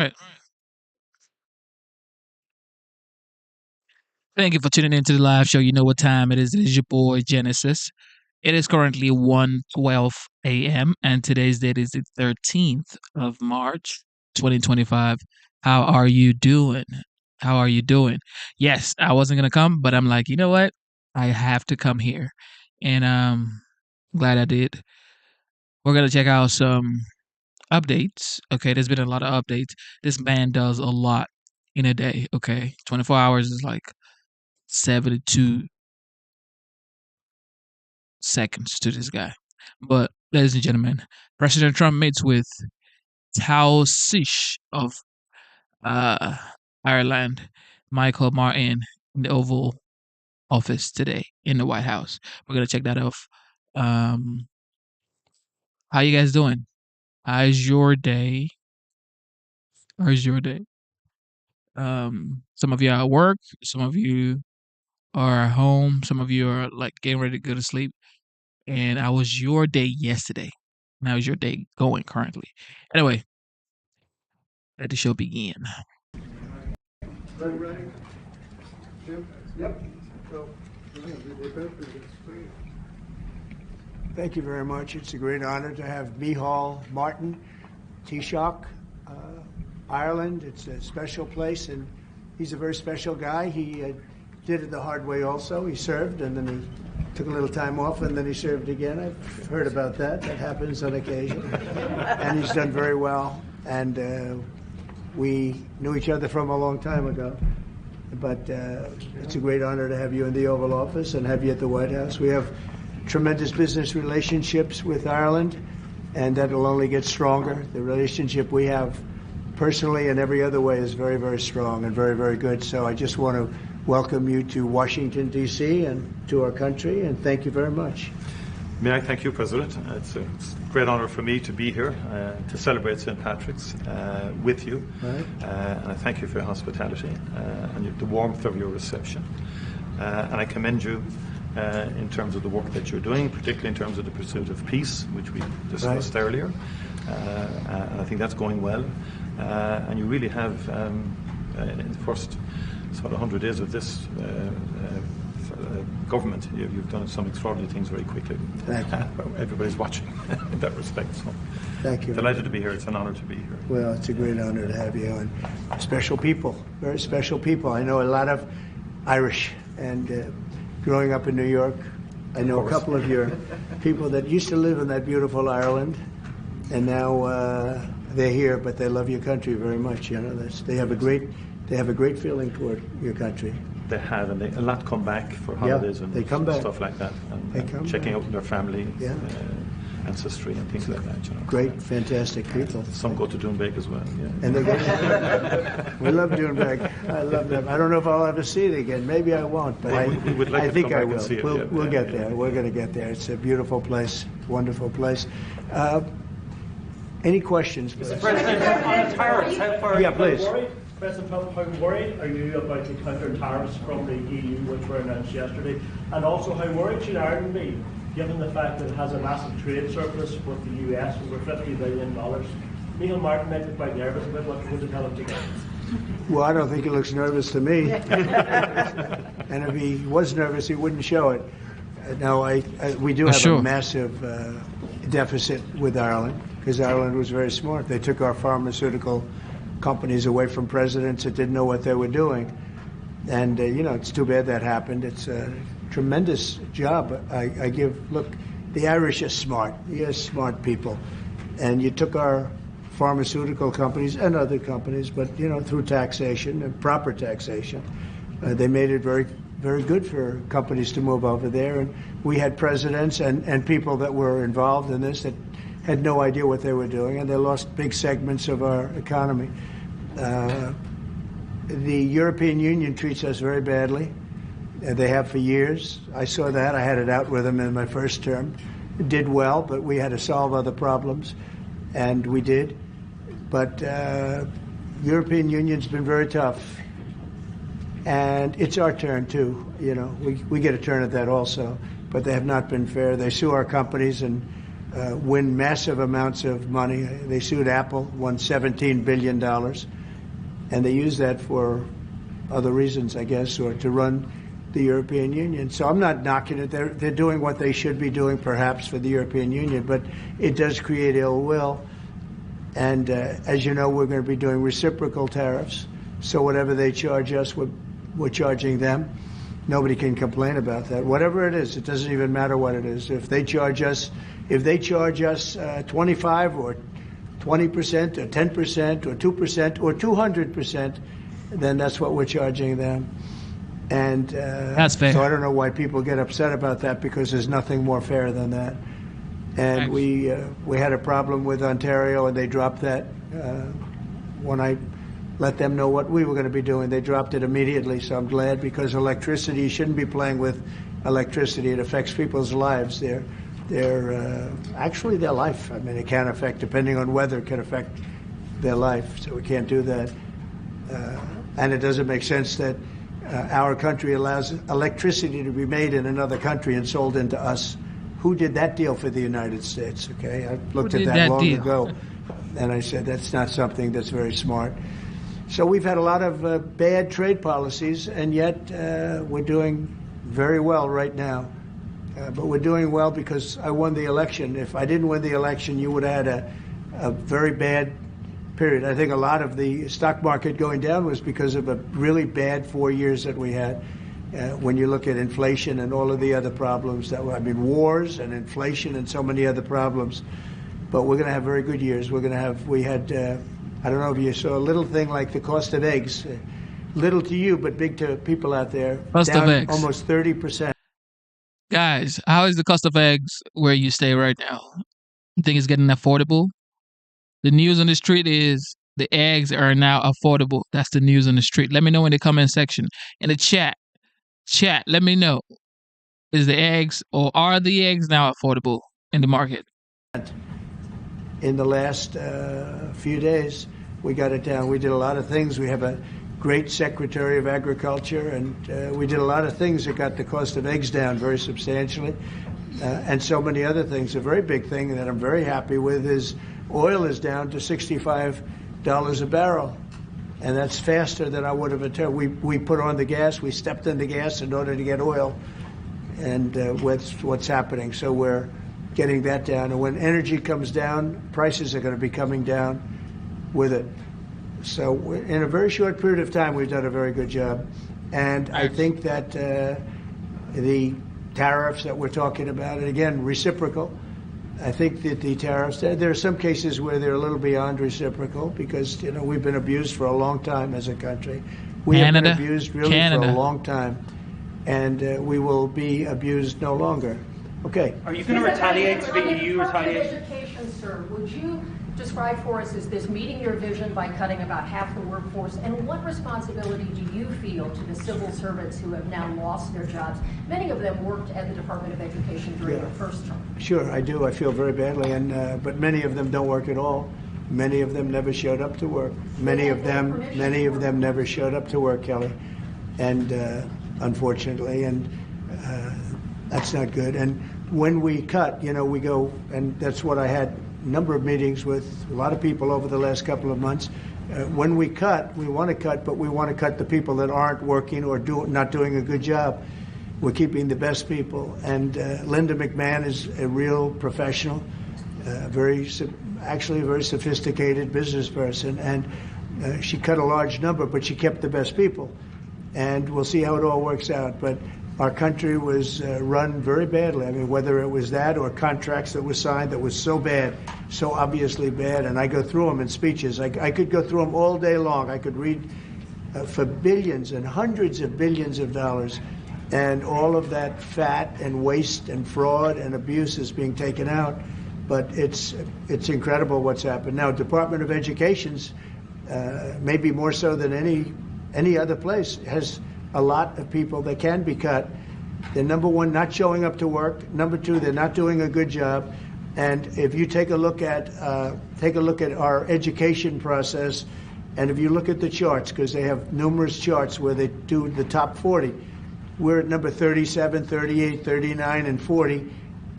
Right. Thank you for tuning into the live show. You know what time it is. It is your boy Genesis. It is currently 1:12 a.m. and today's date is the 13th of March, 2025. How are you doing? How are you doing? Yes, I wasn't gonna come, but I'm like, you know what? I have to come here, and glad I did. We're gonna check out some updates. Okay, there's been a lot of updates. This man does a lot in a day. Okay, 24 hours is like 72 seconds to this guy. But, ladies and gentlemen, President Trump meets with Taoiseach of uh, Ireland, Michael Martin, in the Oval Office today in the White House. We're gonna check that off. Um, how you guys doing? How's your day? How's your day? Some of you are at work. Some of you are at home. Some of you are like getting ready to go to sleep. And how was your day yesterday? And how is your day going currently? Anyway, let the show begin. Ready? Jim? Yep. Thank you very much. It's a great honor to have Micheál Martin, Taoiseach, Ireland. It's a special place, and he's a very special guy. He did it the hard way also. He served, and then he took a little time off, and then he served again. I've heard about that. That happens on occasion. And he's done very well. And we knew each other from a long time ago. But it's a great honor to have you in the Oval Office and have you at the White House. We have tremendous business relationships with Ireland, and that will only get stronger. The relationship we have personally and every other way is very, very strong and very, very good. So I just want to welcome you to Washington, D.C. and to our country, and thank you very much. May I thank you, President. It's a great honour for me to be here to celebrate St. Patrick's with you. Right. And I thank you for your hospitality and the warmth of your reception. And I commend you in terms of the work that you're doing, particularly in terms of the pursuit of peace, which we discussed earlier. And I think that's going well. And you really have, in the first sort of 100 days of this government, you've done some extraordinary things very quickly. Thank you. Everybody's watching in that respect. So Thank you. Delighted to be here. It's an honour to be here. Well, it's a great honor to have you, and special people, very special people. I know a lot of Irish, and growing up in New York, I know a couple of your people that used to live in that beautiful Ireland, and now they're here, but they love your country very much. You know, they have a great feeling toward your country. They have, and a lot come back for holidays and they come back. Stuff like that, and checking out their family, ancestry, and things like that. You know. Great, fantastic people. Some go to Doonbeg as well. Yeah. And they go. We love Doonbeg. I love them. I don't know if I'll ever see it again. Maybe I won't, but we would like I to think come I back will. and see it. We'll get there. We're going to get there. It's a beautiful place, wonderful place. Any questions? Mr. President, on tariffs, how far are you please. worried? President Trump, how worried are you about the counter tariffs from the EU, which were announced yesterday? And also, how worried should Ireland be, given the fact that it has a massive trade surplus with the US, over $50 billion? Micheál Martin might be quite nervous about what you're going to tell him today. Well, I don't think he looks nervous to me. And if he was nervous, he wouldn't show it. No, we do have a massive deficit with Ireland, because Ireland was very smart. They took our pharmaceutical companies away from presidents that didn't know what they were doing. And, it's too bad that happened. It's a tremendous job I give. Look, the Irish are smart. You're smart people. And you took our pharmaceutical companies and other companies, but, through taxation and proper taxation, they made it very, very good for companies to move over there. And we had presidents and people that were involved in this that had no idea what they were doing, and they lost big segments of our economy. The European Union treats us very badly. They have for years. I saw that. I had it out with them in my first term. It did well, but we had to solve other problems, and we did. But European Union's been very tough, and it's our turn too. We get a turn at that also, but they have not been fair. They sue our companies, and win massive amounts of money. They sued Apple, won $17 billion, and they use that for other reasons, I guess, or to run the European Union. So I'm not knocking it. They're doing what they should be doing, perhaps, for the European Union, but it does create ill will. And as you know, we're going to be doing reciprocal tariffs. So whatever they charge us, we're charging them. Nobody can complain about that. Whatever it is, it doesn't even matter what it is. If they charge us 25 or 20% or 10% or 2% or 200%, then that's what we're charging them. And that's fair. So I don't know why people get upset about that, because there's nothing more fair than that. And we had a problem with Ontario, and they dropped that when I let them know what we were going to be doing. They dropped it immediately, so I'm glad, because electricity, you shouldn't be playing with electricity. It affects people's lives. Actually their life. I mean, it can affect, depending on weather, it can affect their life, so we can't do that. And it doesn't make sense that our country allows electricity to be made in another country and sold into us. Who did that deal for the United States? Okay, I looked at that long ago, and I said that's not something that's very smart. So we've had a lot of bad trade policies, and yet we're doing very well right now. But we're doing well because I won the election. If I didn't win the election, you would have had a very bad period. I think a lot of the stock market going down was because of a really bad 4 years that we had. When you look at inflation and all of the other problems wars and inflation and so many other problems. But we're going to have very good years. We had, I don't know if you saw a little thing like the cost of eggs, little to you, but big to people out there. Cost of eggs. Almost 30%. Guys, how is the cost of eggs where you stay right now? You think it's getting affordable? The news on the street is the eggs are now affordable. That's the news on the street. Let me know in the comment section. In the chat, let me know. Is the eggs, or are the eggs now affordable in the market? In the last few days, we got it down. We did a lot of things. We have a great Secretary of Agriculture, and we did a lot of things that got the cost of eggs down very substantially, and so many other things. A very big thing that I'm very happy with is oil is down to $65 a barrel, and that's faster than I would have anticipated. We put on the gas. We stepped in the gas in order to get oil, and what's happening. So we're getting that down, and when energy comes down, prices are going to be coming down with it. So in a very short period of time, we've done a very good job. And I think that the tariffs that we're talking about, and again, reciprocal, I think that the tariffs, there are some cases where they're a little beyond reciprocal because, we've been abused for a long time as a country. We have been abused really for a long time, and we will be abused no longer. Okay. Are you going to retaliate to the EU retaliation? Education, sir, would you describe for us, is this meeting your vision by cutting about half the workforce? And what responsibility do you feel to the civil servants who have now lost their jobs? Many of them worked at the Department of Education during the first term. Sure, I do. I feel very badly, but many of them don't work at all. Many of them never showed up to work. Many of them never showed up to work, Kelly, and unfortunately, and that's not good. And when we cut, we go, and that's what I had a number of meetings with a lot of people over the last couple of months. When we cut, we want to cut, but we want to cut the people that aren't working or not doing a good job. We're keeping the best people. And Linda McMahon is a real professional, actually a very sophisticated business person. And she cut a large number, but she kept the best people. And we'll see how it all works out. But our country was run very badly. I mean, whether it was that or contracts that were signed that was so bad, so obviously bad, and I go through them in speeches. I could go through them all day long. I could read for billions and hundreds of billions of dollars, and all of that fat and waste and fraud and abuse is being taken out. But it's incredible what's happened. Now, Department of Education's, maybe more so than any other place, has a lot of people that can be cut. They're, number one, not showing up to work. Number two, they're not doing a good job. And if you take a look at our education process, and if you look at the charts, because they have numerous charts where they do the top 40, we're at number 37, 38, 39, and 40.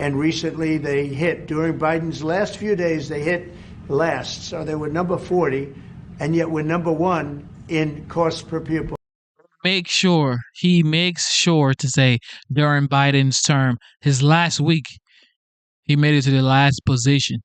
And recently they hit, during Biden's last few days, they hit last. So they were number 40, and yet we're number 1 in cost per pupil. He makes sure to say during Biden's term, his last week, he made it to the last position.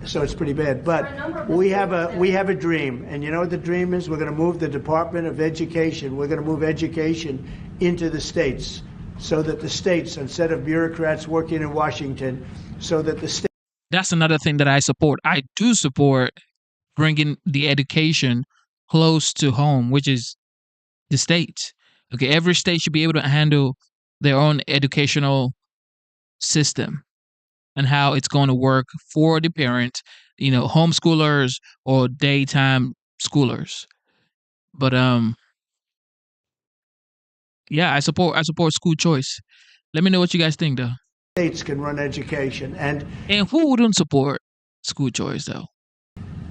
So it's pretty bad. But we have a dream. And you know what the dream is? We're going to move the Department of Education. We're going to move education into the states so that the states, instead of bureaucrats working in Washington, so that the states. That's another thing that I support. I do support bringing the education close to home, which is the states. Okay, every state should be able to handle their own educational system and how it's going to work for the parent, homeschoolers or daytime schoolers. But yeah, I support school choice. Let me know what you guys think, though. States can run education, and who wouldn't support school choice, though?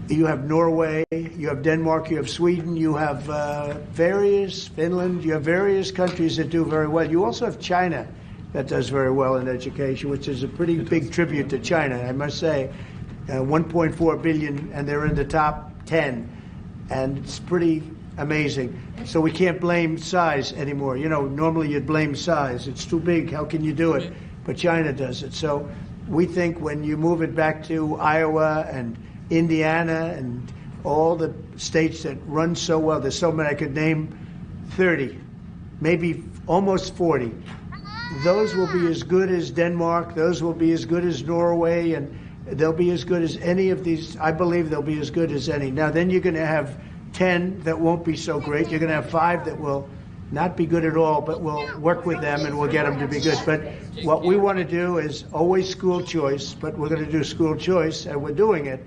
You have Norway, you have Denmark, you have Sweden, you have Finland, you have various countries that do very well. You also have China that does very well in education, which is a pretty big tribute to China, I must say. 1.4 billion, and they're in the top 10, and it's pretty amazing. So we can't blame size anymore. Normally you'd blame size. It's too big. How can you do it? But China does it. So we think when you move it back to Iowa and Indiana and all the states that run so well, there's so many, I could name 30, maybe almost 40. Those will be as good as Denmark. Those will be as good as Norway, and they'll be as good as any of these. I believe they'll be as good as any. Now, then you're going to have 10 that won't be so great. You're going to have 5 that will not be good at all, but we'll work with them and we'll get them to be good. But what we want to do is always school choice, but we're going to do school choice, and we're doing it.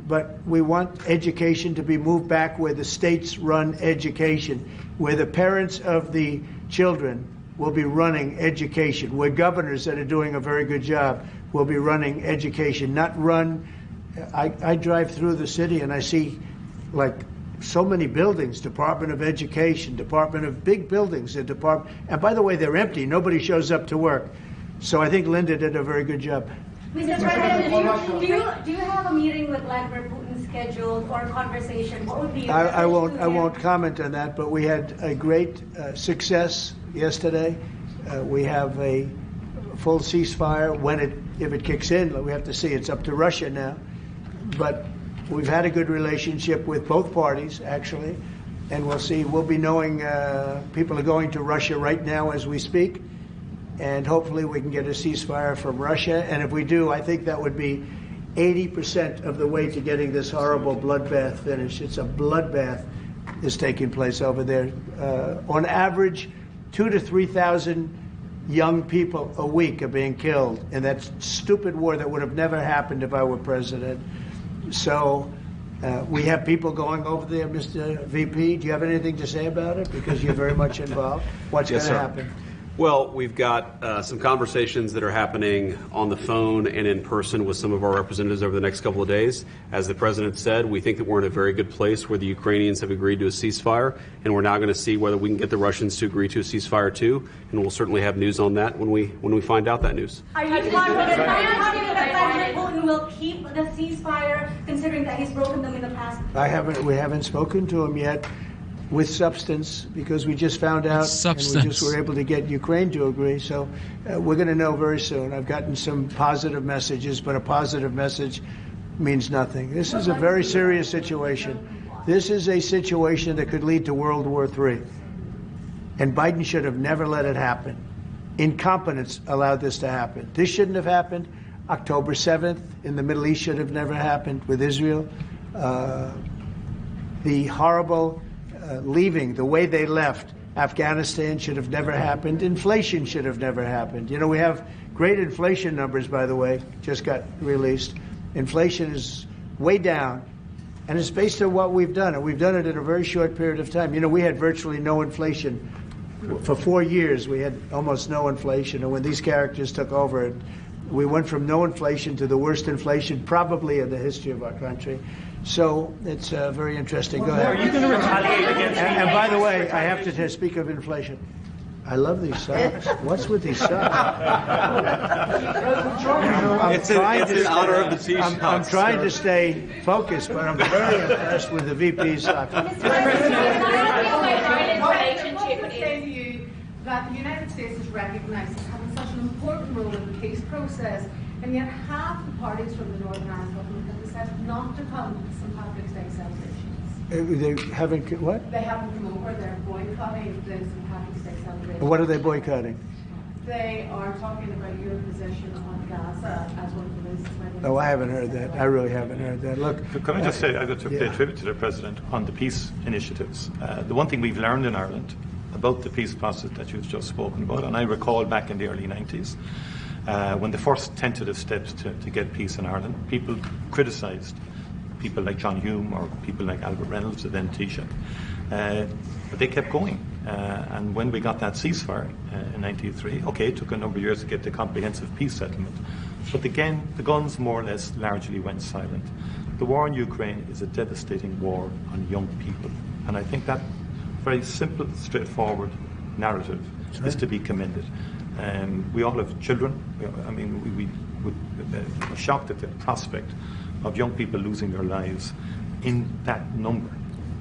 But we want education to be moved back where the states run education, where the parents of the children will be running education, where governors that are doing a very good job will be running education, not run. I drive through the city and I see like so many buildings, Department of Education, Department of big buildings, and by the way, they're empty. Nobody shows up to work. So I think Linda did a very good job. Mr. President, do you have a meeting with Vladimir Putin scheduled or a conversation? What would be your I won't comment on that, but we had a great success yesterday. We have a full ceasefire. If it kicks in, we have to see. It's up to Russia now. But we've had a good relationship with both parties, actually, and we'll see. We'll be knowing people are going to Russia right now as we speak, and hopefully we can get a ceasefire from Russia. And if we do, I think that would be 80% of the way to getting this horrible bloodbath finished. It's a bloodbath is taking place over there. On average, 2,000 to 3,000 young people a week are being killed in that stupid war that would have never happened if I were president. So we have people going over there, Mr. VP. Do you have anything to say about it? Because you're very much involved. What's going to happen? Well, we've got some conversations that are happening on the phone and in person with some of our representatives over the next couple of days. As the president said, we think that we're in a very good place where the Ukrainians have agreed to a ceasefire, and we're now going to see whether we can get the Russians to agree to a ceasefire too. And we'll certainly have news on that when we find out that news. Are you confident that President Putin will keep the ceasefire, considering that he's broken them in the past? We haven't spoken to him yet. With substance, because we just found out and we just were able to get Ukraine to agree. So we're going to know very soon. I've gotten some positive messages, but a positive message means nothing. This is a very serious situation. This is a situation that could lead to World War III. And Biden should have never let it happen. Incompetence allowed this to happen. This shouldn't have happened. October 7th in the Middle East should have never happened with Israel. The horrible leaving, the way they left Afghanistan should have never happened. Inflation should have never happened. We have great inflation numbers, by the way, just got released. Inflation is way down, and it's based on what we've done, and we've done it in a very short period of time. We had virtually no inflation. For 4 years, we had almost no inflation, and when these characters took over, we went from no inflation to the worst inflation probably in the history of our country. So it's very interesting. Go ahead. Are you going to retaliate against? And by the way, I have to speak of inflation. I love these socks. What's with these socks? It's in honor of the Taoiseach. I'm trying to stay focused, but I'm very impressed with the VP's socks. That the United States is recognised as having such an important role in the peace process, and yet half the parties from the Northern Ireland government have decided not to come to St Patrick's Day celebrations. They haven't, what? They haven't come over, they're boycotting the St Patrick's Day celebrations. What are they boycotting? They are talking about your position on Gaza as one of the reasons why they... Oh, I haven't heard that. I really haven't heard that. Look, Can I just say, I've got to pay tribute to the President on the peace initiatives. The one thing we've learned in Ireland about the peace process that you've just spoken about, and I recall back in the early 90s, when the first tentative steps to get peace in Ireland, people criticised people like John Hume or people like Albert Reynolds, and then Taoiseach. But they kept going. And when we got that ceasefire in 1993, okay, it took a number of years to get the comprehensive peace settlement. But again, the guns more or less largely went silent. The war in Ukraine is a devastating war on young people. And I think that very simple, straightforward narrative is to be commended. We all have children. I mean, we were shocked at the prospect of young people losing their lives in that number,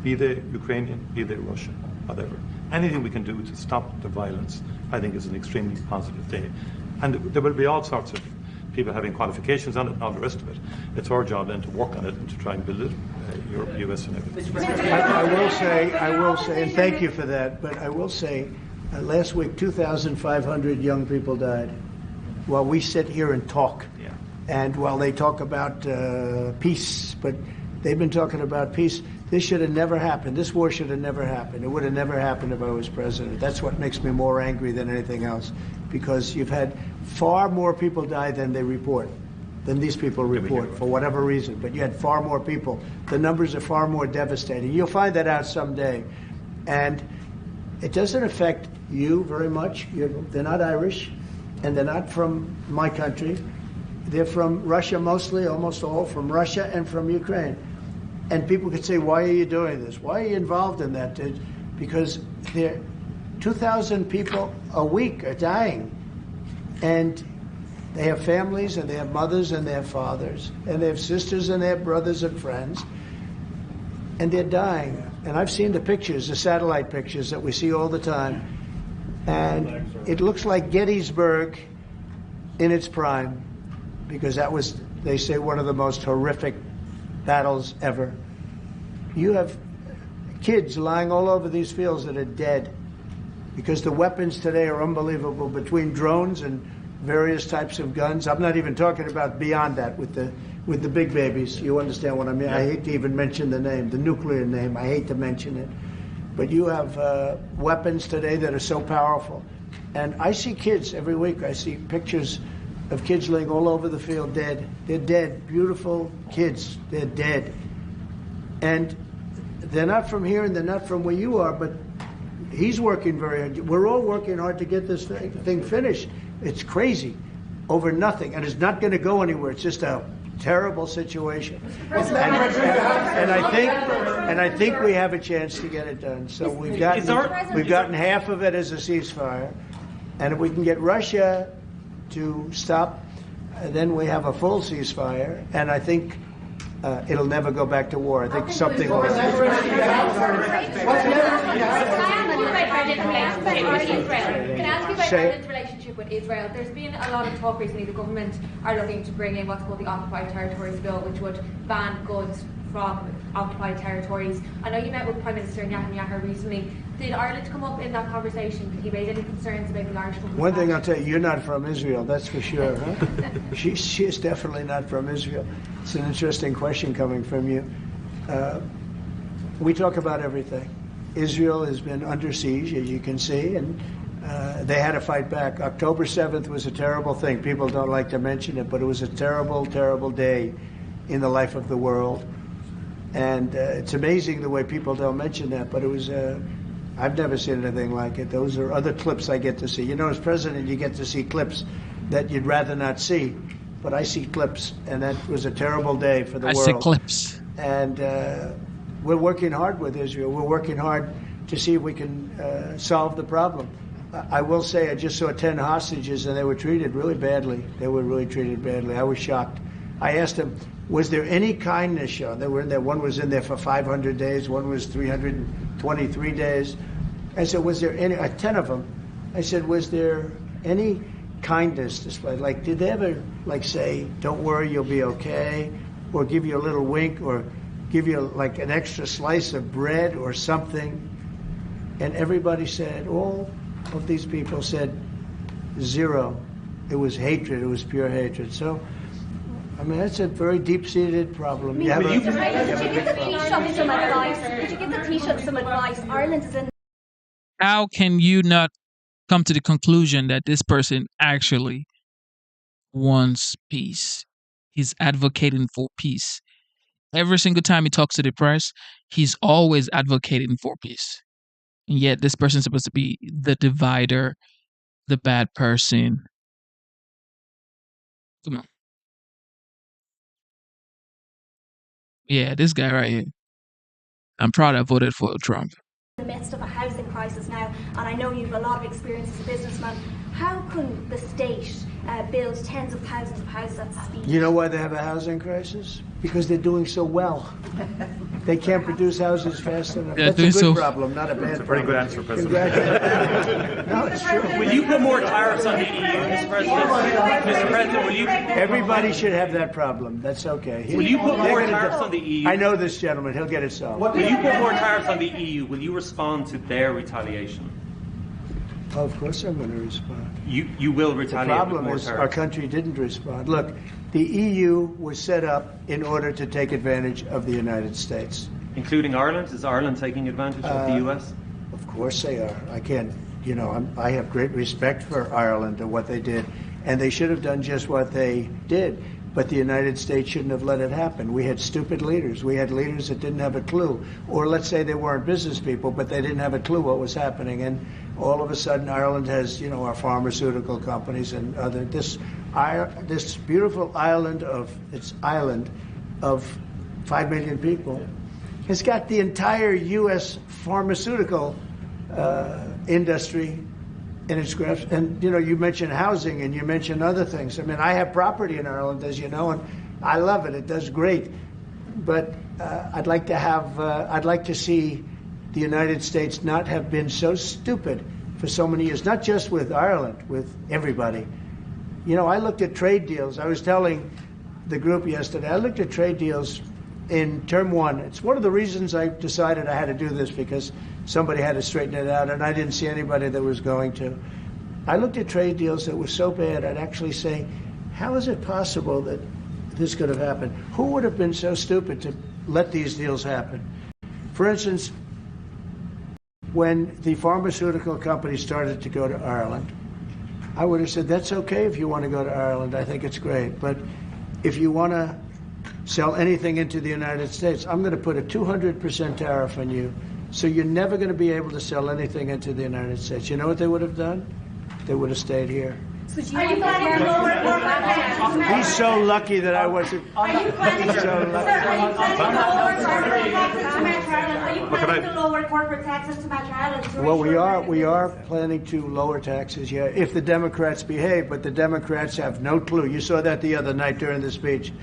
be they Ukrainian, be they Russian, whatever. Anything we can do to stop the violence, I think, is an extremely positive day. And there will be all sorts of people having qualifications on it and all the rest of it. It's our job then to work on it and to try and build it, Europe, US and everything. I will say, and thank you for that, but I will say, last week 2,500 young people died while we sit here and talk. Yeah. And while they talk about peace, but they've been talking about peace. This should have never happened. This war should have never happened. It would have never happened if I was president. That's what makes me more angry than anything else, because you've had far more people die than they report, than these people report, for whatever reason. But you had far more people. The numbers are far more devastating. You'll find that out someday. And it doesn't affect you very much. They're not Irish, and they're not from my country. They're from Russia mostly, almost all from Russia and from Ukraine. And people could say, why are you doing this? Why are you involved in that? Because 2,000 people a week are dying. And they have families, and they have mothers, and they have fathers, and they have sisters, and they have brothers and friends. And they're dying. And I've seen the pictures, the satellite pictures that we see all the time. And it looks like Gettysburg in its prime, because that was, they say, one of the most horrific battles ever. You have kids lying all over these fields that are dead because the weapons today are unbelievable, between drones and various types of guns. I'm not even talking about beyond that with the big babies. You understand what I mean? I hate to even mention the name, the nuclear name. I hate to mention it. But you have weapons today that are so powerful. And I see kids every week. I see pictures of kids laying all over the field dead. They're dead. Beautiful kids. They're dead. And they're not from here and they're not from where you are, but he's working very hard. We're all working hard to get this thing finished. It's crazy over nothing, and it's not going to go anywhere. It's just a terrible situation. And I think we have a chance to get it done. So we've gotten half of it as a ceasefire, and if we can get Russia to stop, then we have a full ceasefire, and I think it'll never go back to war. I think something will happen. Can I ask you about Ireland's relationship with Israel? There's been a lot of talk recently. The government are looking to bring in what's called the Occupied Territories Bill, which would ban goods from occupied territories. I know you met with Prime Minister Netanyahu recently. Did Ireland come up in that conversation? Did he raise any concerns about the Irish government? One thing I'll tell you, you're not from Israel, that's for sure, huh? She is definitely not from Israel. It's an interesting question coming from you. We talk about everything. Israel has been under siege, as you can see, and they had to fight back. October 7th was a terrible thing. People don't like to mention it, but it was a terrible, terrible day in the life of the world. And it's amazing the way people don't mention that, but it was, I've never seen anything like it. Those are other clips I get to see. You know, as president, you get to see clips that you'd rather not see, but I see clips, and that was a terrible day for the world. I see clips. And we're working hard with Israel. We're working hard to see if we can solve the problem. I will say I just saw 10 hostages, and they were treated really badly. They were really treated badly. I was shocked. I asked them, was there any kindness shown? They were in there. One was in there for 500 days. One was 323 days. I said, was there any, 10 of them, I said, was there any kindness displayed? Like, did they ever, like, say, don't worry, you'll be okay? Or give you a little wink, or give you, like, an extra slice of bread or something? And everybody said, all of these people said, zero. It was hatred. It was pure hatred. So, I mean, that's a very deep-seated problem. Could you give the Taoiseach some advice? Could you give the Taoiseach some advice? Ireland is in. How can you not come to the conclusion that this person actually wants peace? He's advocating for peace. Every single time he talks to the press, he's always advocating for peace. And yet this person's supposed to be the divider, the bad person. Come on. Yeah, this guy right here. I'm proud I voted for Trump. In the midst of a housing crisis now, and I know you've a lot of experience as a businessman, how can the state build tens of thousands of houses at speed? You know why they have a housing crisis? Because they're doing so well. They can't produce houses fast enough. Yeah, that's a good problem, not a bad problem. Very good answer, President. No, it's true. Will you put more tariffs on the EU, Mr. President? Mr. President, will you? Everybody should have that problem. That's okay. Will you put more tariffs on the EU? I know this gentleman. He'll get it solved. Will you put more tariffs on the EU? Will you respond to their retaliation? Oh, of course I'm going to respond. You will retaliate The problem with more is tariffs. our country didn't respond. Look, the EU was set up in order to take advantage of the United States. Including Ireland? Is Ireland taking advantage of the US? Of course they are. I can't, you know, I have great respect for Ireland and what they did. And they should have done just what they did. But the United States shouldn't have let it happen. We had stupid leaders. We had leaders that didn't have a clue. Or let's say they weren't business people, but they didn't have a clue what was happening. And all of a sudden, Ireland has, you know, our pharmaceutical companies and other this beautiful island of 5 million people has got the entire U.S. pharmaceutical industry in its grasp. And, you know, you mentioned housing and you mentioned other things. I mean, I have property in Ireland, as you know, and I love it. It does great. But I'd like to see the United States not have been so stupid for so many years, not just with Ireland, with everybody. You know, I looked at trade deals. I was telling the group yesterday, I looked at trade deals in term one. It's one of the reasons I decided I had to do this, because somebody had to straighten it out, and I didn't see anybody that was going to. I looked at trade deals that were so bad, I'd actually say, how is it possible that this could have happened? Who would have been so stupid to let these deals happen? For instance, when the pharmaceutical companies started to go to Ireland, I would have said, that's okay if you want to go to Ireland. I think it's great. But if you want to sell anything into the United States, I'm going to put a 200% tariff on you. So you're never going to be able to sell anything into the United States. You know what they would have done? They would have stayed here. So do you planning to lower corporate taxes? He's so lucky that I wasn't. Are you planning to lower corporate taxes to match Ireland? Well, we are planning to lower taxes, yeah, if the Democrats behave, but the Democrats have no clue. You saw that the other night during the speech.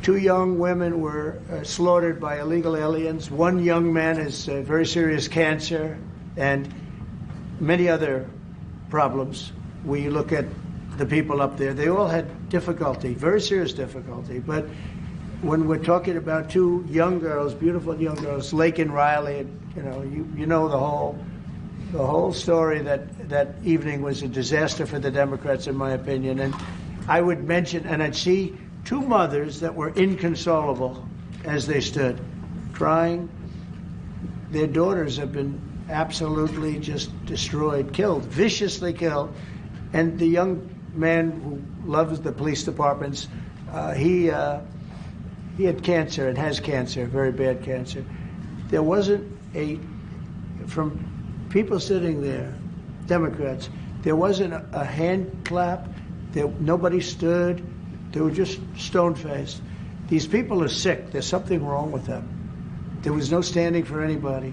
2 young women were slaughtered by illegal aliens. 1 young man has very serious cancer and many other problems. We look at the people up there, they all had difficulty, very serious difficulty. But when we're talking about 2 young girls, beautiful young girls, Lake and Riley, you know, you know the whole story. That evening was a disaster for the Democrats, in my opinion. And I would mention, and I'd see 2 mothers that were inconsolable as they stood, crying. Their daughters have been absolutely just destroyed, killed, viciously killed. And the young man who loves the police departments, he had cancer and has cancer, very bad cancer. There wasn't from people sitting there, Democrats, there wasn't a hand clap. Nobody stood. They were just stone-faced. These people are sick. There's something wrong with them. There was no standing for anybody.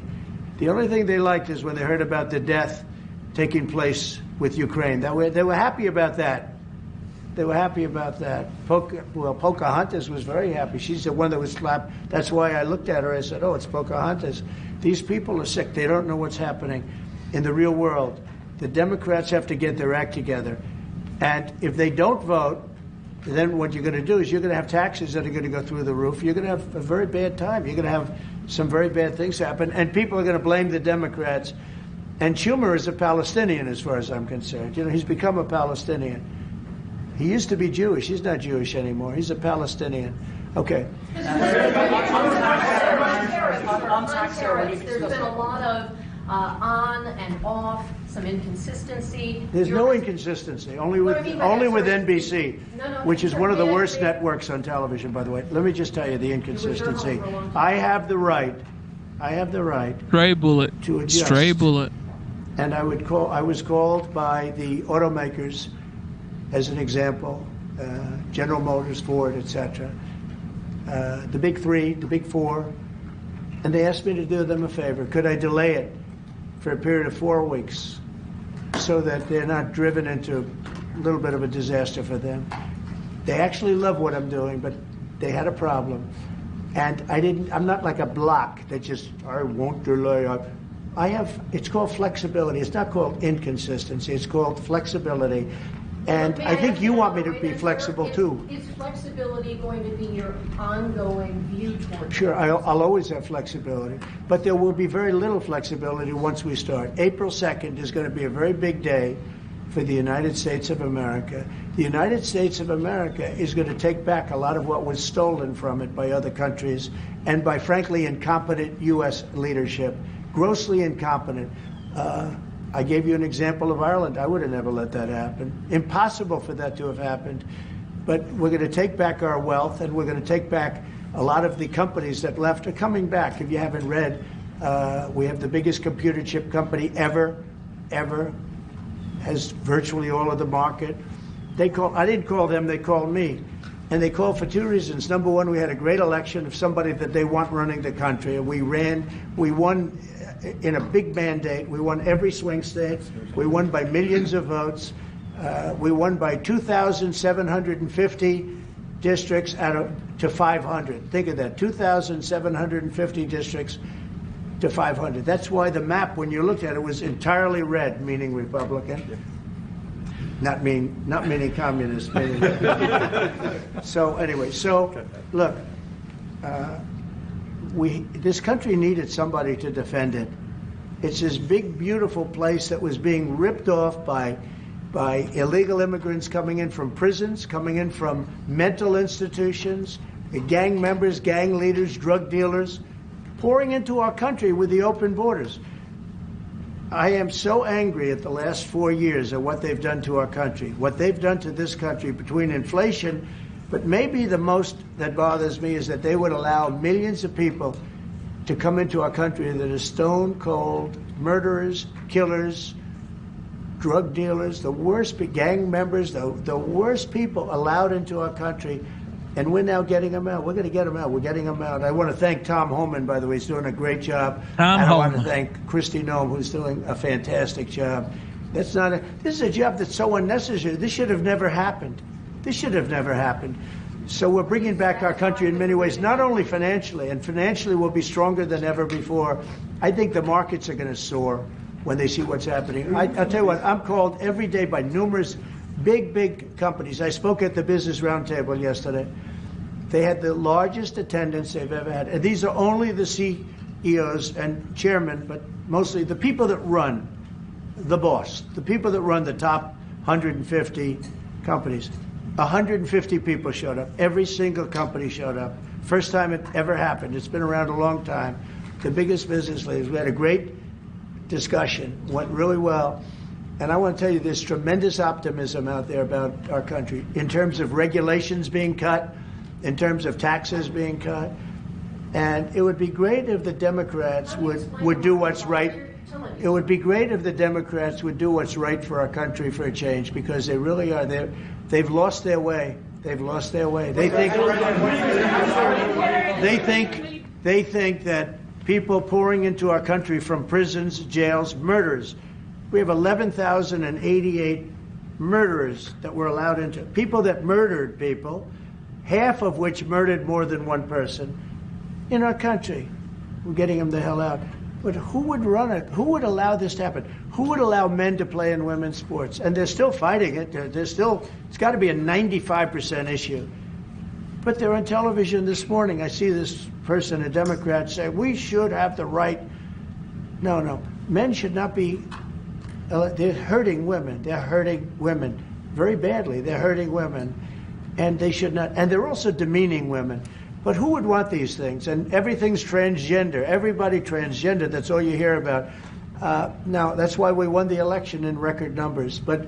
The only thing they liked is when they heard about the death taking place with Ukraine. They were happy about that. They were happy about that. Pocahontas was very happy. She's the one that was slapped. That's why I looked at her. I said, oh, it's Pocahontas. These people are sick. They don't know what's happening in the real world. The Democrats have to get their act together. And if they don't vote, then what you're going to do is you're going to have taxes that are going to go through the roof. You're going to have a very bad time. You're going to have some very bad things happen. And people are going to blame the Democrats. And Schumer is a Palestinian as far as I'm concerned. You know, he's become a Palestinian. He used to be Jewish. He's not Jewish anymore. He's a Palestinian. Okay. On tariffs, there's been a lot of on and off, some inconsistency. There's no inconsistency. Only with NBC, which is one of the worst networks on television, by the way. Let me just tell you the inconsistency. I have the right. Stray bullet. To adjust. Stray bullet. And I was called by the automakers, as an example, General Motors, Ford, etc., the big three, the big four, and they asked me to do them a favor. Could I delay it for a period of 4 weeks so that they're not driven into a little bit of a disaster for them? They actually love what I'm doing, but they had a problem. And I'm not like a block that just, I won't delay. It's called flexibility. It's not called inconsistency. It's called flexibility. And I think you want me to be flexible too. Is flexibility going to be your ongoing view toward? Sure, I'll always have flexibility, but there will be very little flexibility once we start. April 2nd is going to be a very big day for the United States of America. The United States of America is going to take back a lot of what was stolen from it by other countries and by, frankly, incompetent U.S. leadership, grossly incompetent. I gave you an example of Ireland. I would have never let that happen. Impossible for that to have happened. But we're going to take back our wealth, and we're going to take back a lot of the companies that left are coming back. If you haven't read, we have the biggest computer chip company ever, has virtually all of the market. I didn't call them, they called me. And they called for two reasons. Number one, we had a great election of somebody that they want running the country. And we won in a big mandate. We won every swing state. We won by millions of votes. We won by 2,750 districts to 500. Think of that, 2,750 districts to 500. That's why the map, when you looked at it, was entirely red, meaning Republican. Not meaning communist. Meaning So anyway, look, this country needed somebody to defend it. It's this big, beautiful place that was being ripped off by illegal immigrants coming in from prisons, coming in from mental institutions, gang members, gang leaders, drug dealers, pouring into our country with the open borders. I am so angry at the last 4 years at what they've done to our country, what they've done to this country between inflation, but maybe the most that bothers me is that they would allow millions of people to come into our country that are stone cold murderers, killers, drug dealers, the worst gang members, the worst people allowed into our country. And we're now getting them out. We're going to get them out. We're getting them out. I want to thank Tom Homan, by the way. He's doing a great job. I want to thank Kristi Noem, who's doing a fantastic job. This is a job that's so unnecessary. This should have never happened. So we're bringing back our country in many ways, not only financially, and financially we'll be stronger than ever before. I think the markets are going to soar when they see what's happening. I'll tell you what, I'm called every day by numerous big companies. I spoke at the Business Roundtable yesterday. They had the largest attendance they've ever had. And these are only the CEOs and chairmen, but mostly the people that run the boss, the people that run the top 150 companies. 150 people showed up. Every single company showed up. First time it ever happened. It's been around a long time. The biggest business leaders. We had a great discussion. Went really well. And I want to tell you, there's tremendous optimism out there about our country in terms of regulations being cut, in terms of taxes being cut. And it would be great if the Democrats would do what's right. It would be great if the Democrats would do what's right for our country for a change, because they really are. They've lost their way. They've lost their way. They think that people pouring into our country from prisons, jails, murders, We have 11,088 murderers that were allowed into, people that murdered people, half of which murdered more than one person in our country. We're getting them the hell out. But who would run it? Who would allow this to happen? Who would allow men to play in women's sports? And they're still fighting it. They're still, it's got to be a 95% issue. But they're on television this morning. I see this person, a Democrat, say, we should have the right. No. Men should not be, they're hurting women. They're hurting women very badly. They're hurting women. And they should not, and they're also demeaning women. But who would want these things? And everything's transgender. Everybody transgender. That's all you hear about. Now, that's why we won the election in record numbers. But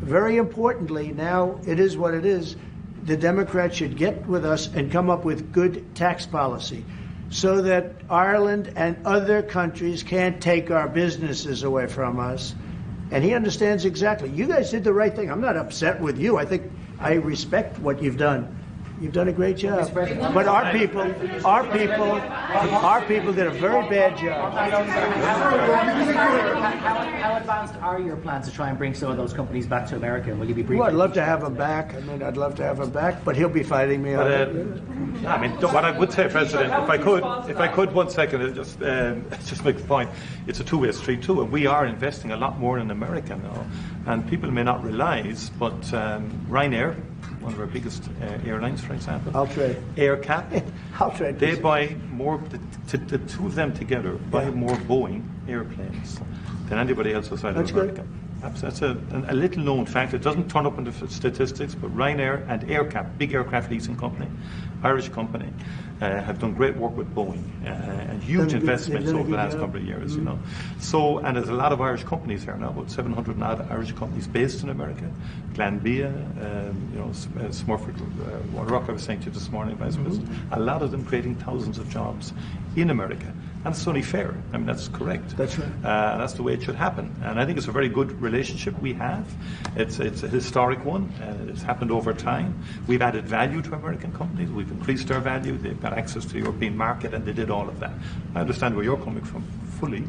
very importantly, now it is what it is. The Democrats should get with us and come up with good tax policy so that Ireland and other countries can't take our businesses away from us. And he understands exactly. You guys did the right thing. I'm not upset with you. I think I respect what you've done. You've done a great job. But our people did a very bad job. How advanced are your plans to try and bring some of those companies back to America? Will you be briefing? Well, I'd love to have him back. I mean, I'd love to have him back, but he'll be fighting me on it. I mean, what I would say, President, if I could, 1 second, just make the point. It's a two-way street too, and we are investing a lot more in America now. And people may not realise, but Ryanair, one of our biggest airlines, for example, AirCap, they buy more. The two of them together buy more Boeing airplanes than anybody else outside of America. That's a little known fact. It doesn't turn up in the statistics, but Ryanair and AirCap, big aircraft leasing company, Irish company, have done great work with Boeing and huge investments over the last couple of years. You know, so and there's a lot of Irish companies here now, about 700 odd Irish companies based in America. Glanbia, Smurford, Waterrock, I was saying to you this morning, Vice President. A lot of them creating thousands of jobs in America. And it's only fair. I mean, that's correct. That's right. That's the way it should happen. And I think it's a very good relationship we have. It's a historic one. It's happened over time. We've added value to American companies. We've increased their value. They've got access to the European market, and they did all of that. I understand where you're coming from fully.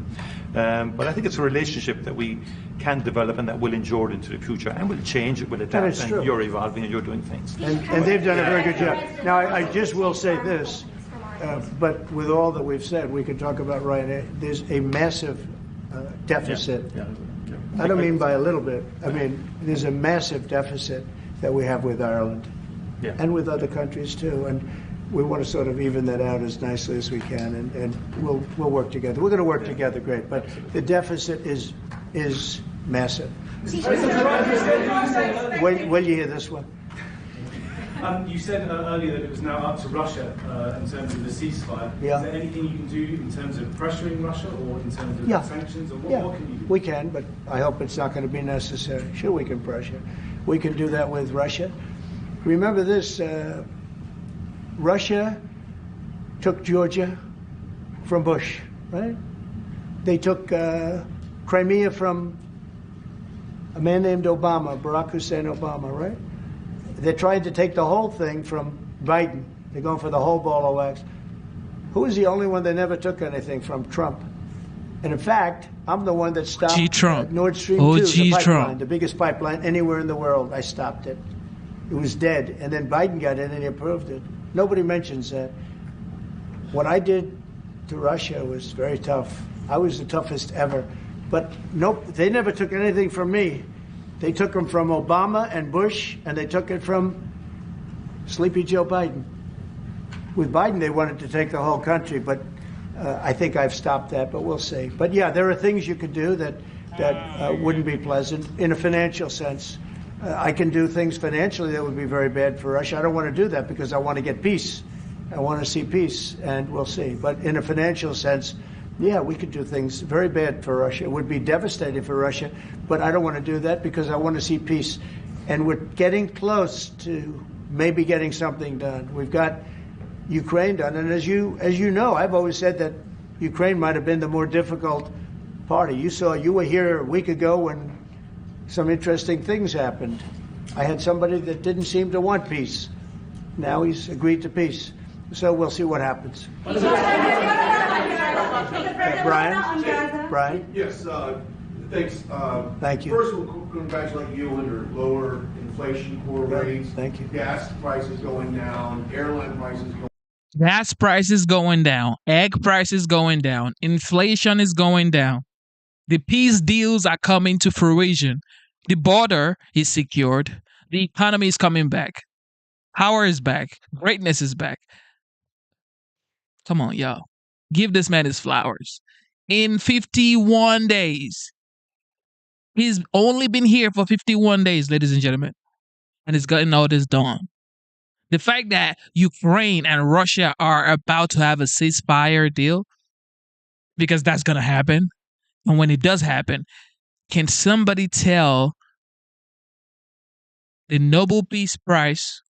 But I think it's a relationship that we can develop and that will endure into the future and will change, it will adapt, and you're evolving and you're doing things. And they've done a very good job. Now, I just will say this. But with all that we've said, we could talk about Ryanair. There's a massive deficit. I don't mean by a little bit. I mean, there's a massive deficit that we have with Ireland and with other countries too. And we want to sort of even that out as nicely as we can. And we'll work together. We're going to work together great. But the deficit is massive. Will you hear this one? You said earlier that it was now up to Russia in terms of the ceasefire. Yeah. Is there anything you can do in terms of pressuring Russia or in terms of sanctions? Or what can you do? We can, but I hope it's not going to be necessary. Sure, we can pressure. We can do that with Russia. Remember this, Russia took Georgia from Bush, right? They took Crimea from a man named Obama, Barack Hussein Obama, right? They tried to take the whole thing from Biden. They're going for the whole ball of wax. Who was the only one that never took anything from? Trump. And in fact, I'm the one that stopped Nord Stream 2, the pipeline, the biggest pipeline anywhere in the world. I stopped it. It was dead. And then Biden got in and he approved it. Nobody mentions that. What I did to Russia was very tough. I was the toughest ever. But nope, they never took anything from me. They took them from Obama and Bush, and they took it from Sleepy Joe Biden. With Biden, they wanted to take the whole country, but I think I've stopped that, but we'll see. But yeah, there are things you could do that wouldn't be pleasant in a financial sense. I can do things financially that would be very bad for Russia. I don't want to do that because I want to get peace. I want to see peace, and we'll see. But in a financial sense, yeah, we could do things very bad for Russia. It would be devastating for Russia, but I don't want to do that because I want to see peace. And we're getting close to maybe getting something done. We've got Ukraine done, and as you know, I've always said that Ukraine might have been the more difficult party. You were here a week ago when some interesting things happened. I had somebody that didn't seem to want peace. Now he's agreed to peace. So we'll see what happens. Brian? Brian? Yes, Thanks. Thank you. First, we'll congratulate you on your lower inflation core rates. Thank you. Gas prices going down, airline prices going Gas prices going down, egg prices going down, inflation is going down. The peace deals are coming to fruition. The border is secured. The economy is coming back. Power is back. Greatness is back. Come on, y'all. Give this man his flowers. In 51 days. He's only been here for 51 days, ladies and gentlemen. And he's gotten all this done. The fact that Ukraine and Russia are about to have a ceasefire deal, because that's going to happen. And when it does happen, can somebody tell the Nobel Peace Prize,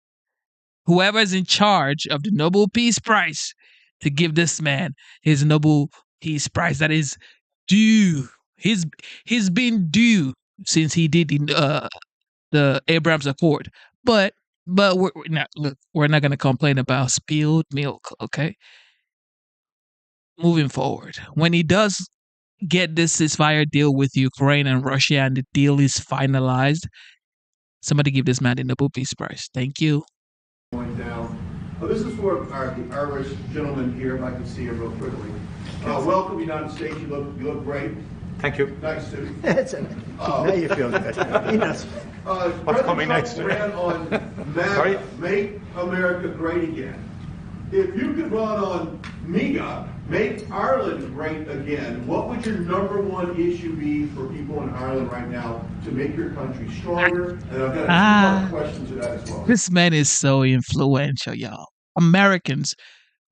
whoever is in charge of the Nobel Peace Prize, to give this man his Nobel Peace Prize that is due? He's been due since he did the Abraham Accord. But we're not going to complain about spilled milk, okay? Moving forward, when he does get this ceasefire deal with Ukraine and Russia and the deal is finalized, somebody give this man the Nobel Peace Prize. Thank you. going down. This is for the Irish gentleman here, if I can see you real quickly. Welcome, United States. You look great. Thank you. Nice to. Now you feel good. He knows. What's coming next? Ran on MAGA, Make America Great Again. If you could run on MEGA, Make Ireland Great Again, what would your number one issue be for people in Ireland right now to make your country stronger? And I've got a two-part question to that as well. This man is so influential, y'all. Americans,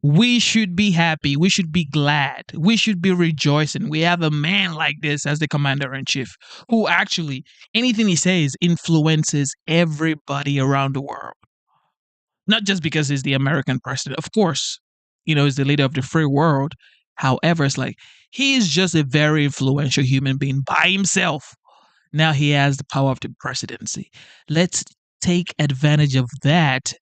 we should be happy. We should be glad. We should be rejoicing. We have a man like this as the commander-in-chief who actually, anything he says influences everybody around the world. Not just because he's the American president. Of course, he's the leader of the free world. However, it's like he is just a very influential human being by himself. Now he has the power of the presidency. Let's take advantage of that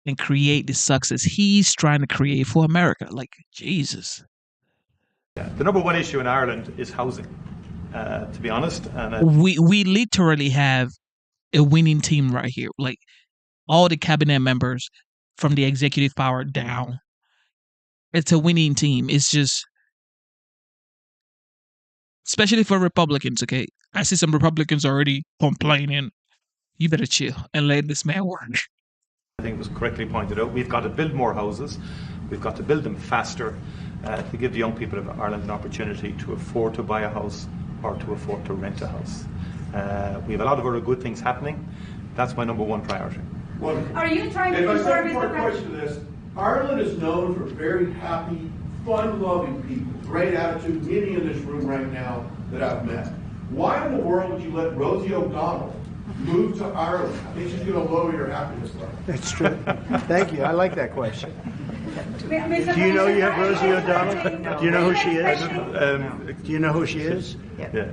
and create the success he's trying to create for America. Like, Jesus. Yeah. The number one issue in Ireland is housing, to be honest. And we literally have a winning team right here. Like, all the cabinet members from the executive power down. It's a winning team. It's just, especially for Republicans, okay? I see some Republicans already complaining. You better chill and let this man work. I think it was correctly pointed out. We've got to build more houses. We've got to build them faster to give the young people of Ireland an opportunity to afford to buy a house or to afford to rent a house. We have a lot of other good things happening. That's my number one priority. Wonderful. Are you trying to and my confirm second part question to this, Ireland is known for very happy, fun-loving people, great attitude, many in this room right now that I've met. Why in the world would you let Rosie O'Donnell move to Ireland? I think she's going to lower your happiness level. That's true. Thank you. I like that question. Do you know you have Rosie O'Donnell? Do you know who she is? Do you know who she is? Yeah.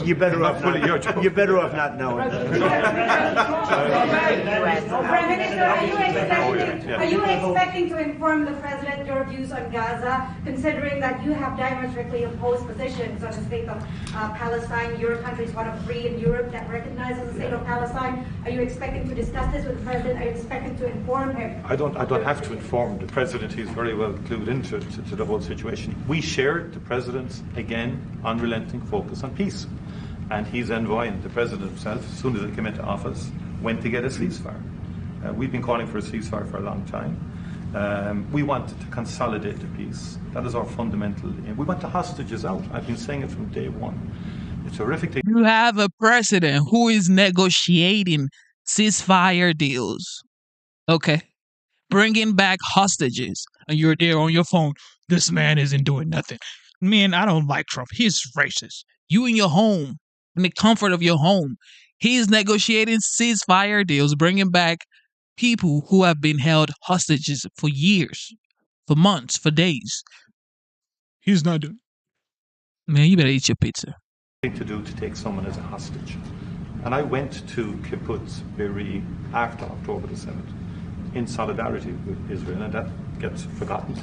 You're better off not knowing. Prime Minister, are you expecting to inform the President your views on Gaza, considering that you have diametrically opposed positions on the state of Palestine? Your country is one of three in Europe that recognizes the state of Palestine. Are you expecting to discuss this with the President? Are you expecting to inform him? I don't have to inform the President. He's very well clued into the whole situation. We shared the President's, again, unrelenting focus on peace. And he's envoying the President himself, as soon as he came into office, went to get a ceasefire. We've been calling for a ceasefire for a long time. We want to consolidate the peace. That is our fundamental aim. We want the hostages out. I've been saying it from day one. It's horrific to... You have a president who is negotiating ceasefire deals. Okay. Bringing back hostages. And you're there on your phone. This man isn't doing nothing. Man, I don't like Trump. He's racist. You in your home, in the comfort of your home, he's negotiating ceasefire deals, bringing back people who have been held hostages for years, for months, for days. He's not doing. Man, you better eat your pizza. To do to take someone as a hostage. And I went to Kibbutz Be'eri after October the 7th in solidarity with Israel, and that gets forgotten.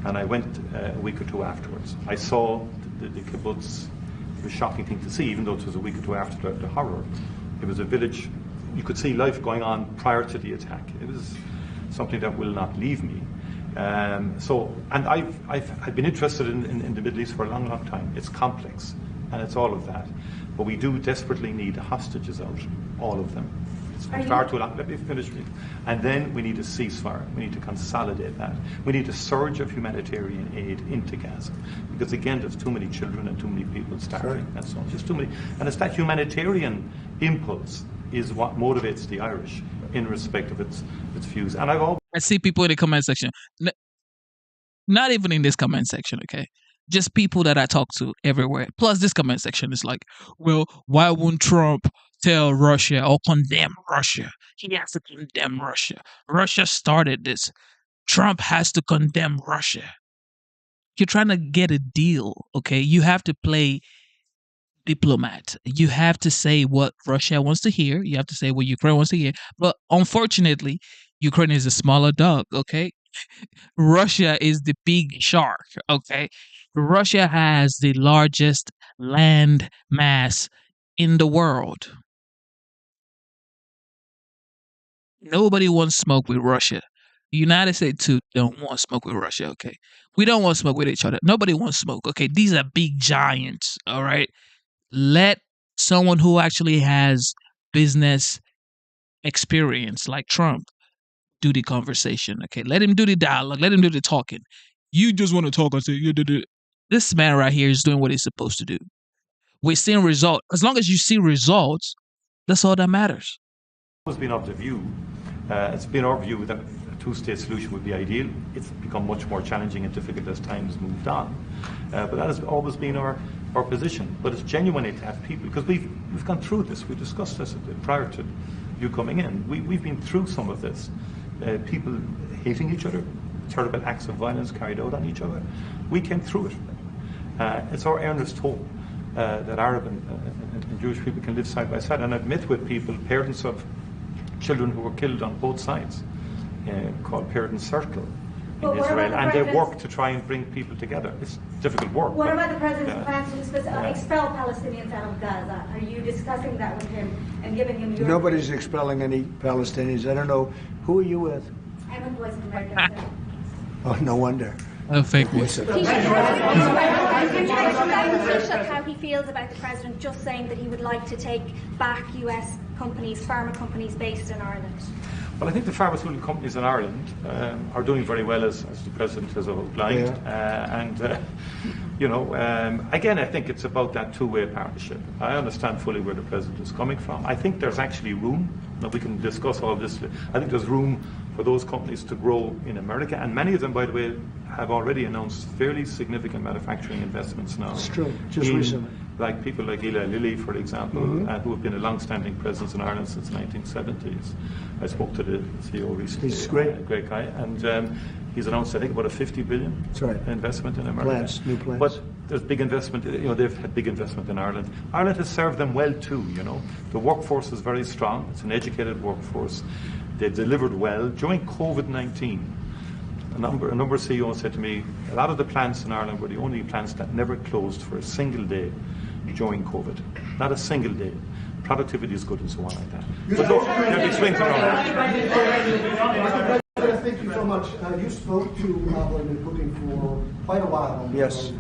And I went a week or two afterwards. I saw the kibbutz It was a shocking thing to see, even though it was a week or two after the horror. It was a village, you could see life going on prior to the attack. It was something that will not leave me. And I've been interested in the Middle East for a long, long time. It's complex, and it's all of that. But we do desperately need the hostages out, all of them. It's been far too long. Let me finish. And then we need a ceasefire. We need to consolidate that. We need a surge of humanitarian aid into Gaza. Because again, there's too many children and too many people starving. And so on. Just too many. And it's that humanitarian impulse is what motivates the Irish in respect of its views. And I see people in the comment section. Not even in this comment section, okay? Just people that I talk to everywhere. Plus, this comment section is like, well, why won't Trump tell Russia or condemn Russia? He has to condemn Russia. Russia started this. Trump has to condemn Russia. You're trying to get a deal, okay? You have to play diplomat. You have to say what Russia wants to hear. You have to say what Ukraine wants to hear. But unfortunately, Ukraine is a smaller dog, okay? Russia is the big shark, okay? Russia has the largest land mass in the world. Nobody wants smoke with Russia. The United States too don't want smoke with Russia, okay? We don't want smoke with each other. Nobody wants smoke, okay? These are big giants, all right? Let someone who actually has business experience like Trump do the conversation, okay? Let him do the dialogue. Let him do the talking. You just want to talk and say, this man right here is doing what he's supposed to do. We're seeing results. As long as you see results, that's all that matters. It's been of the view. It's been our view that a two-state solution would be ideal. It's become much more challenging and difficult as time has moved on. But that has always been our position. But it's genuinely to have people, because we've gone through this. We discussed this prior to you coming in. We've been through some of this. People hating each other, terrible acts of violence carried out on each other. We came through it. It's our earnest hope that Arab and Jewish people can live side by side. And I've met with people, parents of children who were killed on both sides, called Parents Circle in Israel, and they work to try and bring people together. It's difficult work. What about the president's plans to expel Palestinians out of Gaza? Are you discussing that with him and giving him your... Nobody's expelling any Palestinians. I don't know. Who are you with? I'm with Voice of America. Oh, no wonder. Fake news. Can you Taoiseach how he feels about the president just saying that he would like to take back US companies, pharma companies based in Ireland? Well, I think the pharmaceutical companies in Ireland are doing very well, as the President has outlined. Again, I think it's about that two-way partnership. I understand fully where the President is coming from. I think there's actually room. Now, we can discuss all this. I think there's room for those companies to grow in America. And many of them, by the way, have already announced fairly significant manufacturing investments now. It's true, just recently. Like people like Eli Lilly, for example, who have been a long-standing presence in Ireland since the 1970s. I spoke to the CEO recently. He's great. A great guy. And he's announced, I think, about a $50 billion investment in America. New plants. But there's big investment, they've had big investment in Ireland. Ireland has served them well too, The workforce is very strong. It's an educated workforce. They've delivered well. During COVID-19, a number of CEOs said to me, a lot of the plants in Ireland were the only plants that never closed for a single day during COVID. Not a single day. Productivity is good and so on like that. But look, there'll be swings around. Thank you so much. You spoke to Vladimir Putin for quite a while. Yes.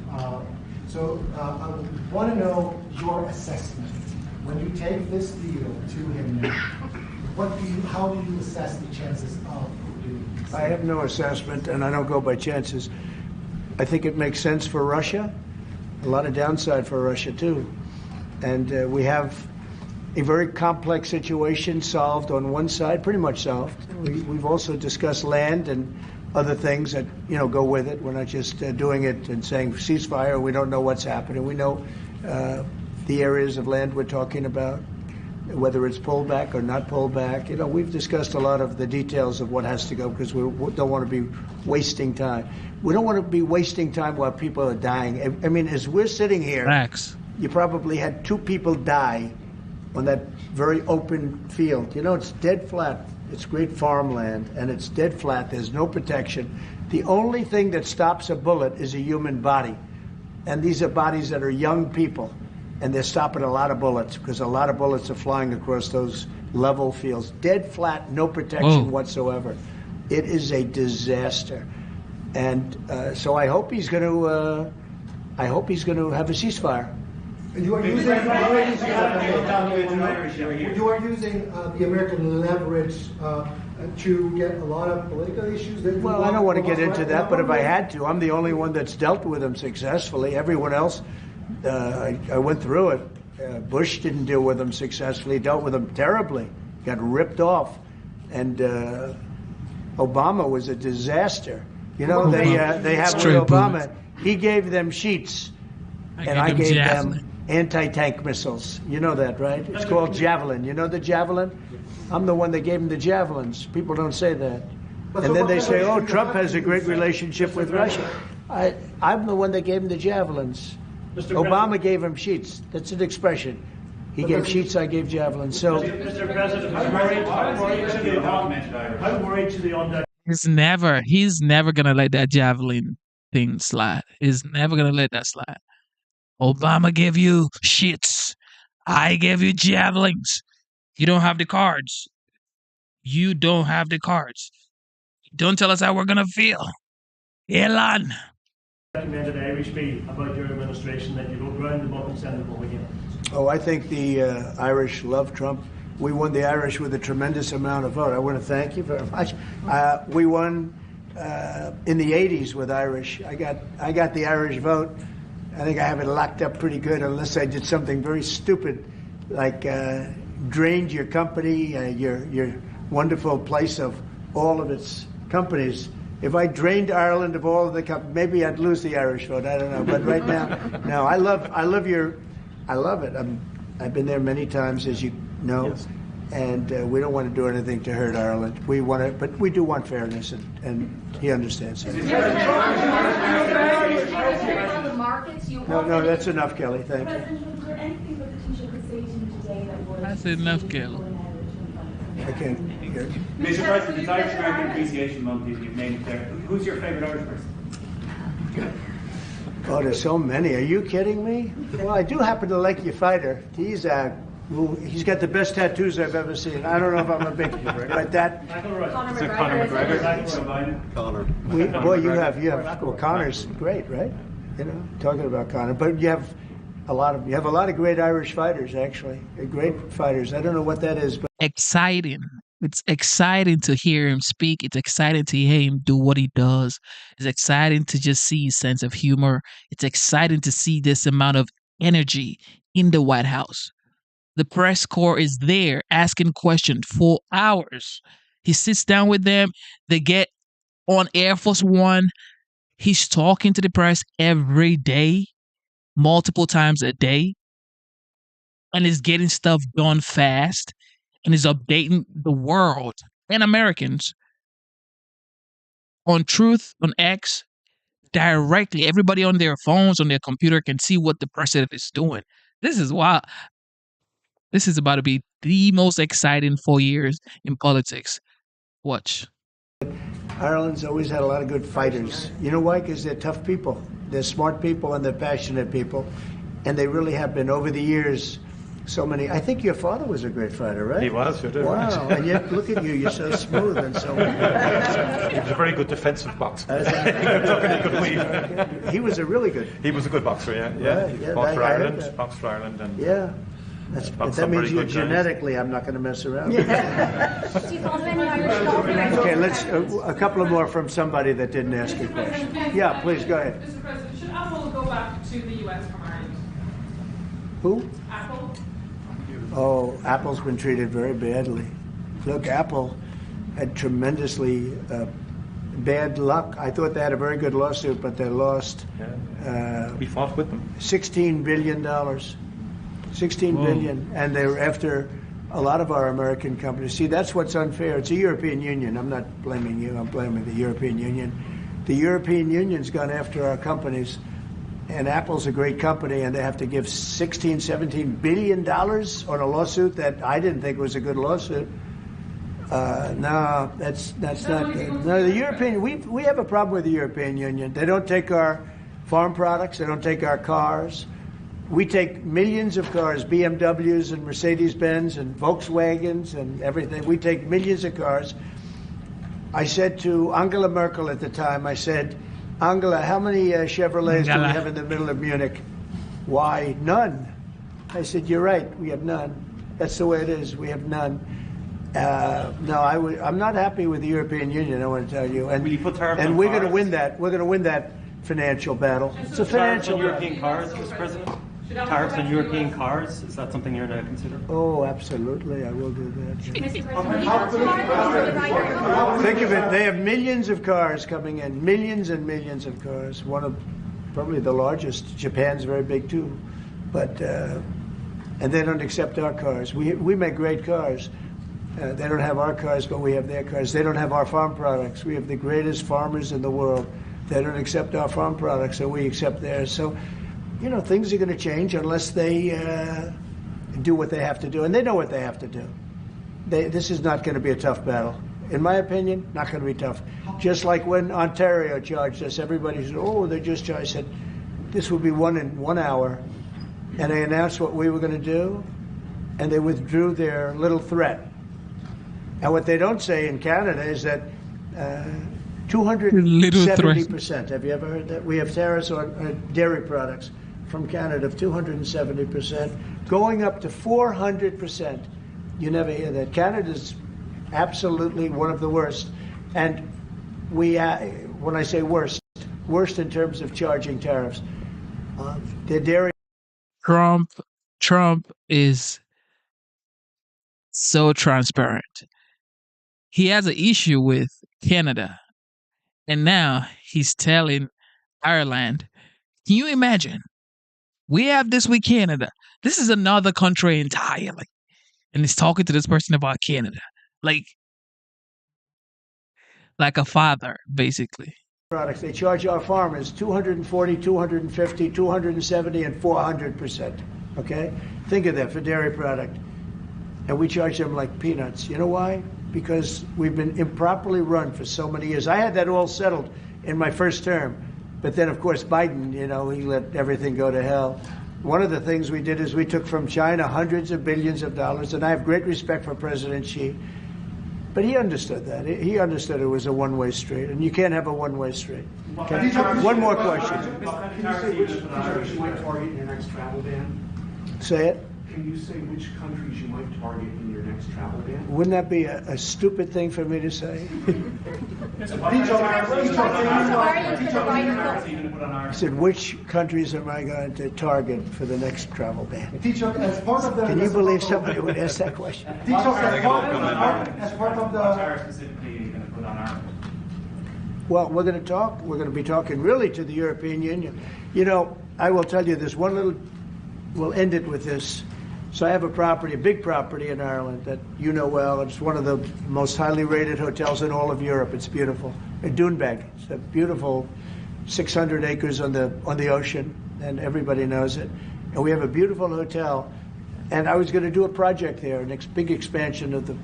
So I want to know your assessment. When you take this deal to him now, how do you assess the chances of doing this? I have no assessment, and I don't go by chances. I think it makes sense for Russia. A lot of downside for Russia, too. And we have a very complex situation solved on one side, pretty much solved. We've also discussed land and other things that, go with it. We're not just doing it and saying ceasefire. We don't know what's happening. We know the areas of land we're talking about, whether it's pulled back or not pulled back. We've discussed a lot of the details of what has to go because we don't want to be wasting time. We don't want to be wasting time while people are dying. I mean, as we're sitting here, you probably had 2 people die on that very open field. It's dead flat. It's great farmland, and it's dead flat. There's no protection. The only thing that stops a bullet is a human body. And these are bodies that are young people. and they're stopping a lot of bullets because a lot of bullets are flying across those level fields, dead flat, no protection whatsoever. It is a disaster, and so I hope he's going to. I hope he's going to have a ceasefire. And you are using the American leverage to get a lot of political issues. Well, I don't want to get into that, but if I had to, I'm the only one that's dealt with them successfully. Everyone else, I went through it. Bush didn't deal with them successfully, dealt with them terribly, got ripped off. And Obama was a disaster. You know, they have with Obama, he gave them sheets, and I gave them anti-tank missiles. You know that, right? It's called Javelin. You know the Javelin? I'm the one that gave them the Javelins. People don't say that. And then they say, oh, Trump has a great relationship with Russia. I'm the one that gave him the Javelins. Obama gave him sheets. That's an expression. He gave sheets, I gave javelins. So, Mr. President, how worried should they on that? He's never gonna let that javelin thing slide. He's never gonna let that slide. Obama gave you shits. I gave you javelins. You don't have the cards. You don't have the cards. Don't tell us how we're gonna feel. Elon. Recommended Irish bill about your administration that you don't round them up and send them home again. Oh, I think the Irish love Trump. We won the Irish with a tremendous amount of vote. I want to thank you very much. We won in the 80s with Irish. I got the Irish vote. I think I have it locked up pretty good, unless I did something very stupid, like drained your company, your wonderful place of all of its companies. If I drained Ireland of all of the companies, maybe I'd lose the Irish vote. I don't know. But right now, no. I love it. I've been there many times, as you know, yes. And we don't want to do anything to hurt Ireland. We want it, but we do want fairness, and he understands that. No, that's enough, Kelly. Thank you. That's enough, Kelly. Okay. Mr. President, it's Irish American Appreciation Month. You've named it there. Who's your favourite Irish person? Oh, there's so many. Are you kidding me? Well, I do happen to like your fighter. He's got the best tattoos I've ever seen. I don't know if I'm a big, but that. Conor McGregor. Conor. Boy, you have. Well, Conor's great, right? You know, talking about Conor, but you have a lot of great Irish fighters, actually. Great fighters. I don't know what that is, but exciting. It's exciting to hear him speak. It's exciting to hear him do what he does. It's exciting to just see his sense of humor. It's exciting to see this amount of energy in the White House. The press corps is there asking questions for hours. He sits down with them. They get on Air Force One. He's talking to the press every day, multiple times a day, and is getting stuff done fast. And is updating the world and Americans on Truth, on X, directly. Everybody on their phones, on their computer can see what the president is doing. This is wild. This is about to be the most exciting 4 years in politics. Watch. Ireland's always had a lot of good fighters. You know why? Because they're tough people. They're smart people and they're passionate people. And they really have been, over the years, so many. I think your father was a great fighter, right? He was, you did. Wow, and yet look at you, you're so smooth and so. He was a very good defensive boxer. He was a really good. He was a good boxer, yeah. He boxed for Ireland, and yeah. That means you genetically, I'm not going to mess around. Okay, let's a couple of more from somebody that didn't ask a question. Yeah, please go ahead. Mr. President, should Apple go back to the U.S. from Ireland? Who? Apple. Oh, Apple's been treated very badly. Look, Apple had tremendously bad luck. I thought they had a very good lawsuit, but they lost. We fought with them. $16 billion. $16 billion, and they were after a lot of our American companies. See, that's what's unfair. It's the European Union. I'm not blaming you. I'm blaming the European Union. The European Union's gone after our companies. And Apple's a great company, and they have to give $16, $17 billion on a lawsuit that I didn't think was a good lawsuit. No, that's not good. No, the European, we have a problem with the European Union. They don't take our farm products. They don't take our cars. We take millions of cars, BMWs and Mercedes-Benz and Volkswagens and everything. We take millions of cars. I said to Angela Merkel at the time, I said, Angela, how many Chevrolets do we have in the middle of Munich? Why, none. I said, you're right, we have none. That's the way it is, we have none. No, I'm not happy with the European Union, I want to tell you. And, and we're going to win that. We're going to win that financial battle. It's a financial battle. European cars, Mr. President? Tariffs on European cars, is that something you're going to consider? Oh, absolutely, I will do that. Think of it, they have millions of cars coming in, millions and millions of cars. One of probably the largest. Japan's very big too. But, and they don't accept our cars. We make great cars. They don't have our cars, but we have their cars. They don't have our farm products. We have the greatest farmers in the world. They don't accept our farm products, so we accept theirs. So, you know, things are going to change unless they do what they have to do. And they know what they have to do. This is not going to be a tough battle. In my opinion, not going to be tough. Just like when Ontario charged us, everybody said, oh, they just charged. I said, this will be won in 1 hour. And they announced what we were going to do, and they withdrew their little threat. And what they don't say in Canada is that 270%, have you ever heard that? We have tariffs on dairy products from Canada of 270%, going up to 400%. You never hear that. Canada's absolutely one of the worst. And we, when I say worst in terms of charging tariffs. The dairy. Trump is so transparent. He has an issue with Canada, and now he's telling Ireland, can you imagine? We have this with Canada. This is another country entirely. And he's talking to this person about Canada. Like a father, basically. Products. They charge our farmers 240, 250, 270, and 400%. Okay? Think of that for dairy product. And we charge them like peanuts. You know why? Because we've been improperly run for so many years. I had that all settled in my first term. But then, of course, Biden, you know, he let everything go to hell. One of the things we did is we took from China hundreds of billions of dollars, and I have great respect for President Xi. But he understood that. He understood it was a one-way street, and you can't have a one-way street. Okay. One more question. Can you say which countries you might target in your next travel ban? Say it. Can you say which countries you might target in your next travel ban? Wouldn't that be a stupid thing for me to say? I said, which countries am I going to target for the next travel ban? As part of the, can you believe somebody would ask that question? As part of the... Well, we're going to talk. We're going to be talking really to the European Union. You know, I will tell you this one little, we'll end it with this. So I have a property, a big property in Ireland that you know well. It's one of the most highly rated hotels in all of Europe. It's beautiful. At Doonbeg. It's a beautiful 600 acres on the ocean, and everybody knows it. And we have a beautiful hotel. And I was going to do a project there, a big expansion of the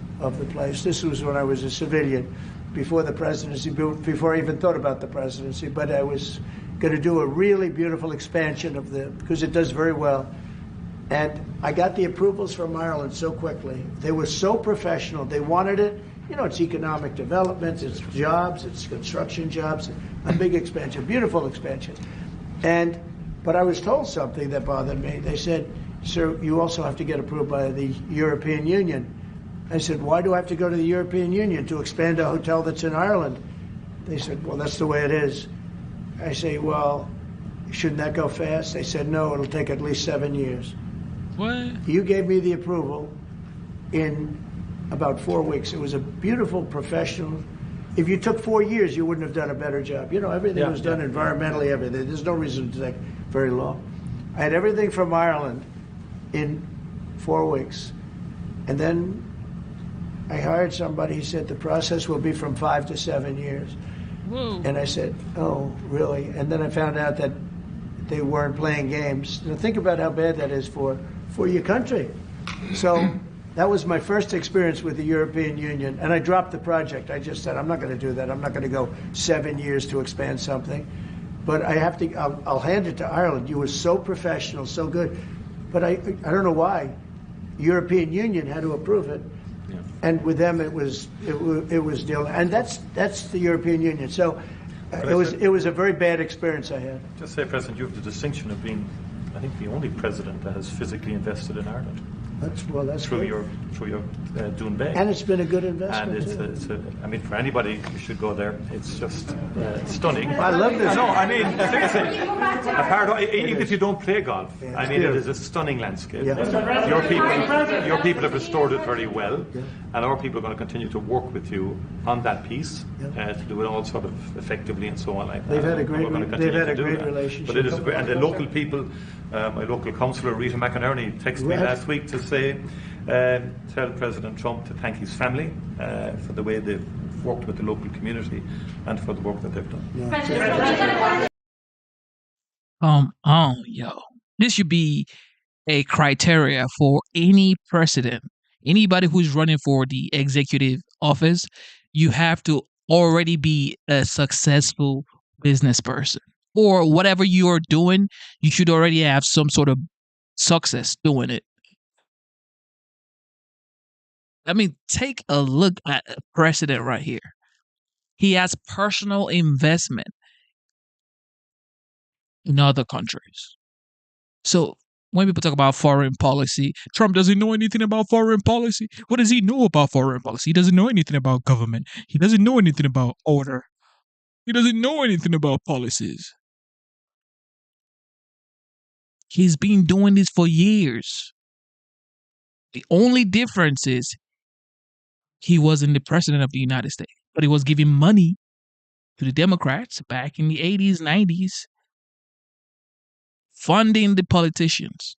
place. This was when I was a civilian, before the presidency, before I even thought about the presidency. But I was going to do a really beautiful expansion of because it does very well. And I got the approvals from Ireland so quickly. They were so professional. They wanted it. You know, it's economic development, it's jobs, it's construction jobs, a big expansion, beautiful expansion. But I was told something that bothered me. They said, sir, you also have to get approved by the European Union. I said, why do I have to go to the European Union to expand a hotel that's in Ireland? They said, well, that's the way it is. I say, well, shouldn't that go fast? They said, no, it'll take at least 7 years. What? You gave me the approval in about 4 weeks. It was a beautiful professional. If you took 4 years, you wouldn't have done a better job. You know, everything was done environmentally, everything. There's no reason to take very long. I had everything from Ireland in 4 weeks. And then I hired somebody. He said the process will be from 5 to 7 years. Whoa. And I said, oh, really? And then I found out that they weren't playing games. Now, think about how bad that is for your country. So that was my first experience with the European Union, and I dropped the project. I just said, I'm not going to do that. I'm not going to go 7 years to expand something. But I have to. I'll hand it to Ireland. You were so professional, so good. But I don't know why. European Union had to approve it, and with them it was deal. And that's the European Union. So it was a very bad experience I had. Just say, President, you have the distinction of being, I think, the only president that has physically invested in Ireland. That's through your Doonbeg. And it's been a good investment. And I mean, for anybody, you should go there. It's just stunning. I love this. No, I mean, seriously, even if you don't play golf, I mean, it is a stunning landscape. Yeah. Your people have restored it very well, and our people are going to continue to work with you on that piece to do it all sort of effectively and so on like that. They've had a great relationship. But it is, and the local people. My local councillor Rita McInerney texted me last week to say, tell President Trump to thank his family for the way they've worked with the local community and for the work that they've done. Yo. This should be a criteria for any president. Anybody who's running for the executive office, you have to already be a successful business person. Or whatever you're doing, you should already have some sort of success doing it. I mean, take a look at a president right here. He has personal investment in other countries. So when people talk about foreign policy, Trump doesn't know anything about foreign policy. What does he know about foreign policy? He doesn't know anything about government. He doesn't know anything about order. He doesn't know anything about policies. He's been doing this for years. The only difference is he wasn't the president of the United States, but he was giving money to the Democrats back in the 80s, 90s, funding the politicians.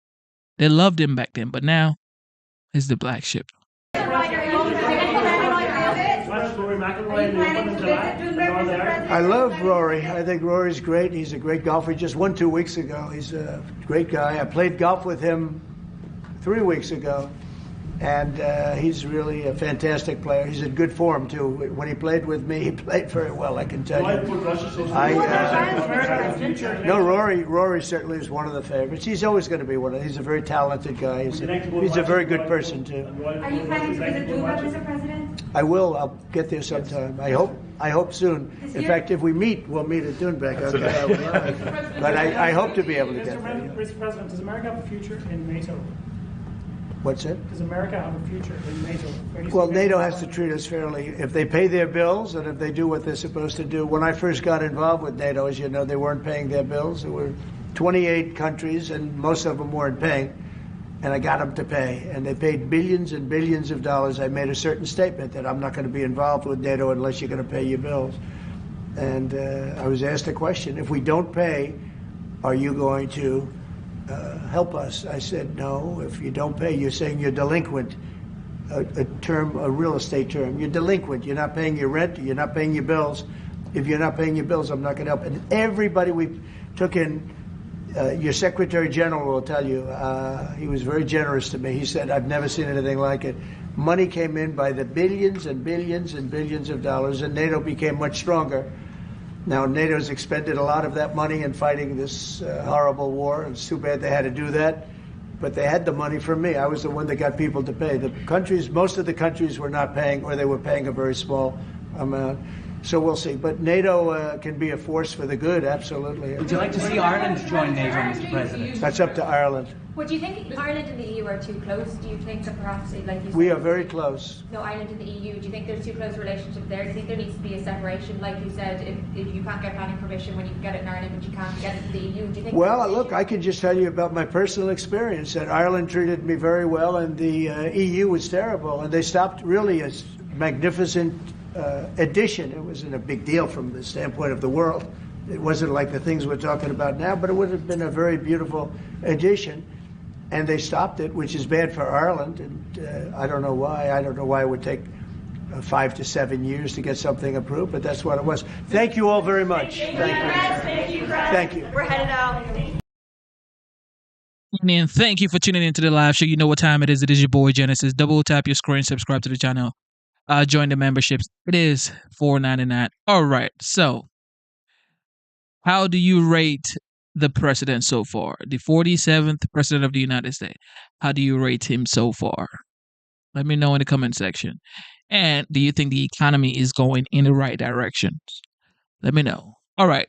They loved him back then, but now it's the black sheep. I love Rory. I think Rory's great. He's a great golfer. He just won 2 weeks ago. He's a great guy. I played golf with him 3 weeks ago, and he's really a fantastic player. He's in good form, too. When he played with me, he played very well, I can tell you. No, Rory certainly is one of the favorites. He's always going to be one of them. He's a very talented guy. He's a very good person, too. Are you planning to visit Dubai, Mr. President? I will. I'll get there sometime. I hope soon. In fact, if we meet, we'll meet at Doonbeg. Okay? But I hope to be able to get there. Mr. President, does America have a future in NATO? What's it? Does America have a future in NATO? Well, NATO has to treat us fairly. If they pay their bills and if they do what they're supposed to do. When I first got involved with NATO, as you know, they weren't paying their bills. There were 28 countries, and most of them weren't paying. And I got them to pay, and they paid billions and billions of dollars. I made a certain statement that I'm not going to be involved with NATO unless you're going to pay your bills. And I was asked a question: if we don't pay, are you going to help us? I said, no. If you don't pay, you're saying you're delinquent. A real estate term. You're delinquent. You're not paying your rent. You're not paying your bills. If you're not paying your bills, I'm not going to help. And everybody we took in. Your Secretary General will tell you, he was very generous to me. He said, I've never seen anything like it. Money came in by the billions and billions and billions of dollars, and NATO became much stronger. Now, NATO's expended a lot of that money in fighting this horrible war. It's too bad they had to do that, but they had the money from me. I was the one that got people to pay. The countries, most of the countries were not paying, or they were paying a very small amount. So we'll see. But NATO can be a force for the good, absolutely. Would you like to see Ireland join NATO, Mr. President? That's up to Ireland. Well, do you think Ireland and the EU are too close? Do you think that perhaps, like you said... We are very close. No, Ireland and the EU, do you think there's too close a relationship there? Do you think there needs to be a separation? Like you said, if you can't get planning permission when you can get it in Ireland, but you can't get it in the EU, do you think... Well, look, I can just tell you about my personal experience, that Ireland treated me very well, and the EU was terrible, and they stopped really a magnificent addition. It wasn't a big deal from the standpoint of the world. It wasn't like the things we're talking about now, but it would have been a very beautiful addition. And they stopped it, which is bad for Ireland. And I don't know why. I don't know why it would take 5 to 7 years to get something approved, but that's what it was. Thank you all very much. Thank you. Thank you. We're headed out. And thank you for tuning into the live show. You know what time it is. It is your boy Genesis. Double tap your screen, subscribe to the channel. Join the memberships. It is $4.99. All right. So How do you rate the president so far? The 47th president of the United States. How do you rate him so far? Let me know in the comment section. And do you think the economy is going in the right direction? Let me know. All right.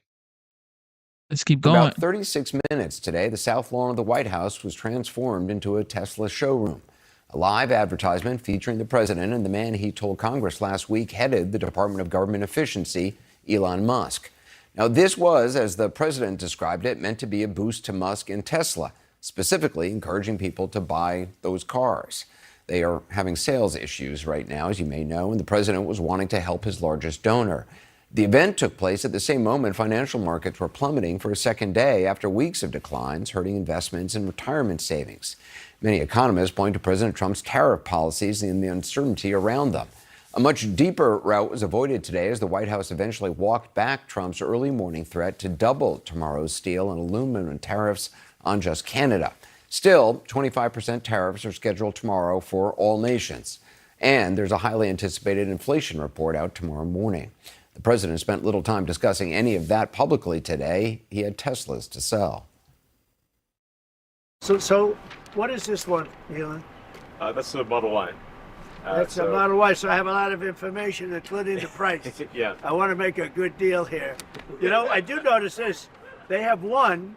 Let's keep going. About 36 minutes today, the South Lawn of the White House was transformed into a Tesla showroom. A live advertisement featuring the president and the man he told Congress last week headed the Department of Government Efficiency, Elon Musk. Now, this was, as the president described it, meant to be a boost to Musk and Tesla, specifically encouraging people to buy those cars. They are having sales issues right now, as you may know, and the president was wanting to help his largest donor. The event took place at the same moment financial markets were plummeting for a second day after weeks of declines, hurting investments and retirement savings. Many economists point to President Trump's tariff policies and the uncertainty around them. A much deeper route was avoided today as the White House eventually walked back Trump's early morning threat to double tomorrow's steel and aluminum tariffs on just Canada. Still, 25% tariffs are scheduled tomorrow for all nations. And there's a highly anticipated inflation report out tomorrow morning. The president spent little time discussing any of that publicly today. He had Teslas to sell. So what is this one, Elon? That's a Model Y. That's a Model Y, so I have a lot of information including the price. Yeah. I want to make a good deal here. You know, I do notice this. They have one,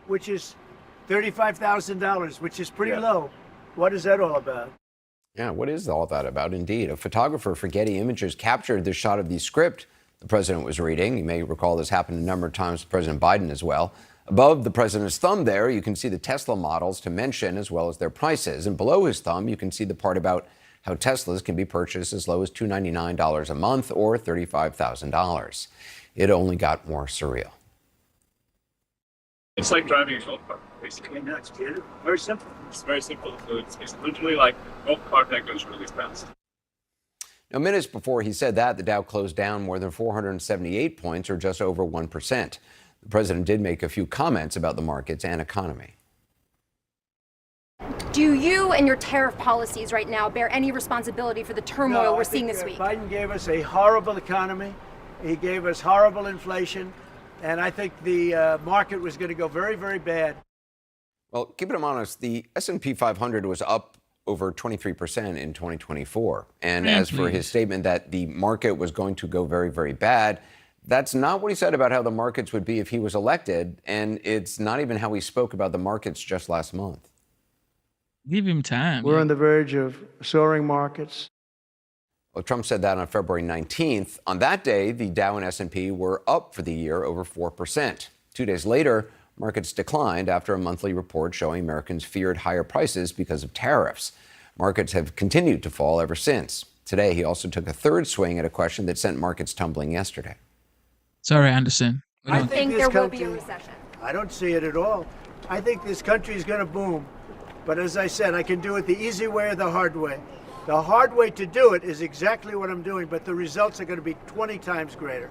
which is $35,000, which is pretty low. What is that all about? Yeah, what is all that about? Indeed, a photographer for Getty Images captured this shot of the script the president was reading. You may recall this happened a number of times to President Biden as well. Above the president's thumb there, you can see the Tesla models to mention as well as their prices. And below his thumb, you can see the part about how Teslas can be purchased as low as $299 a month or $35,000. It only got more surreal. It's like driving a golf cart, basically. That's good. Very simple. It's very simple. It's literally like a golf cart that goes really fast. Now, minutes before he said that, the Dow closed down more than 478 points, or just over 1%. The president did make a few comments about the markets and economy. Do you and your tariff policies right now bear any responsibility for the turmoil we're seeing this week? Biden gave us a horrible economy. He gave us horrible inflation. And I think the market was going to go very, very bad. Well, keeping it honest, the S&P 500 was up over 23% in 2024. And as for his statement that the market was going to go very, very bad, that's not what he said about how the markets would be if he was elected. And it's not even how he spoke about the markets just last month. Give him time. We're on the verge of soaring markets. Well, Trump said that on February 19th. On that day, the Dow and S&P were up for the year over 4%. 2 days later, markets declined after a monthly report showing Americans feared higher prices because of tariffs. Markets have continued to fall ever since. Today, he also took a third swing at a question that sent markets tumbling yesterday. Sorry, Anderson. I think there will be a recession. I don't see it at all. I think this country is going to boom. But as I said, I can do it the easy way or the hard way. The hard way to do it is exactly what I'm doing, but the results are going to be 20 times greater.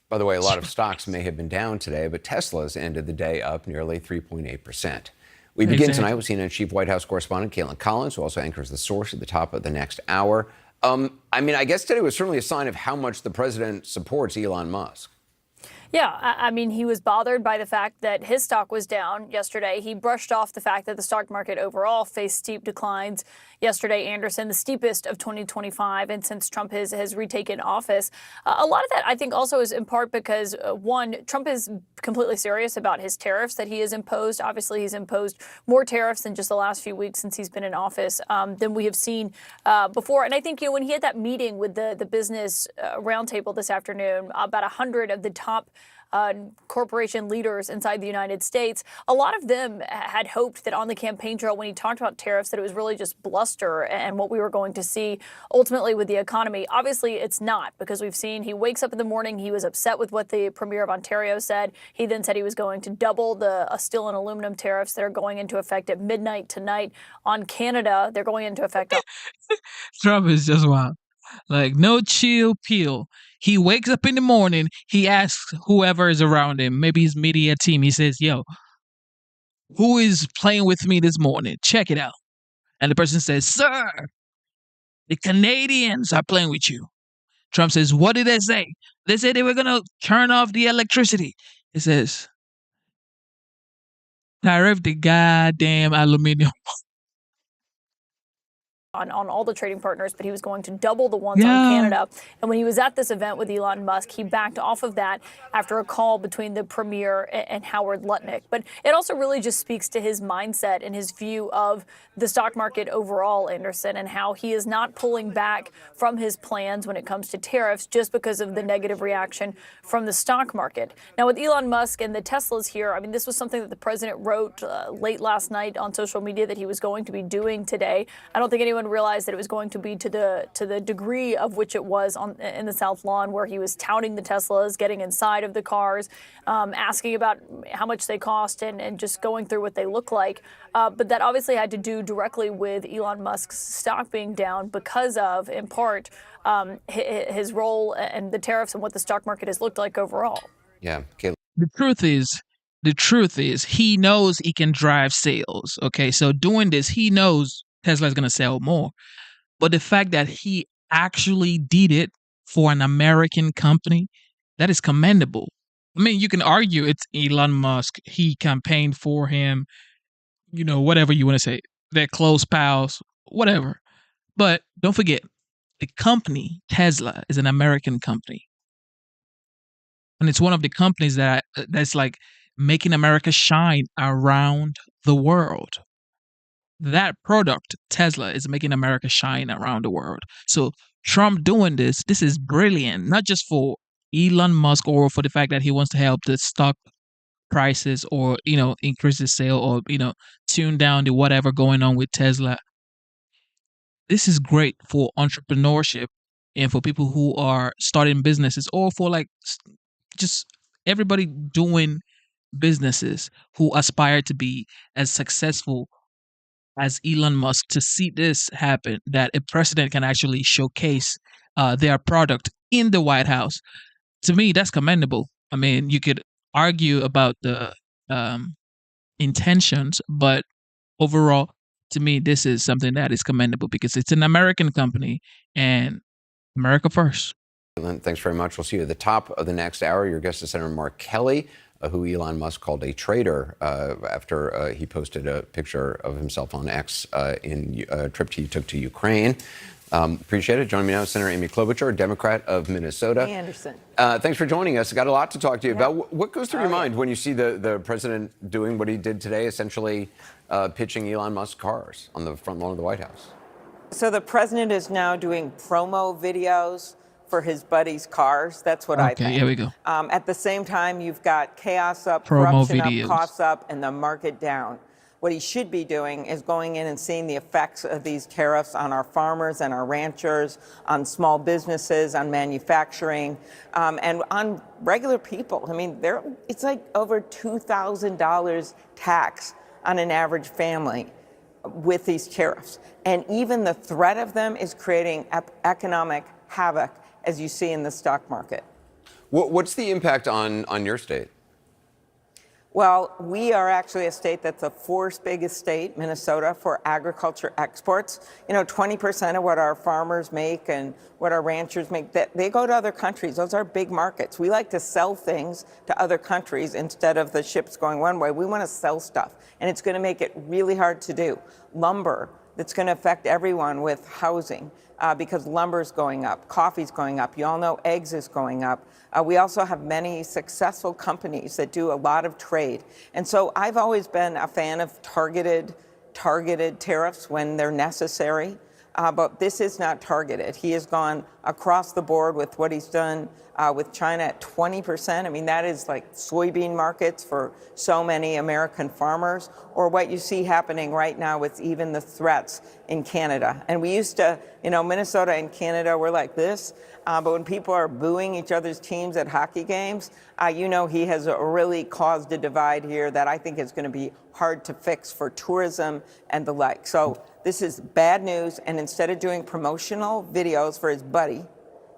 By the way, a lot of stocks may have been down today, but Tesla's ended the day up nearly 3.8%. We begin tonight with CNN Chief White House correspondent Caitlin Collins, who also anchors The Source at the top of the next hour. I guess today was certainly a sign of how much the president supports Elon Musk. Yeah, I mean, he was bothered by the fact that his stock was down yesterday. He brushed off the fact that the stock market overall faced steep declines yesterday, Anderson, the steepest of 2025, and since Trump has retaken office. A lot of that, I think, also is in part because, one, Trump is completely serious about his tariffs that he has imposed. Obviously, he's imposed more tariffs in just the last few weeks since he's been in office than we have seen before. And I think, when he had that meeting with the business roundtable this afternoon, about 100 of the top corporation leaders inside the United States, a lot of them had hoped that on the campaign trail, when he talked about tariffs, that it was really just bluster and what we were going to see ultimately with the economy. Obviously, it's not, because we've seen he wakes up in the morning, he was upset with what the Premier of Ontario said. He then said he was going to double the steel and aluminum tariffs that are going into effect at midnight tonight on Canada. They're going into effect. Trump is just wild. Like, no chill pill. He wakes up in the morning, he asks whoever is around him, maybe his media team, he says, yo, who is playing with me this morning? Check it out. And the person says, sir, the Canadians are playing with you. Trump says, what did they say? They said they were going to turn off the electricity. It says, tariff the goddamn aluminum. On all the trading partners, but he was going to double the ones on Canada. And when he was at this event with Elon Musk, he backed off of that after a call between the premier and Howard Lutnick. But it also really just speaks to his mindset and his view of the stock market overall, Anderson, and how he is not pulling back from his plans when it comes to tariffs just because of the negative reaction from the stock market. Now, with Elon Musk and the Teslas here, I mean, this was something that the president wrote late last night on social media that he was going to be doing today. I don't think anyone realized that it was going to be to the degree of which it was in the South Lawn, where he was touting the Teslas, getting inside of the cars, asking about how much they cost and just going through what they look like. But that obviously had to do directly with Elon Musk's stock being down because of, in part, his role and the tariffs and what the stock market has looked like overall. Yeah. Caleb. The truth is, he knows he can drive sales. Okay, so doing this, he knows Tesla is going to sell more. But the fact that he actually did it for an American company, that is commendable. I mean, you can argue it's Elon Musk. He campaigned for him, whatever you want to say. They're close pals, whatever. But don't forget, the company, Tesla, is an American company. And it's one of the companies that's like making America shine around the world. That product, Tesla, is making America shine around the world. So Trump doing this is brilliant, not just for Elon Musk or for the fact that he wants to help the stock prices or, increase the sale or, tune down the whatever going on with Tesla. This is great for entrepreneurship and for people who are starting businesses or for just everybody doing businesses who aspire to be as successful as Elon Musk, to see this happen, that a president can actually showcase their product in the White House. To me, that's commendable. I mean, you could argue about the intentions, but overall, to me, this is something that is commendable because it's an American company and America first. Thanks very much. We'll see you at the top of the next hour. Your guest is Senator Mark Kelly, who Elon Musk called a traitor after he posted a picture of himself on X in a trip he took to Ukraine. Appreciate it. Joining me now is Senator Amy Klobuchar, Democrat of Minnesota. Hey, Anderson. Thanks for joining us. Got a lot to talk to you about. What goes through your mind when you see the president doing what he did today, essentially pitching Elon Musk cars on the front lawn of the White House? So the president is now doing promo videos for his buddies' cars. That's what I think. Okay, here we go. At the same time, you've got chaos up, Promo corruption videos. up, costs up, and the market down. What he should be doing is going in and seeing the effects of these tariffs on our farmers and our ranchers, on small businesses, on manufacturing, and on regular people. I mean, it's like over $2,000 tax on an average family with these tariffs. And even the threat of them is creating economic havoc, as you see in the stock market. What's the impact on your state? Well, we are actually a state that's the fourth biggest state, Minnesota, for agriculture exports. 20% of what our farmers make and what our ranchers make, they go to other countries. Those are big markets. We like to sell things to other countries instead of the ships going one way. We want to sell stuff, and it's going to make it really hard to do. Lumber, that's going to affect everyone with housing. Because lumber's going up, coffee's going up. You all know eggs is going up. We also have many successful companies that do a lot of trade. And so I've always been a fan of targeted tariffs when they're necessary. But this is not targeted. He has gone across the board with what he's done with China at 20%. I mean, that is like soybean markets for so many American farmers, or what you see happening right now with even the threats in Canada. And we used to, Minnesota and Canada were like this. But when people are booing each other's teams at hockey games, he has really caused a divide here that I think is going to be hard to fix for tourism and the like. So this is bad news. And instead of doing promotional videos for his buddy,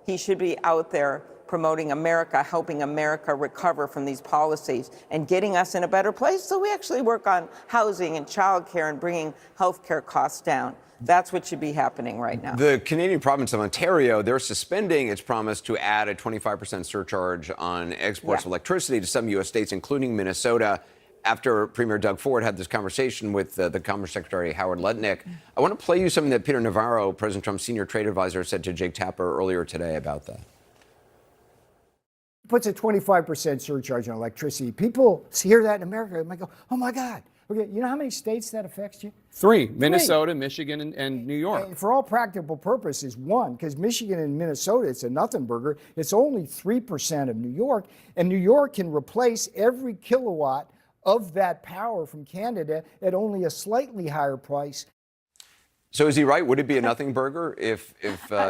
he should be out there promoting America, helping America recover from these policies and getting us in a better place so we actually work on housing and childcare and bringing healthcare costs down. That's what should be happening right now. The Canadian province of Ontario, they're suspending its promise to add a 25% surcharge on exports of electricity to some U.S. states, including Minnesota, after Premier Doug Ford had this conversation with the Commerce Secretary Howard Lutnick. I want to play you something that Peter Navarro, President Trump's senior trade advisor, said to Jake Tapper earlier today about that. Puts a 25% surcharge on electricity. People hear that in America and they go, oh my God. Okay, you know how many states that affects you? 3, Minnesota, Michigan, and New York. And for all practical purposes, 1, because Michigan and Minnesota, it's a nothing burger. It's only 3% of New York, and New York can replace every kilowatt of that power from Canada at only a slightly higher price. So is he right? Would it be a nothing burger if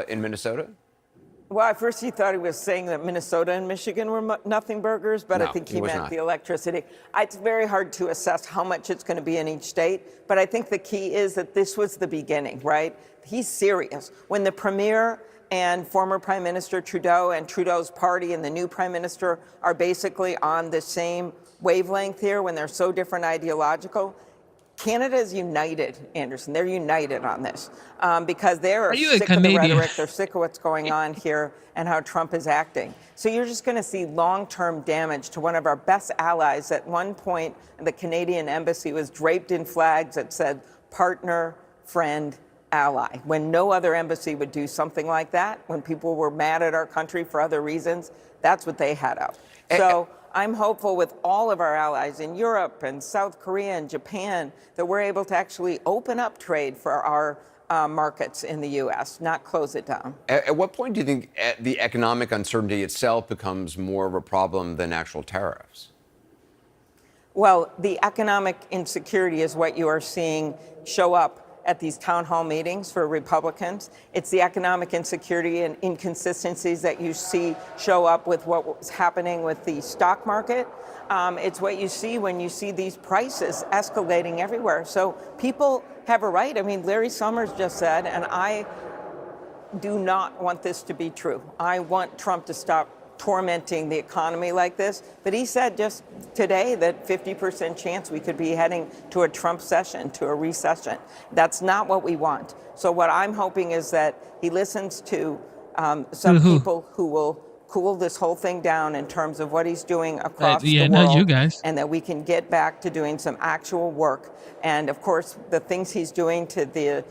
in Minnesota? Well, at first he thought he was saying that Minnesota and Michigan were nothing burgers, but No, I think he he was meant not. the electricity. It's very hard to assess how much it's going to be in each state, but I think the key is that this was the beginning, right? He's serious. When the Premier and former Prime Minister Trudeau and Trudeau's party and the new Prime Minister are basically on the same wavelength here, when they're so different ideological, Canada is united, Anderson. They're united on this because they're sick of the rhetoric. They're sick of what's going on here and how Trump is acting. So you're just going to see long-term damage to one of our best allies. At one point, the Canadian embassy was draped in flags that said partner, friend, ally. When no other embassy would do something like that, when people were mad at our country for other reasons, that's what they had up. So I'm hopeful with all of our allies in Europe and South Korea and Japan that we're able to actually open up trade for our markets in the U.S., not close it down. At what point do you think the economic uncertainty itself becomes more of a problem than actual tariffs? Well, the economic insecurity is what you are seeing show up at these town hall meetings for Republicans. It's the economic insecurity and inconsistencies that you see show up with what was happening with the stock market. It's what you see when you see these prices escalating everywhere. So people have a right. I mean, Larry Summers just said, and I do not want this to be true. I want Trump to stop tormenting the economy like this. But he said just today that 50% chance we could be heading to a Trump session, to a recession. That's not what we want. So what I'm hoping is that he listens to some people who will cool this whole thing down in terms of what he's doing across the world. Not you guys. And that we can get back to doing some actual work. And of course, the things he's doing to the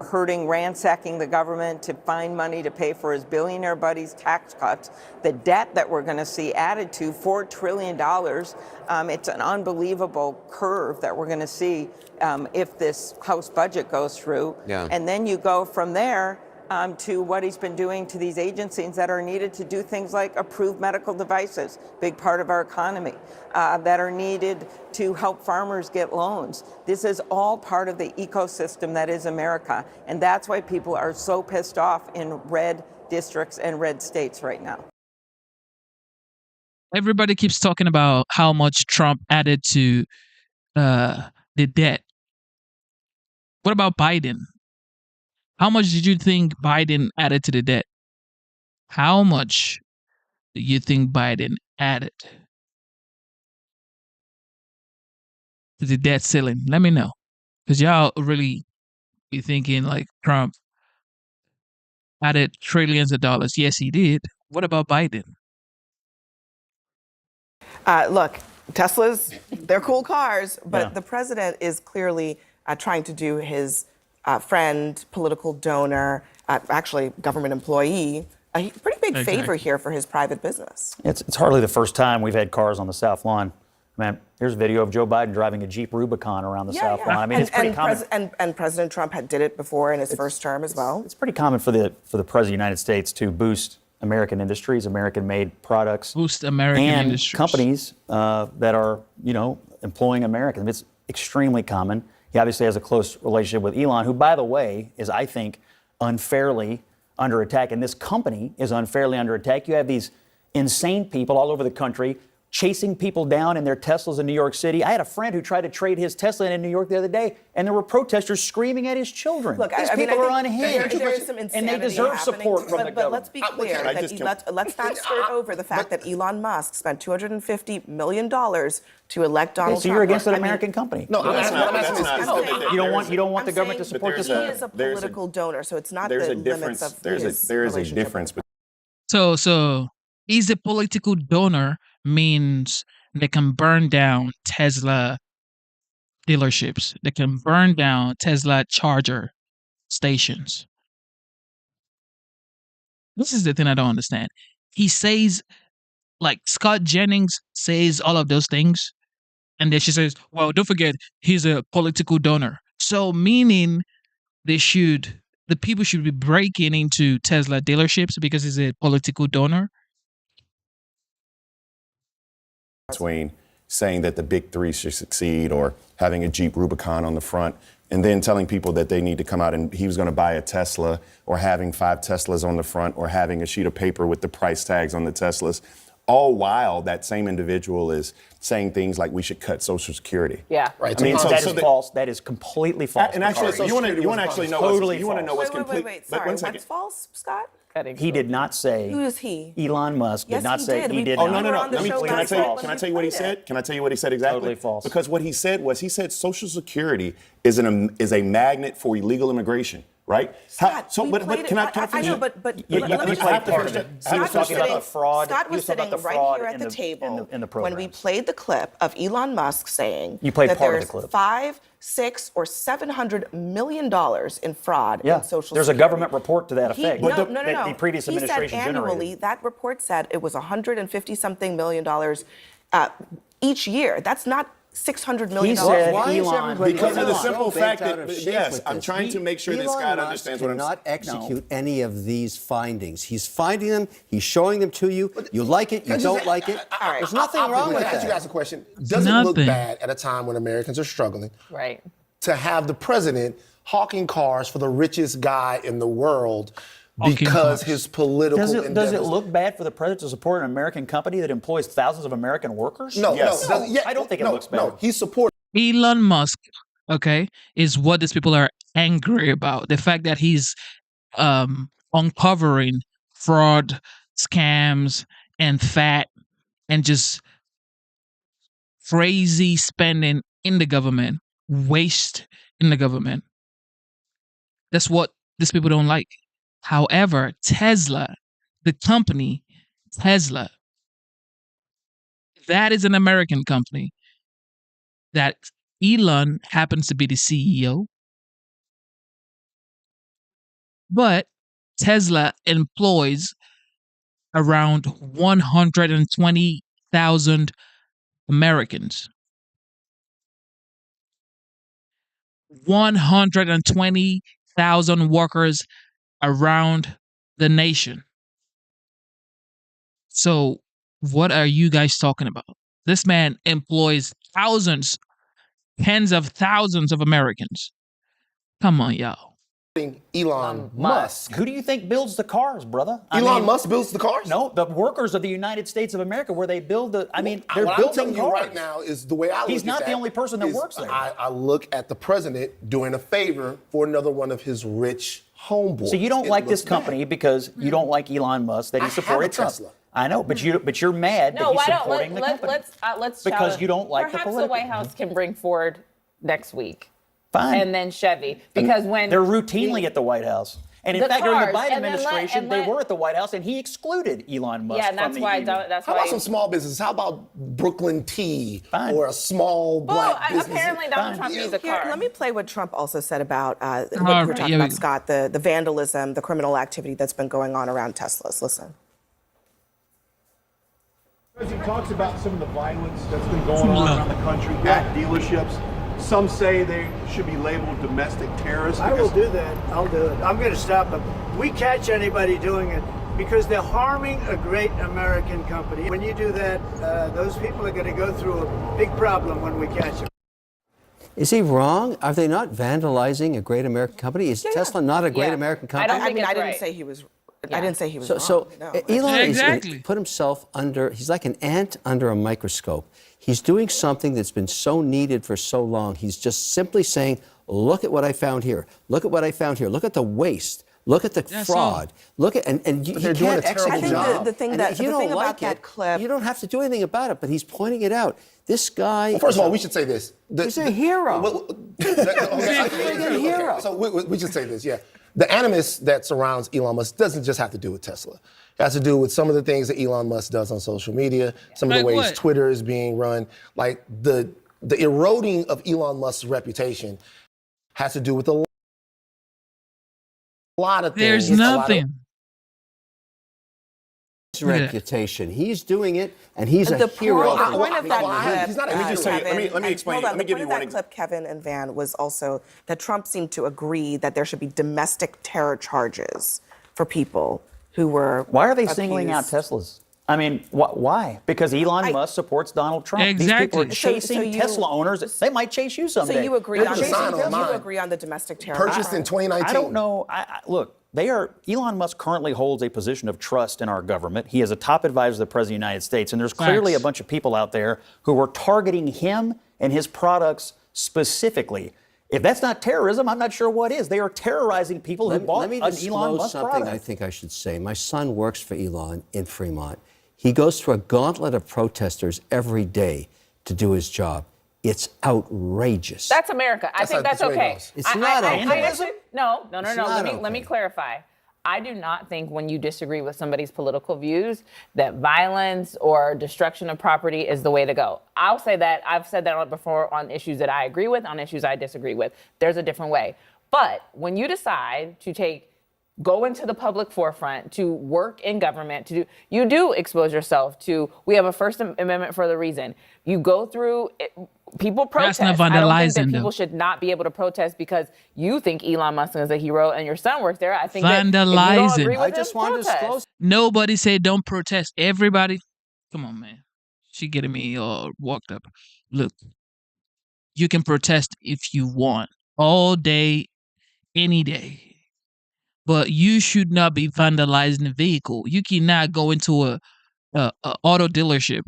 hurting, ransacking the government to find money to pay for his billionaire buddies' tax cuts, the debt that we're going to see added to $4 trillion. It's an unbelievable curve that we're going to see if this House budget goes through. Yeah. And then you go from there to what he's been doing to these agencies that are needed to do things like approve medical devices, big part of our economy, that are needed to help farmers get loans. This is all part of the ecosystem that is America. And that's why people are so pissed off in red districts and red states right now. Everybody keeps talking about how much Trump added to the debt. What about Biden? How much did you think Biden added to the debt? How much do you think Biden added to the debt ceiling? Let me know. Because y'all really be thinking like Trump added trillions of dollars. Yes, he did. What about Biden? Look, Teslas, they're cool cars, but the president is clearly trying to do his friend, political donor, actually government employee, a pretty big favor here for his private business. It's hardly the first time we've had cars on the South Lawn. Man, here's a video of Joe Biden driving a Jeep Rubicon around the South Lawn. I mean, it's pretty common. And President Trump did it before in his first term as well. It's pretty common for the President of the United States to boost American industries, American-made products, boost American and industries. Companies that are, employing Americans. It's extremely common. He obviously has a close relationship with Elon, who, by the way, is, I think, unfairly under attack. And this company is unfairly under attack. You have these insane people all over the country chasing people down in their Teslas in New York City. I had a friend who tried to trade his Tesla in New York the other day, and there were protesters screaming at his children. Look, These I mean, people I are think unhinged, there is some and they insanity deserve happening. support from the But let's government. be clear that let's not skirt over the fact that Elon Musk spent $250 million to elect Donald Trump. So you're against an American company? No, I'm asking. You don't want the government to support this? He is a political donor, so it's not the limits of his relationship. So he's a political donor means they can burn down Tesla dealerships. They can burn down Tesla charger stations. This is the thing I don't understand. He says, like Scott Jennings says all of those things, and then she says, well, don't forget, he's a political donor. So meaning the people should be breaking into Tesla dealerships because he's a political donor. Between saying that the big three should succeed or having a Jeep Rubicon on the front and then telling people that they need to come out and he was going to buy a Tesla or having 5 Teslas on the front or having a sheet of paper with the price tags on the Teslas, all while that same individual is saying things like we should cut Social Security. Yeah, right. I mean, that is false. That is completely false. And actually, so you want to actually know totally you want to know what's complete. Wait. Sorry, what's false, Scott? He did not say. Who is he? Elon Musk did not say he did. Oh no. Can I tell you what he said? Can I tell you what he said exactly? Totally false. Because what he said was Social Security is a magnet for illegal immigration. Right? Scott, But can I finish? I know, but he played part of it. He was talking about the fraud. Scott was sitting right here at the table when we played the clip of Elon Musk saying that there's $500, $600, or $700 million in fraud in Social Security. There's a government report to that effect. No. That the previous administration he said annually, generated. that report said it was $150-something million each year. That's not $600 million. Why Elon? Because of the simple fact that, yes, I'm trying to make sure that Scott understands what I'm saying. Elon Musk cannot execute any of these findings. He's finding them, he's showing them to you. You like it, you don't like it. There's nothing wrong with that. Let me ask you guys a question. Does it look bad at a time when Americans are struggling to have the president hawking cars for the richest guy in the world because his political Does it look bad for the president to support an American company that employs thousands of American workers? No. I don't think it looks bad. No, he supports Elon Musk, is what these people are angry about. The fact that he's uncovering fraud, scams, and fat, and just crazy spending in the government, waste in the government. That's what these people don't like. However, Tesla, the company, Tesla, that is an American company that Elon happens to be the CEO. But Tesla employs around 120,000 Americans. 120,000 workers around the nation. So what are you guys talking about? This man employs thousands, tens of thousands of Americans. Come on, y'all. Elon Musk. Who do you think builds the cars, brother? Elon Musk builds the cars? No, the workers of the United States of America, where they build the. They're what building I'm telling cars. you right now is the way I look at He's not the only person that works there. I look at the president doing a favor for another one of his rich homeboys. So you don't like this company because you don't like Elon Musk that he supported Trump. Tesla. I know, but you're mad that he's supporting the company. Let's because you don't like the perhaps political. the White House can bring Ford next week. Fine. And then Chevy, because when they're routinely at the White House. And in fact, during the Biden administration, they were at the White House, and he excluded Elon Musk. Yeah, and that's why. How about some small businesses? How about Brooklyn Tea or a small black business? Apparently, Donald Trump needs a car. Let me play what Trump also said about what we were talking about, Scott, the vandalism, the criminal activity that's been going on around Teslas. Listen. As he talks about some of the violence that's been going on around the country at dealerships, some say they should be labeled domestic terrorists. I will do that. I'll do it. I'm going to stop them. We catch anybody doing it because they're harming a great American company. When you do that, those people are going to go through a big problem when we catch them. Is he wrong? Are they not vandalizing a great American company? Is Tesla not a great American company? I didn't say he was. I didn't say he was So wrong. No. Elon Exactly. put himself under, he's like an ant under a microscope. He's doing something that's been so needed for so long. He's just simply saying, look at what I found here. Look at what I found here. Look at the waste. Look at the fraud. Look at, and you they're can't doing a terrible execute job. it. The thing And that- if you the don't thing about like that it, clip- you don't have to do anything about it, but he's pointing it out. This guy. Well, first of all, we should say this. He's a hero. He's a friggin' hero. So we should say this, yeah. The animus that surrounds Elon Musk doesn't just have to do with Tesla. It has to do with some of the things that Elon Musk does on social media, some of the Like ways what? Twitter is being run. Like the eroding of Elon Musk's reputation has to do with a lot of things. There's A lot of- nothing. His reputation. He's doing it, and he's a The hero. point of that clip, he's not a Kevin, hero. Let me and explain. hold on, Let me the give point you of one that example. clip, Kevin and Van, was also that Trump seemed to agree that there should be domestic terror charges for people who were. Why are they singling out accused. Teslas? I mean, why? Because Elon Musk supports Donald Trump. These people are Exactly. chasing So you- Tesla owners. They might chase you someday. So you agree They're on chasing sign on Tesla. mine. you agree on the domestic terror? Purchased in 2019. I don't know. Look, Elon Musk currently holds a position of trust in our government. He is a top advisor to the President of the United States. And there's clearly a bunch of people out there who are targeting him and his products specifically. If that's not terrorism, I'm not sure what is. They are terrorizing people who bought Let me an Elon disclose Musk something product. I think I should say. My son works for Elon in Fremont. He goes through a gauntlet of protesters every day to do his job. It's outrageous. That's America. I think that's the way it okay. goes. It's not okay. actually, no. It's Let not me okay. clarify. I do not think when you disagree with somebody's political views that violence or destruction of property is the way to go. I'll say that. I've said that before on issues that I agree with, on issues I disagree with. There's a different way. But when you decide to go into the public forefront, to work in government, you do expose yourself to, we have a First Amendment for the reason. You go through, people protest. That's not I don't think vandalizing, that though. people should not be able to protest because you think Elon Musk is a hero and your son works there. I think that if you don't Vandalizing. agree with I him, just want to protest. disclose. Nobody said don't protest. Everybody, come on, man. She getting me all walked up. Look, you can protest if you want, all day, any day. But you should not be vandalizing a vehicle. You cannot go into a auto dealership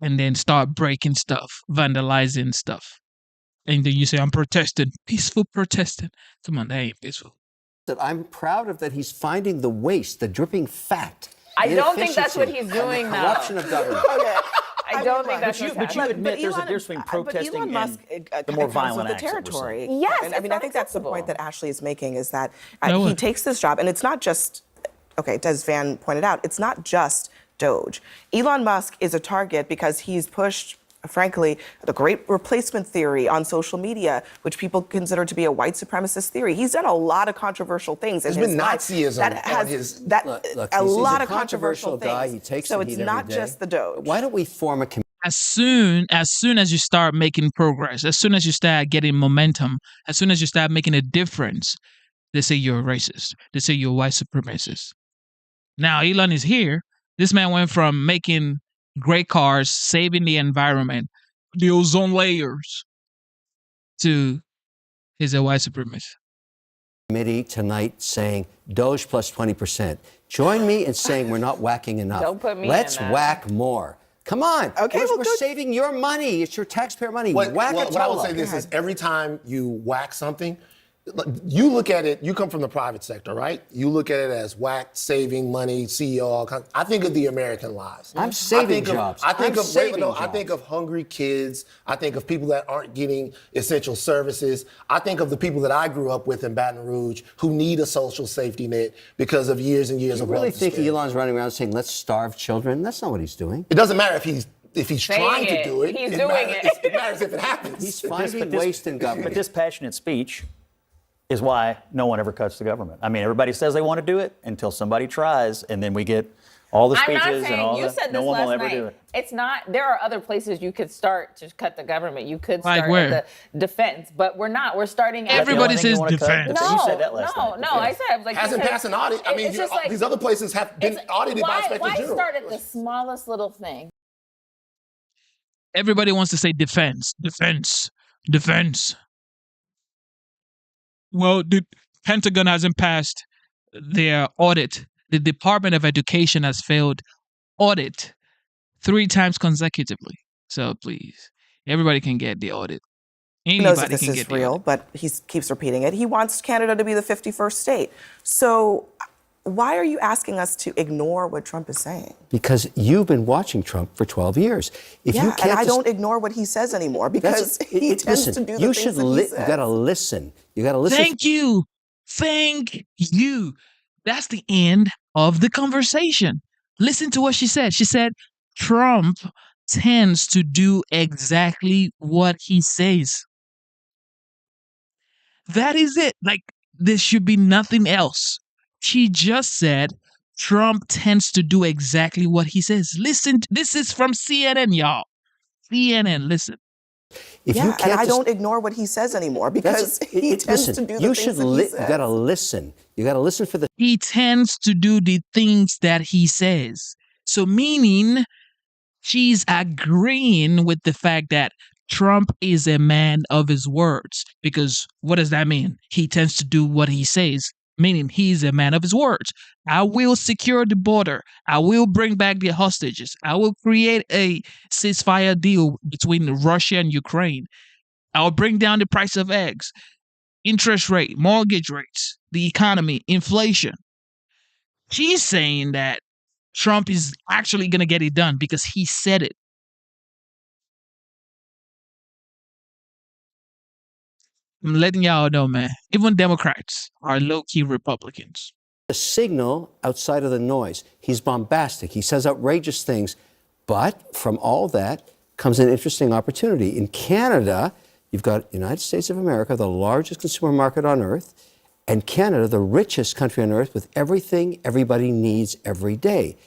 and then start breaking stuff, vandalizing stuff. And then you say, I'm protesting, peaceful protesting. Come on, that ain't peaceful. That I'm proud of that he's finding the waste, the dripping fat. I the don't think that's what inefficiency, he's doing and the now. corruption of government. I don't think that's what's But you happening. admit there's a difference between protesting Elon Musk, and it the more comes violent with the acts that we're territory. seeing. Yes, And I mean, I think that's the point that Ashley is making is that No, he what? takes this job, and it's not just, okay, as Van pointed out, it's not just Doge. Elon Musk is a target because he's pushed, frankly, the great replacement theory on social media, which people consider to be a white supremacist theory. He's done a lot of controversial things. There's in his been life Nazism that on has his- Look, a he's lot a of controversial guy. things. He takes so the it's heat not every day. just the Doge. Why don't we form a committee? As soon as you start making progress, as soon as you start getting momentum, as soon as you start making a difference, they say you're a racist. They say you're a white supremacist. Now Elon is here. This man went from making great cars, saving the environment, the ozone layers, to he's a white supremacist. Committee tonight saying Doge plus 20%. Join me in saying we're not whacking enough. Don't put me Let's in that. whack more. Come on. Okay, we're, well, we're good. saving your money. It's your taxpayer money. What Whack a I would Tolo. say this is every time you whack something, you look at it, you come from the private sector, right? You look at it as whack, saving money, CEO, all kinds. I think of the American lives. I'm saving I think jobs. I think I'm of saving I jobs. think of hungry kids. I think of people that aren't getting essential services. I think of the people that I grew up with in Baton Rouge who need a social safety net because of years and years You of really wealth think disparity. Elon's running around saying, let's starve children? That's not what he's doing. It doesn't matter if he's Saying trying to it. do it. He's it doing matters, it. It matters if it happens. He's finding waste in government. But this passionate speech is why no one ever cuts the government. I mean, everybody says they want to do it until somebody tries, and then we get all the I'm speeches not and saying all you that. said No this one will last ever night. do it. It's not. There are other places you could start to cut the government. You could Like start where? at the defense, but we're not. We're starting at Everybody That's the says only thing you wanna defense. cut? No, You said that last night. no. I said like Hasn't because passed an audit. I mean, it's just like, these other places have been it's- audited by Inspector Why General. start at the smallest little thing? Everybody wants to say defense. Well, the Pentagon hasn't passed their audit The Department of Education has failed audit 3 times consecutively. So please, everybody can get the audit. He knows that Anybody this can is get the real, audit. but he keeps repeating it. He wants Canada to be the 51st state. So why are you asking us to ignore what Trump is saying? Because you've been watching Trump for 12 years. If you Yeah, can't and I just- don't ignore what he says anymore because he tends listen, to do the you things should that he you says. gotta listen. You gotta listen. Thank you. Thank you. That's the end of the conversation. Listen to what she said. She said, Trump tends to do exactly what he says. That is it. Like, there should be nothing else. She just said, Trump tends to do exactly what he says. Listen, this is from CNN, y'all. CNN, listen. If yeah, you and can't I just- don't ignore what he says anymore because he tends listen, to do the you things should that he you says. gotta listen. You gotta listen for the He tends to do the things that he says. So, meaning she's agreeing with the fact that Trump is a man of his words. Because what does that mean? He tends to do what he says, meaning he's a man of his words. I will secure the border. I will bring back the hostages. I will create a ceasefire deal between Russia and Ukraine. I'll bring down the price of eggs, interest rate, mortgage rates, the economy, inflation. She's saying that Trump is actually going to get it done because he said it. I'm letting y'all know, man. Even Democrats are low-key Republicans. signal outside of the noise. He's bombastic. He says outrageous things. But from all that comes an interesting opportunity. In Canada, you've got United States of America, the largest consumer market on earth, and Canada, the richest country on earth with everything everybody needs every day.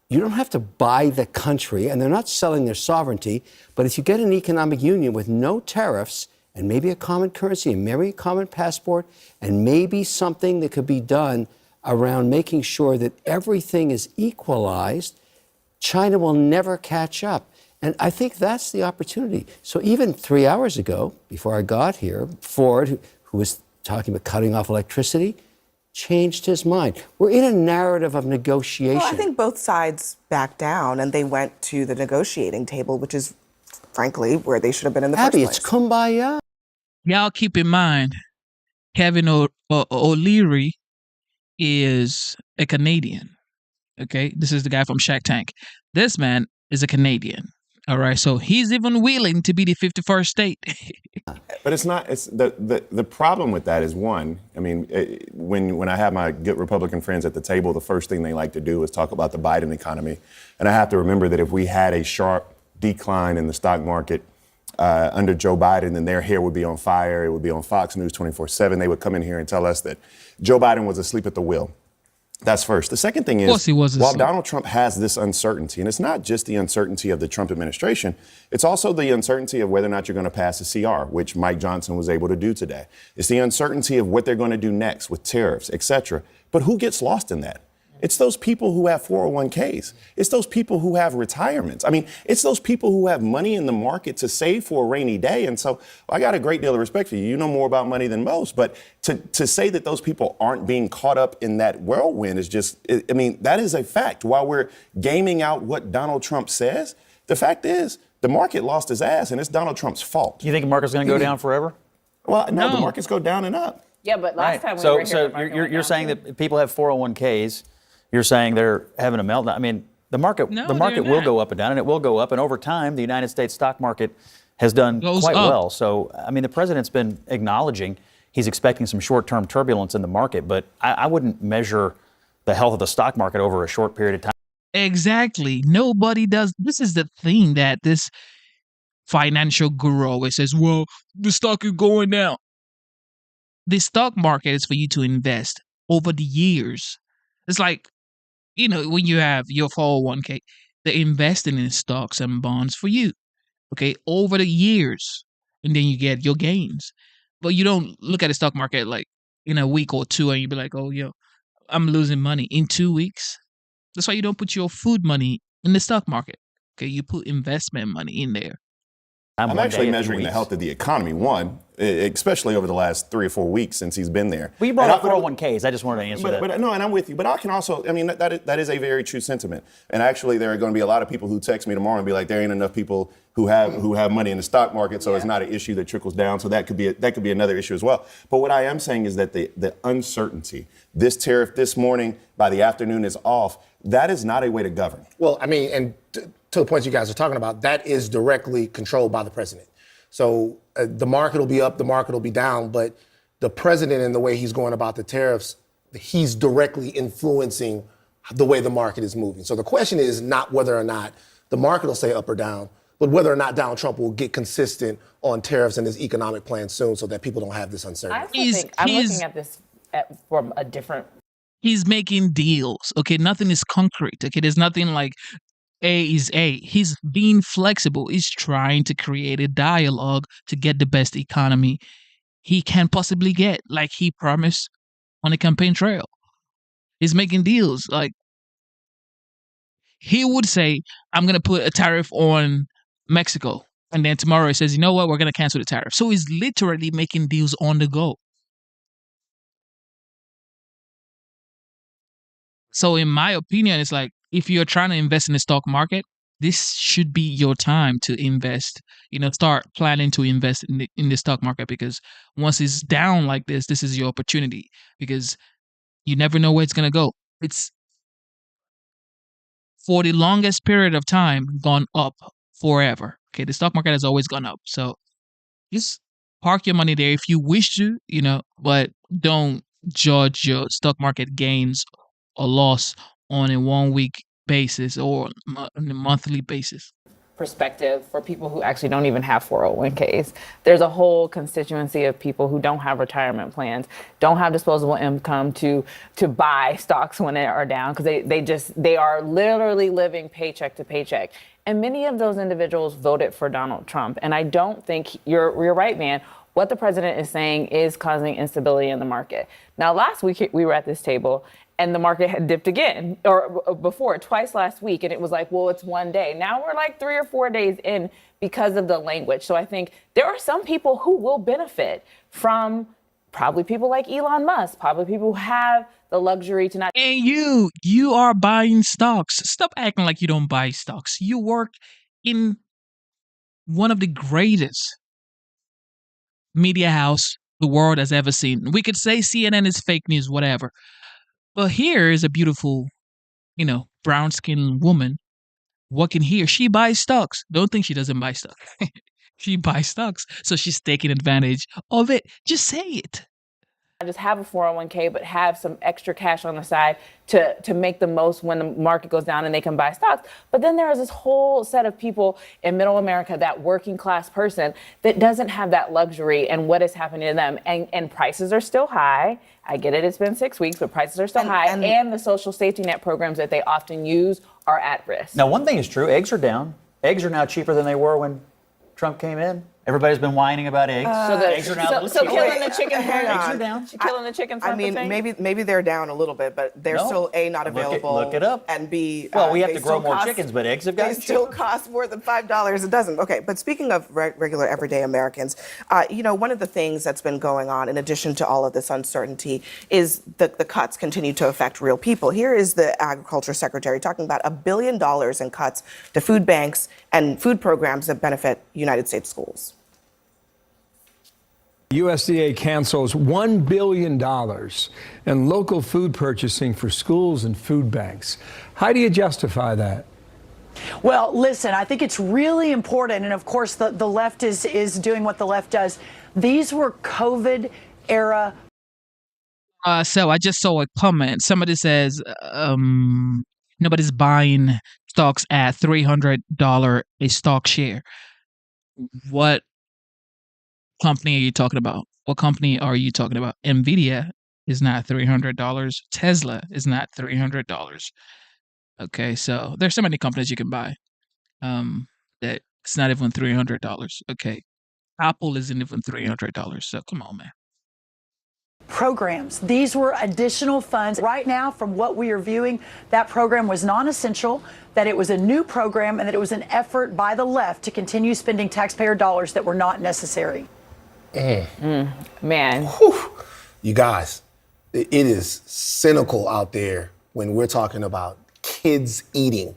You don't have to buy the country, and they're not selling their sovereignty, but if you get an economic union with no tariffs and maybe a common currency and maybe a common passport and maybe something that could be done around making sure that everything is equalized, China will never catch up. And I think that's the opportunity. So even 3 hours ago, before I got here, Ford, who was talking about cutting off electricity, changed his mind. We're in a narrative of negotiation. Well, I think both sides backed down and they went to the negotiating table, which is, frankly, where they should have been in the Abby, first place. it's kumbaya. Y'all keep in mind, Kevin O'Leary is a Canadian. Okay, this is the guy from Shark Tank. This man is a Canadian. All right, so he's even willing to be the 51st state. But it's not. It's the problem with that is one. I mean, when I have my good Republican friends at the table, the first thing they like to do is talk about the Biden economy, and I have to remember that if we had a sharp decline in the stock market under Joe Biden, then their hair would be on fire. It would be on Fox News 24/7. They would come in here and tell us that Joe Biden was asleep at the wheel. That's first. The second thing is, while Donald Trump has this uncertainty, and it's not just the uncertainty of the Trump administration, it's also the uncertainty of whether or not you're going to pass a CR, which Mike Johnson was able to do today. It's the uncertainty of what they're going to do next with tariffs, et cetera. But who gets lost in that? It's those people who have 401ks. It's those people who have retirements. I mean, it's those people who have money in the market to save for a rainy day. And so I got a great deal of respect for you. You know more about money than most. But to say that those people aren't being caught up in that whirlwind is just, I mean, that is a fact. While we're gaming out what Donald Trump says, the fact is the market lost his ass, and it's Donald Trump's fault. You think the market's going to go down forever? Well, no, the markets go down and up. Yeah, but last time we so were here, so the market you're went down saying too. that people have 401ks. You're saying they're having a meltdown. I mean, the market No, the market they're will not. go up and down, and it will go up. And over time, the United States stock market has done Goes quite up. well. So, I mean, the president's been acknowledging he's expecting some short-term turbulence in the market, but I wouldn't measure the health of the stock market over a short period of time. Exactly. Nobody does. This is the thing that this financial guru always says, well, the stock is going down. The stock market is for you to invest over the years. It's like, you know, when you have your 401k, they're investing in stocks and bonds for you, okay, over the years. And then you get your gains. But you don't look at the stock market like in a week or two and you be like, oh, yo, I'm losing money in 2 weeks. That's why you don't put your food money in the stock market. Okay, you put investment money in there. I'm actually measuring the health of the economy. One, especially over the last 3 or 4 weeks since he's been there. We brought up 401ks. I just wanted to answer that. But no, and I'm with you. But I can also, I mean, that is a very true sentiment. And actually, there are going to be a lot of people who text me tomorrow and be like, there ain't enough people who have money in the stock market, so it's not an issue that trickles down. So that could be another issue as well. But what I am saying is that the uncertainty, this tariff this morning by the afternoon is off. That is not a way to govern. Well, I mean, and to the points you guys are talking about, that is directly controlled by the president. So the market will be up, the market will be down, but the president and the way he's going about the tariffs, he's directly influencing the way the market is moving. So the question is not whether or not the market will stay up or down, but whether or not Donald Trump will get consistent on tariffs and his economic plan soon so that people don't have this uncertainty. I'm looking at this from a different... He's making deals. Okay, nothing is concrete. Okay, there's nothing like A is A. He's being flexible. He's trying to create a dialogue to get the best economy he can possibly get, like he promised on the campaign trail. He's making deals. Like, he would say, I'm going to put a tariff on Mexico. And then tomorrow he says, you know what, we're going to cancel the tariff. So he's literally making deals on the go. So in my opinion, it's like, if you're trying to invest in the stock market, this should be your time to invest. Start planning to invest in the stock market, because once it's down like this is your opportunity, because you never know where it's going to go. It's, for the longest period of time, gone up forever. Okay, the stock market has always gone up. So just park your money there if you wish to, but don't judge your stock market gains or loss on a 1 week basis or on a monthly basis. Perspective for people who actually don't even have 401ks. There's a whole constituency of people who don't have retirement plans, don't have disposable income to buy stocks when they are down, because they are literally living paycheck to paycheck. And many of those individuals voted for Donald Trump. And I don't think you're right, man. What the president is saying is causing instability in the market. Now, last week we were at this table and the market had dipped again, or before, twice last week. And it was like, well, it's one day. Now we're like 3 or 4 days in because of the language. So I think there are some people who will benefit from, probably people like Elon Musk, probably people who have the luxury to not. And you are buying stocks. Stop acting like you don't buy stocks. You work in one of the greatest media house the world has ever seen. We could say CNN is fake news, whatever. But here is a beautiful, brown-skinned woman working here. She buys stocks. Don't think she doesn't buy stocks. She buys stocks. So she's taking advantage of it. Just say it. Just have a 401k, but have some extra cash on the side to make the most when the market goes down and they can buy stocks. But then there is this whole set of people in middle America, that working class person that doesn't have that luxury, and what is happening to them. And prices are still high. I get it, it's been 6 weeks, but prices are still high. And the social safety net programs that they often use are at risk. Now, one thing is true, eggs are down. Eggs are now cheaper than they were when Trump came in. Everybody's been whining about eggs. Eggs are now so killing the chicken front. Eggs are down. Killing the chicken front. I mean, maybe they're down a little bit, but they're still not available. Look it up. And B, well, we have to grow more chickens, but eggs have got. They still cost more than $5 a dozen. Okay, but speaking of regular everyday Americans, one of the things that's been going on, in addition to all of this uncertainty, is the cuts continue to affect real people. Here is the Agriculture Secretary talking about $1 billion in cuts to food banks and food programs that benefit United States schools. USDA cancels $1 billion in local food purchasing for schools and food banks. How do you justify that? Well, listen, I think it's really important. And of course, the left is doing what the left does. These were COVID era. So I just saw a comment. Somebody says nobody's buying stocks at $300 a stock share. What company are you talking about? What company are you talking about? Nvidia is not $300. Tesla is not $300. Okay, so there's so many companies you can buy that it's not even $300. Okay, Apple isn't even $300. So come on, man. Programs. These were additional funds. Right now, from what we are viewing, that program was non-essential, that it was a new program, and that it was an effort by the left to continue spending taxpayer dollars that were not necessary. Man. You guys, it is cynical out there when we're talking about kids eating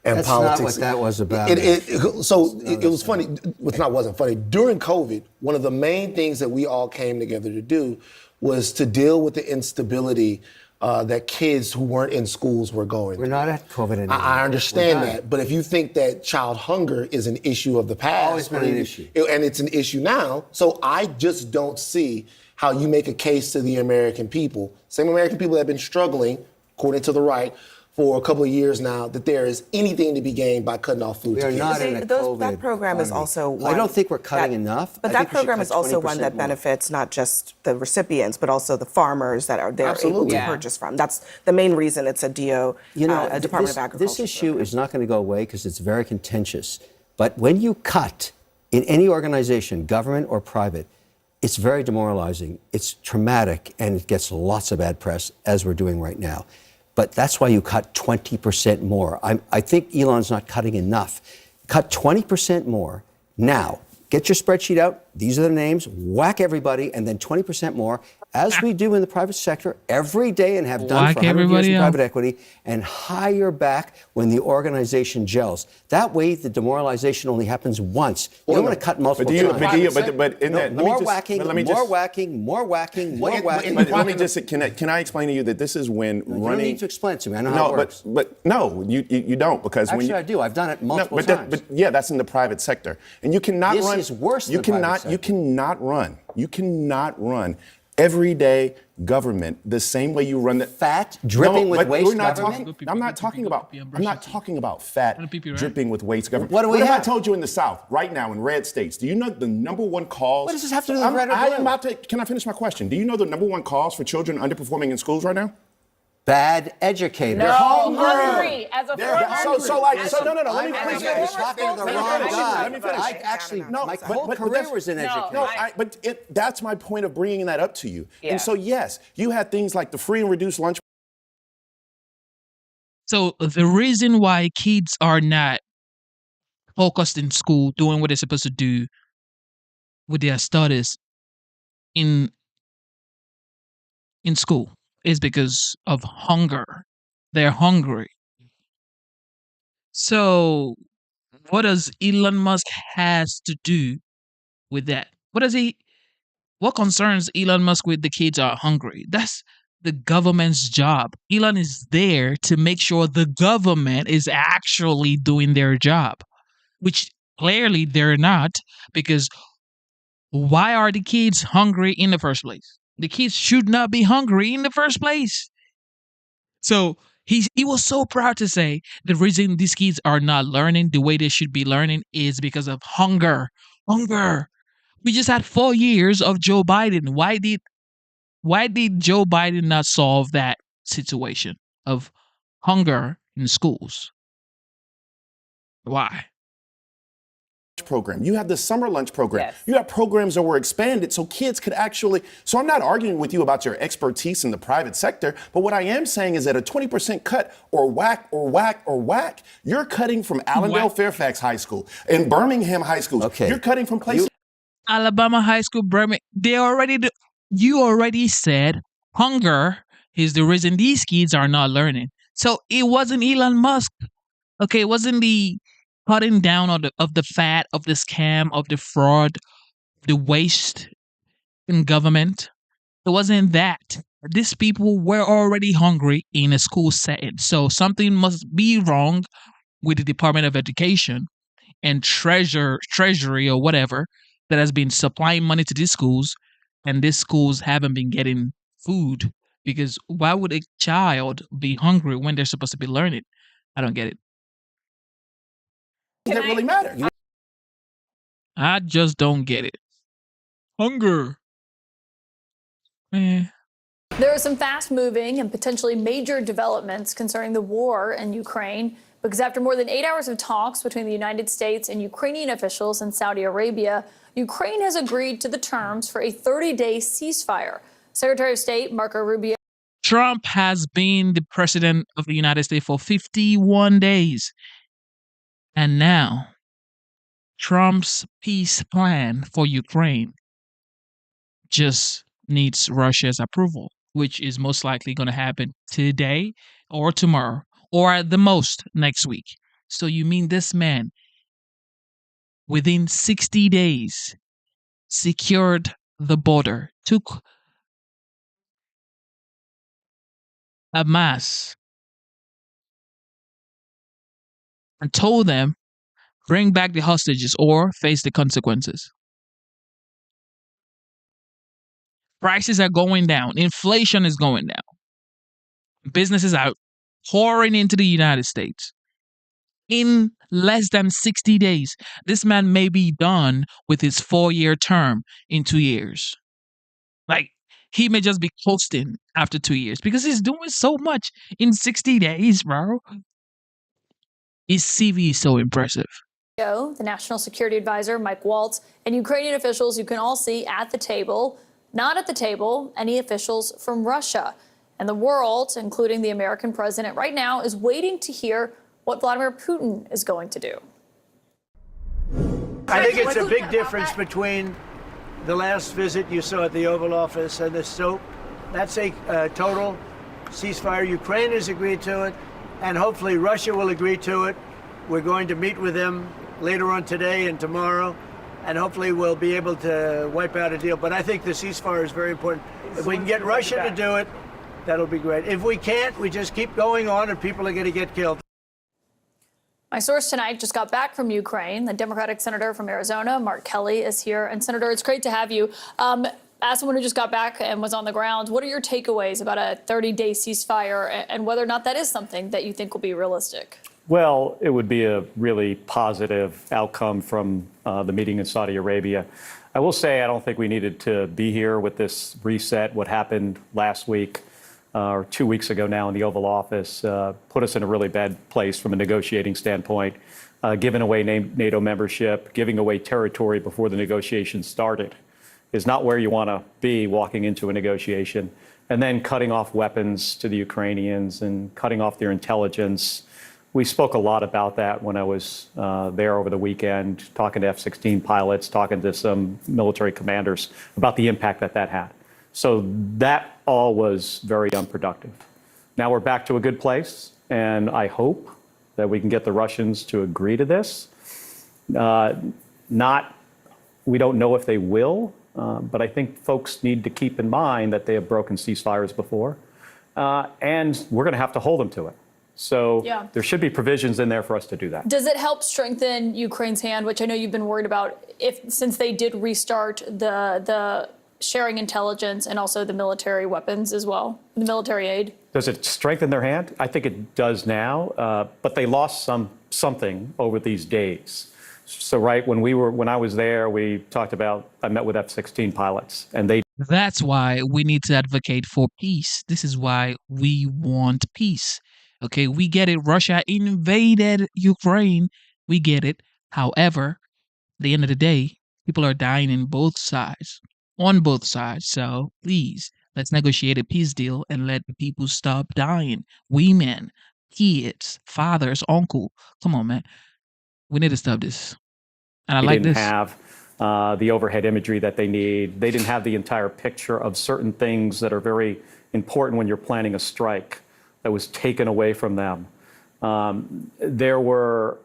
and That's politics. not what that was about. It was funny. Wasn't funny. During COVID, one of the main things that we all came together to do was to deal with the instability that kids who weren't in schools were going. We're not at COVID anymore. I understand that, but if you think that child hunger is an issue of the past, Always been an issue. And it's an issue now, so I just don't see how you make a case to the American people, same American people that have been struggling, according to the right, for a couple of years now, that there is anything to be gained by cutting off food We to are kids. not in a COVID That program is economy. also I don't think we're cutting enough. But I that think we should program cut is also one 20% that more. benefits not just the recipients, but also the farmers that are there able Absolutely. to Yeah. purchase from. That's the main reason it's a DO, a Department of Agriculture. This issue is not going to go away because it's very contentious. But when you cut in any organization, government or private, it's very demoralizing. It's traumatic, and it gets lots of bad press, as we're doing right now. But that's why you cut 20% more. I think Elon's not cutting enough. Cut 20% more now. Get your spreadsheet out. These are the names. Whack everybody, and then 20% more, as we do in the private sector every day and have done Whack for 100 years everybody in out. private equity, and hire back when the organization gels. That way, the demoralization only happens once. You don't want to cut multiple times. But in that, More whacking, more whacking, more whacking, more whacking. But let me just can I explain to you that this is when You running. don't need to explain it to me. I know how it works. But no, you don't, because when Actually, you, I do. I've done it multiple but times. but yeah, that's in the private sector, and you cannot This run. is worse than you the private cannot. sector. You cannot run. You cannot run everyday government the same way you run the fat dripping with but waste we're not government? talking. I'm not talking about. I'm not talking about fat dripping with waste government. What do we have? have? I told you in the South right now in red states? Do you know the number one cause? What does this have to do with red or I am blue? about to. Can I finish my question? Do you know the number one cause for children underperforming in schools right now? Bad educators. They're hungry. As a They're former- so no. Let me finish. You're talking to the wrong guy. Let me finish. I actually, No, my but- whole but career that's- was in education. No, that's my point of bringing that up to you. Yeah. And so, yes, you had things like the free and reduced lunch. So the reason why kids are not focused in school, doing what they're supposed to do with their studies in school, is because of hunger. They're hungry. So what does Elon Musk has to do with that? What concerns Elon Musk with the kids are hungry? That's the government's job. Elon is there to make sure the government is actually doing their job, which clearly they're not, because why are the kids hungry in the first place? The kids should not be hungry in the first place. So he was so proud to say the reason these kids are not learning the way they should be learning is because of hunger. Hunger. We just had 4 years of Joe Biden. Why did Joe Biden not solve that situation of hunger in schools? Why? Program. You have the summer lunch program. Yes. You have programs that were expanded so kids could actually. So I'm not arguing with you about your expertise in the private sector, but what I am saying is that a 20% cut or whack, you're cutting from Allendale Fairfax High School and Birmingham High School. Okay. You're cutting from places. Alabama High School, Birmingham. You already said hunger is the reason these kids are not learning. So it wasn't Elon Musk. Okay, it wasn't the cutting down of the fat, of the scam, of the fraud, the waste in government. It wasn't that. These people were already hungry in a school setting. So something must be wrong with the Department of Education and Treasury or whatever that has been supplying money to these schools, and these schools haven't been getting food. Because why would a child be hungry when they're supposed to be learning? I don't get it. Does that really matter? I just don't get it. Hunger. Man. There are some fast-moving and potentially major developments concerning the war in Ukraine, because after more than 8 hours of talks between the United States and Ukrainian officials in Saudi Arabia, Ukraine has agreed to the terms for a 30-day ceasefire. Secretary of State Marco Rubio. Trump has been the president of the United States for 51 days. And now, Trump's peace plan for Ukraine just needs Russia's approval, which is most likely going to happen today or tomorrow, or at the most next week. So you mean this man, within 60 days, secured the border, took Hamas and told them, bring back the hostages or face the consequences. Prices are going down. Inflation is going down. Businesses are pouring into the United States. In less than 60 days, this man may be done with his 4-year term in 2 years. Like, he may just be coasting after 2 years because he's doing so much in 60 days, bro. His CV is so impressive. The National Security Advisor, Mike Waltz, and Ukrainian officials you can all see at the table. Not at the table, any officials from Russia. And the world, including the American president right now, is waiting to hear what Vladimir Putin is going to do. I think it's a big difference between the last visit you saw at the Oval Office and the soap. That's a total ceasefire. Ukraine has agreed to it, and hopefully Russia will agree to it. We're going to meet with them later on today and tomorrow, and hopefully we'll be able to wipe out a deal. But I think the ceasefire is very important. If we can get Russia to do it, that'll be great. If we can't, we just keep going on and people are going to get killed. My source tonight just got back from Ukraine. The Democratic senator from Arizona, Mark Kelly, is here. And Senator, it's great to have you. As someone who just got back and was on the ground, what are your takeaways about a 30-day ceasefire and whether or not that is something that you think will be realistic? Well, it would be a really positive outcome from the meeting in Saudi Arabia. I will say I don't think we needed to be here with this reset. What happened last week or 2 weeks ago now in the Oval Office put us in a really bad place from a negotiating standpoint, giving away NATO membership, giving away territory before the negotiations started is not where you want to be walking into a negotiation, and then cutting off weapons to the Ukrainians and cutting off their intelligence. We spoke a lot about that when I was there over the weekend, talking to F-16 pilots, talking to some military commanders about the impact that that had. So that all was very unproductive. Now we're back to a good place, and I hope that we can get the Russians to agree to this. We don't know if they will, but I think folks need to keep in mind that they have broken ceasefires before, and we're going to have to hold them to it. So there should be provisions in there for us to do that. Does it help strengthen Ukraine's hand, which I know you've been worried about, since they did restart the sharing intelligence and also the military weapons as well, the military aid? Does it strengthen their hand? I think it does now, but they lost something over these days. So when I was there, we talked about, I met with F-16 pilots, and they. That's why we need to advocate for peace. This is why we want peace. Okay, we get it. Russia invaded Ukraine. We get it. However, at the end of the day, people are dying on both sides. So please, let's negotiate a peace deal and let the people stop dying. Women, kids, fathers, uncle. Come on, man. We need to stop this. And I like this. They didn't have the overhead imagery that they need. They didn't have the entire picture of certain things that are very important when you're planning a strike. That was taken away from them. There were,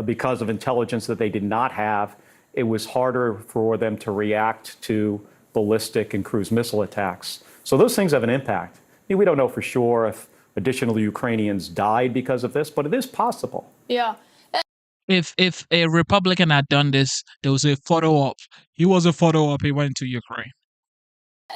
because of intelligence that they did not have, it was harder for them to react to ballistic and cruise missile attacks. So those things have an impact. We don't know for sure if additional Ukrainians died because of this, but it is possible. Yeah. If a Republican had done this, there was a photo op. He was a photo op. He went to Ukraine.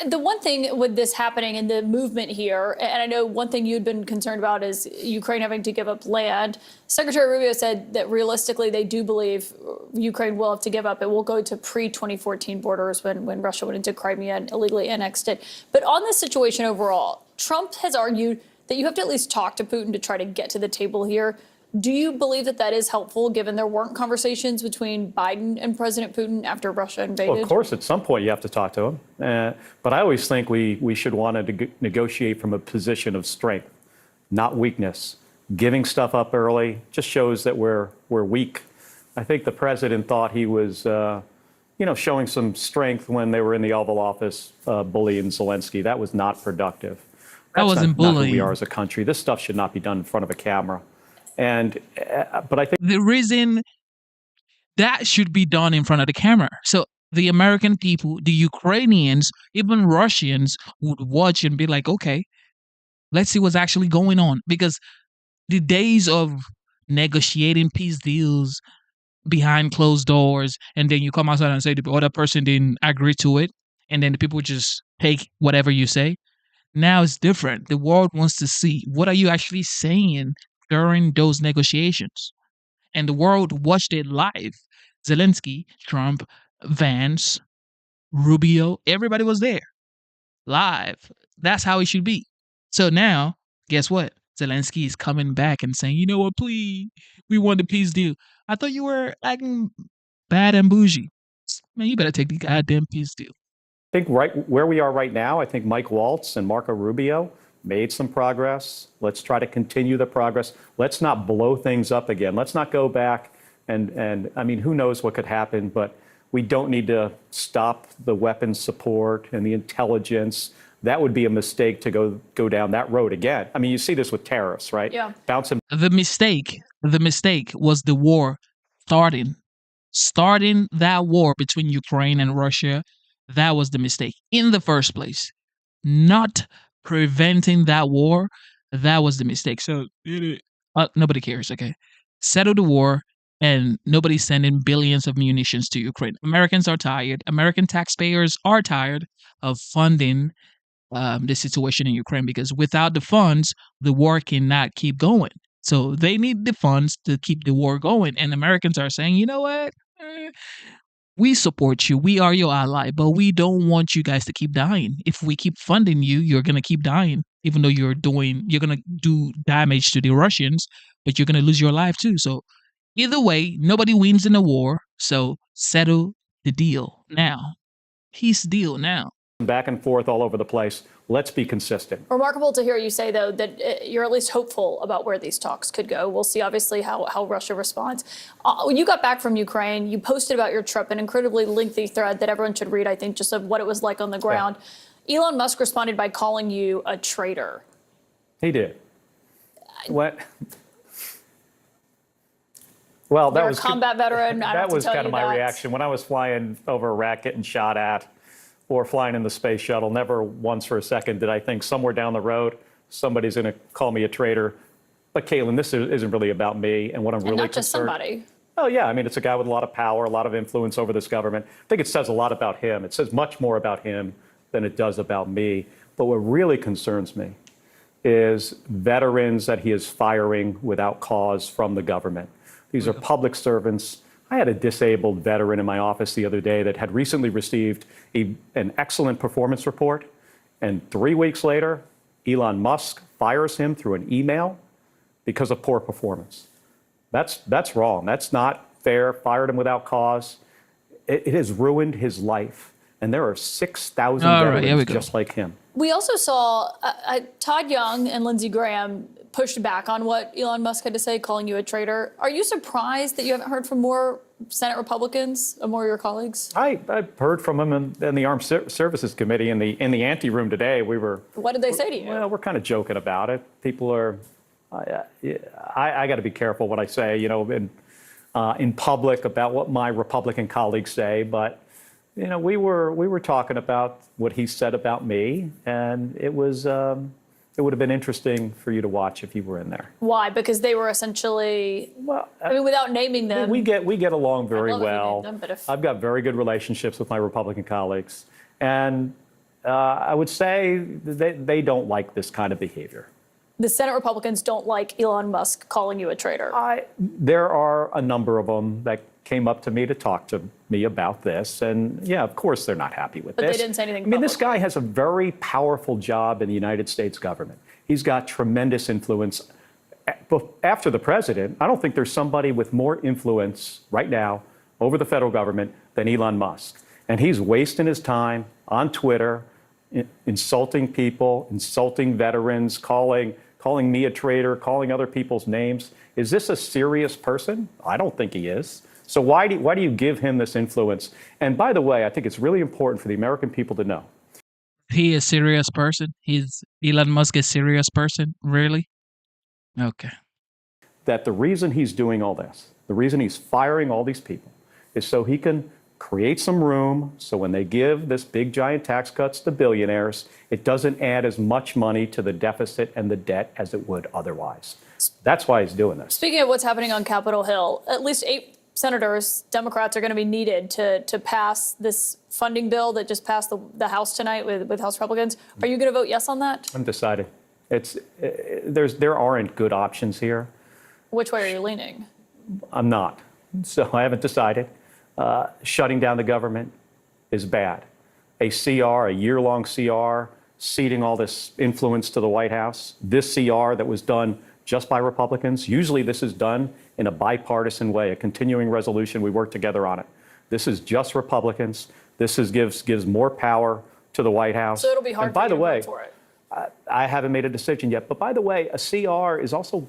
The one thing with this happening in the movement here, and I know one thing you'd been concerned about is Ukraine having to give up land. Secretary Rubio said that realistically they do believe Ukraine will have to give up. It will go to pre-2014 borders when Russia went into Crimea and illegally annexed it. But on this situation overall, Trump has argued that you have to at least talk to Putin to try to get to the table here. Do you believe that that is helpful, given there weren't conversations between Biden and President Putin after Russia invaded? Well, of course, at some point you have to talk to him. But I always think we should want to negotiate from a position of strength, not weakness. Giving stuff up early just shows that we're weak. I think the president thought he was showing some strength when they were in the Oval Office bullying Zelensky. That was not productive. That wasn't not who we bullying. are as a country. This stuff should not be done in front of a camera. But I think The reason that should be done in front of the camera. So the American people, the Ukrainians, even Russians would watch and be like, okay, let's see what's actually going on. Because the days of negotiating peace deals behind closed doors, and then you come outside and say the other person didn't agree to it, and then the people just take whatever you say. Now it's different. The world wants to see what are you actually saying during those negotiations. And the world watched it live. Zelensky, Trump, Vance, Rubio, everybody was there live. That's how it should be. So now, guess what? Zelensky is coming back and saying, you know what, please, we want the peace deal. I thought you were acting bad and bougie. Man, you better take the goddamn peace deal. I think right where we are right now, I think Mike Waltz and Marco Rubio made some progress. Let's try to continue the progress. Let's not blow things up again. Let's not go back and I mean, who knows what could happen, but we don't need to stop the weapons support and the intelligence. That would be a mistake to go down that road again. I mean, you see this with tariffs, right? Yeah. Bouncing. The mistake was the war starting that war between Ukraine and Russia. That was the mistake in the first place. Not preventing that war, that was the mistake. So nobody cares, okay? Settle the war, and nobody's sending billions of munitions to Ukraine. Americans are tired. American taxpayers are tired of funding the situation in Ukraine, because without the funds, the war cannot keep going. So they need the funds to keep the war going. And Americans are saying, you know what? We support you. We are your ally, but we don't want you guys to keep dying. If we keep funding you, you're going to keep dying, even though you're going to do damage to the Russians, but you're going to lose your life too. So either way, nobody wins in the war. So settle the deal now. Peace deal now. Back and forth all over the place. Let's be consistent. Remarkable to hear you say, though, that you're at least hopeful about where these talks could go. We'll see, obviously, how Russia responds. When you got back from Ukraine, you posted about your trip, an incredibly lengthy thread that everyone should read, I think, just of what it was like on the ground. Yeah. Elon Musk responded by calling you a traitor. He did. What? Well, that You're was a combat veteran. I don't have that to was tell kind of you my that. reaction when I was flying over Iraq, getting shot at, or flying in the space shuttle. Never once for a second did I think somewhere down the road somebody's going to call me a traitor. But Caitlin, this isn't really about me and what I'm And really not just concerned. somebody. Oh yeah, I mean it's a guy with a lot of power, a lot of influence over this government. I think it says a lot about him. It says much more about him than it does about me. But what really concerns me is veterans that he is firing without cause from the government. These are public servants. I had a disabled veteran in my office the other day that had recently received an excellent performance report, and 3 weeks later, Elon Musk fires him through an email because of poor performance. That's wrong. That's not fair. Fired him without cause. It has ruined his life, and there are 6,000 veterans just like him. We also saw Todd Young and Lindsey Graham pushed back on what Elon Musk had to say, calling you a traitor. Are you surprised that you haven't heard from more Senate Republicans, or more of your colleagues? I've heard from them in the Armed Services Committee in the ante room today. What did they say to you? Well, we're kind of joking about it. People are. I got to be careful what I say, in public about what my Republican colleagues say. But we were talking about what he said about me, and it was. It would have been interesting for you to watch if you were in there. Why? Because they were essentially, without naming them. We get along very I'd love if you well. named them, but if- I've got very good relationships with my Republican colleagues, and I would say they don't like this kind of behavior. The Senate Republicans don't like Elon Musk calling you a traitor. There are a number of them that came up to me to talk to me about this, and yeah, of course they're not happy with But this. they didn't say anything I mean, this guy has a very powerful job in the United States government. He's got tremendous influence. After the president, I don't think there's somebody with more influence right now over the federal government than Elon Musk. And he's wasting his time on Twitter, insulting people, insulting veterans, calling me a traitor, calling other people's names. Is this a serious person? I don't think he is. So why do you give him this influence? And by the way, I think it's really important for the American people to know. He a serious person? Elon Musk a serious person? Really? Okay. That the reason he's doing all this, the reason he's firing all these people, is so he can create some room so when they give this big giant tax cuts to billionaires, it doesn't add as much money to the deficit and the debt as it would otherwise. That's why he's doing this. Speaking of what's happening on Capitol Hill, at least 8 senators, Democrats, are going to be needed to pass this funding bill that just passed the House tonight with House Republicans. Are you going to vote yes on that? I'm decided. There aren't good options here. Which way are you leaning? I'm not. So I haven't decided. Shutting down the government is bad. A CR, a year-long CR, ceding all this influence to the White House, this CR that was done just by Republicans. Usually this is done in a bipartisan way, a continuing resolution. We work together on it. This is just Republicans. This gives more power to the White House. So it'll be hard and by for the you to way, vote for it. I haven't made a decision yet. But by the way, a CR is also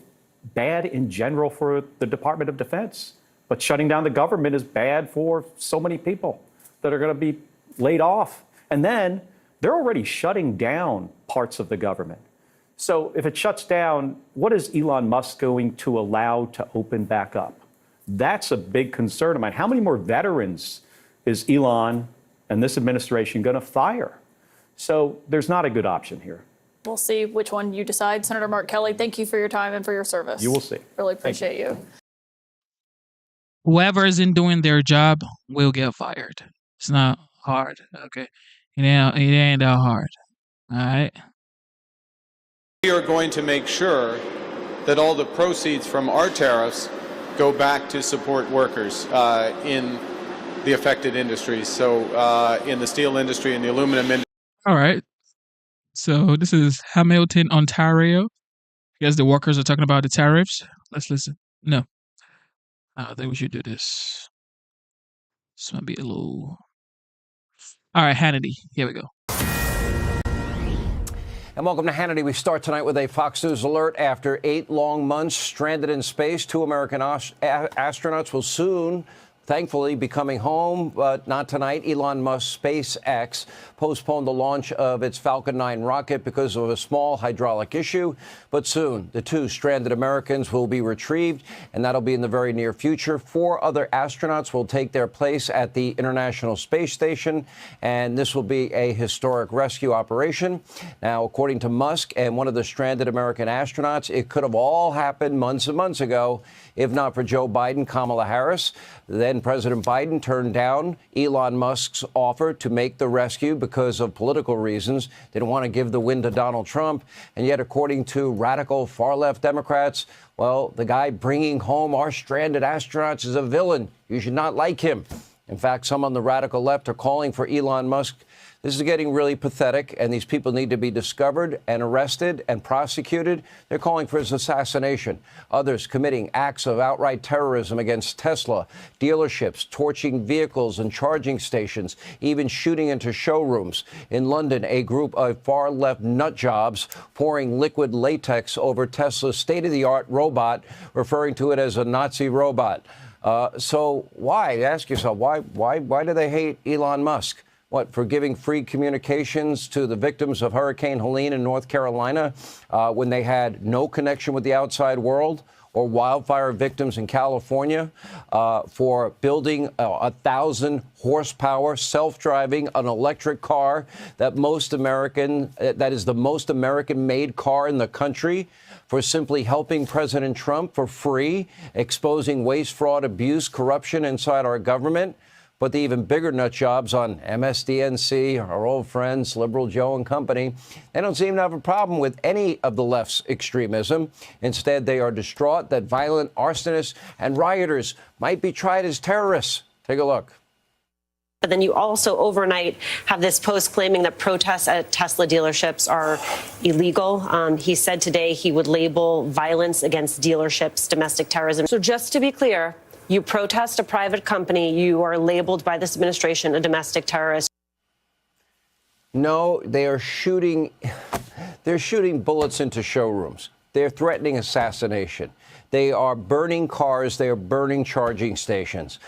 bad in general for the Department of Defense. But shutting down the government is bad for so many people that are going to be laid off. And then they're already shutting down parts of the government. So if it shuts down, what is Elon Musk going to allow to open back up? That's a big concern of mine. How many more veterans is Elon and this administration going to fire? So there's not a good option here. We'll see which one you decide. Senator Mark Kelly, thank you for your time and for your service. You will see. Really appreciate you. Whoever isn't doing their job will get fired. It's not hard. Okay. It ain't that hard. All right. We are going to make sure that all the proceeds from our tariffs go back to support workers in the affected industries. So in the steel industry and the aluminum industry. All right. So this is Hamilton, Ontario. I guess the workers are talking about the tariffs. Let's listen. No. I think we should do this. This might be a little... All right, Hannity. Here we go. And welcome to Hannity. We start tonight with a Fox News alert. After 8 long months stranded in space, 2 American astronauts will soon, thankfully, be coming home, but not tonight. Elon Musk's SpaceX postponed the launch of its Falcon 9 rocket because of a small hydraulic issue. But soon, the 2 stranded Americans will be retrieved, and that'll be in the very near future. 4 other astronauts will take their place at the International Space Station, and this will be a historic rescue operation. Now, according to Musk and one of the stranded American astronauts, it could have all happened months and months ago, if not for Joe Biden, Kamala Harris. Then President Biden turned down Elon Musk's offer to make the rescue because of political reasons. Didn't want to give the win to Donald Trump. And yet, according to radical far-left Democrats, well, the guy bringing home our stranded astronauts is a villain. You should not like him. In fact, some on the radical left are calling for Elon Musk. This is getting really pathetic, and these people need to be discovered and arrested and prosecuted. They're calling for his assassination. Others committing acts of outright terrorism against Tesla, dealerships, torching vehicles and charging stations, even shooting into showrooms. In London, a group of far-left nutjobs pouring liquid latex over Tesla's state-of-the-art robot, referring to it as a Nazi robot. So why? Ask yourself, why do they hate Elon Musk? What, for giving free communications to the victims of Hurricane Helene in North Carolina when they had no connection with the outside world? Or wildfire victims in California for building a 1,000 horsepower, self-driving, an electric car that is the most American-made car in the country, for simply helping President Trump for free, exposing waste, fraud, abuse, corruption inside our government. But the even bigger nut jobs on MSDNC, our old friends, Liberal Joe and company, they don't seem to have a problem with any of the left's extremism. Instead, they are distraught that violent arsonists and rioters might be tried as terrorists. Take a look. But then you also overnight have this post claiming that protests at Tesla dealerships are illegal. He said today he would label violence against dealerships domestic terrorism. So just to be clear, you protest a private company, you are labeled by this administration a domestic terrorist. No, they are shooting bullets into showrooms. they're threatening assassination. They are burning cars. They are burning charging stations.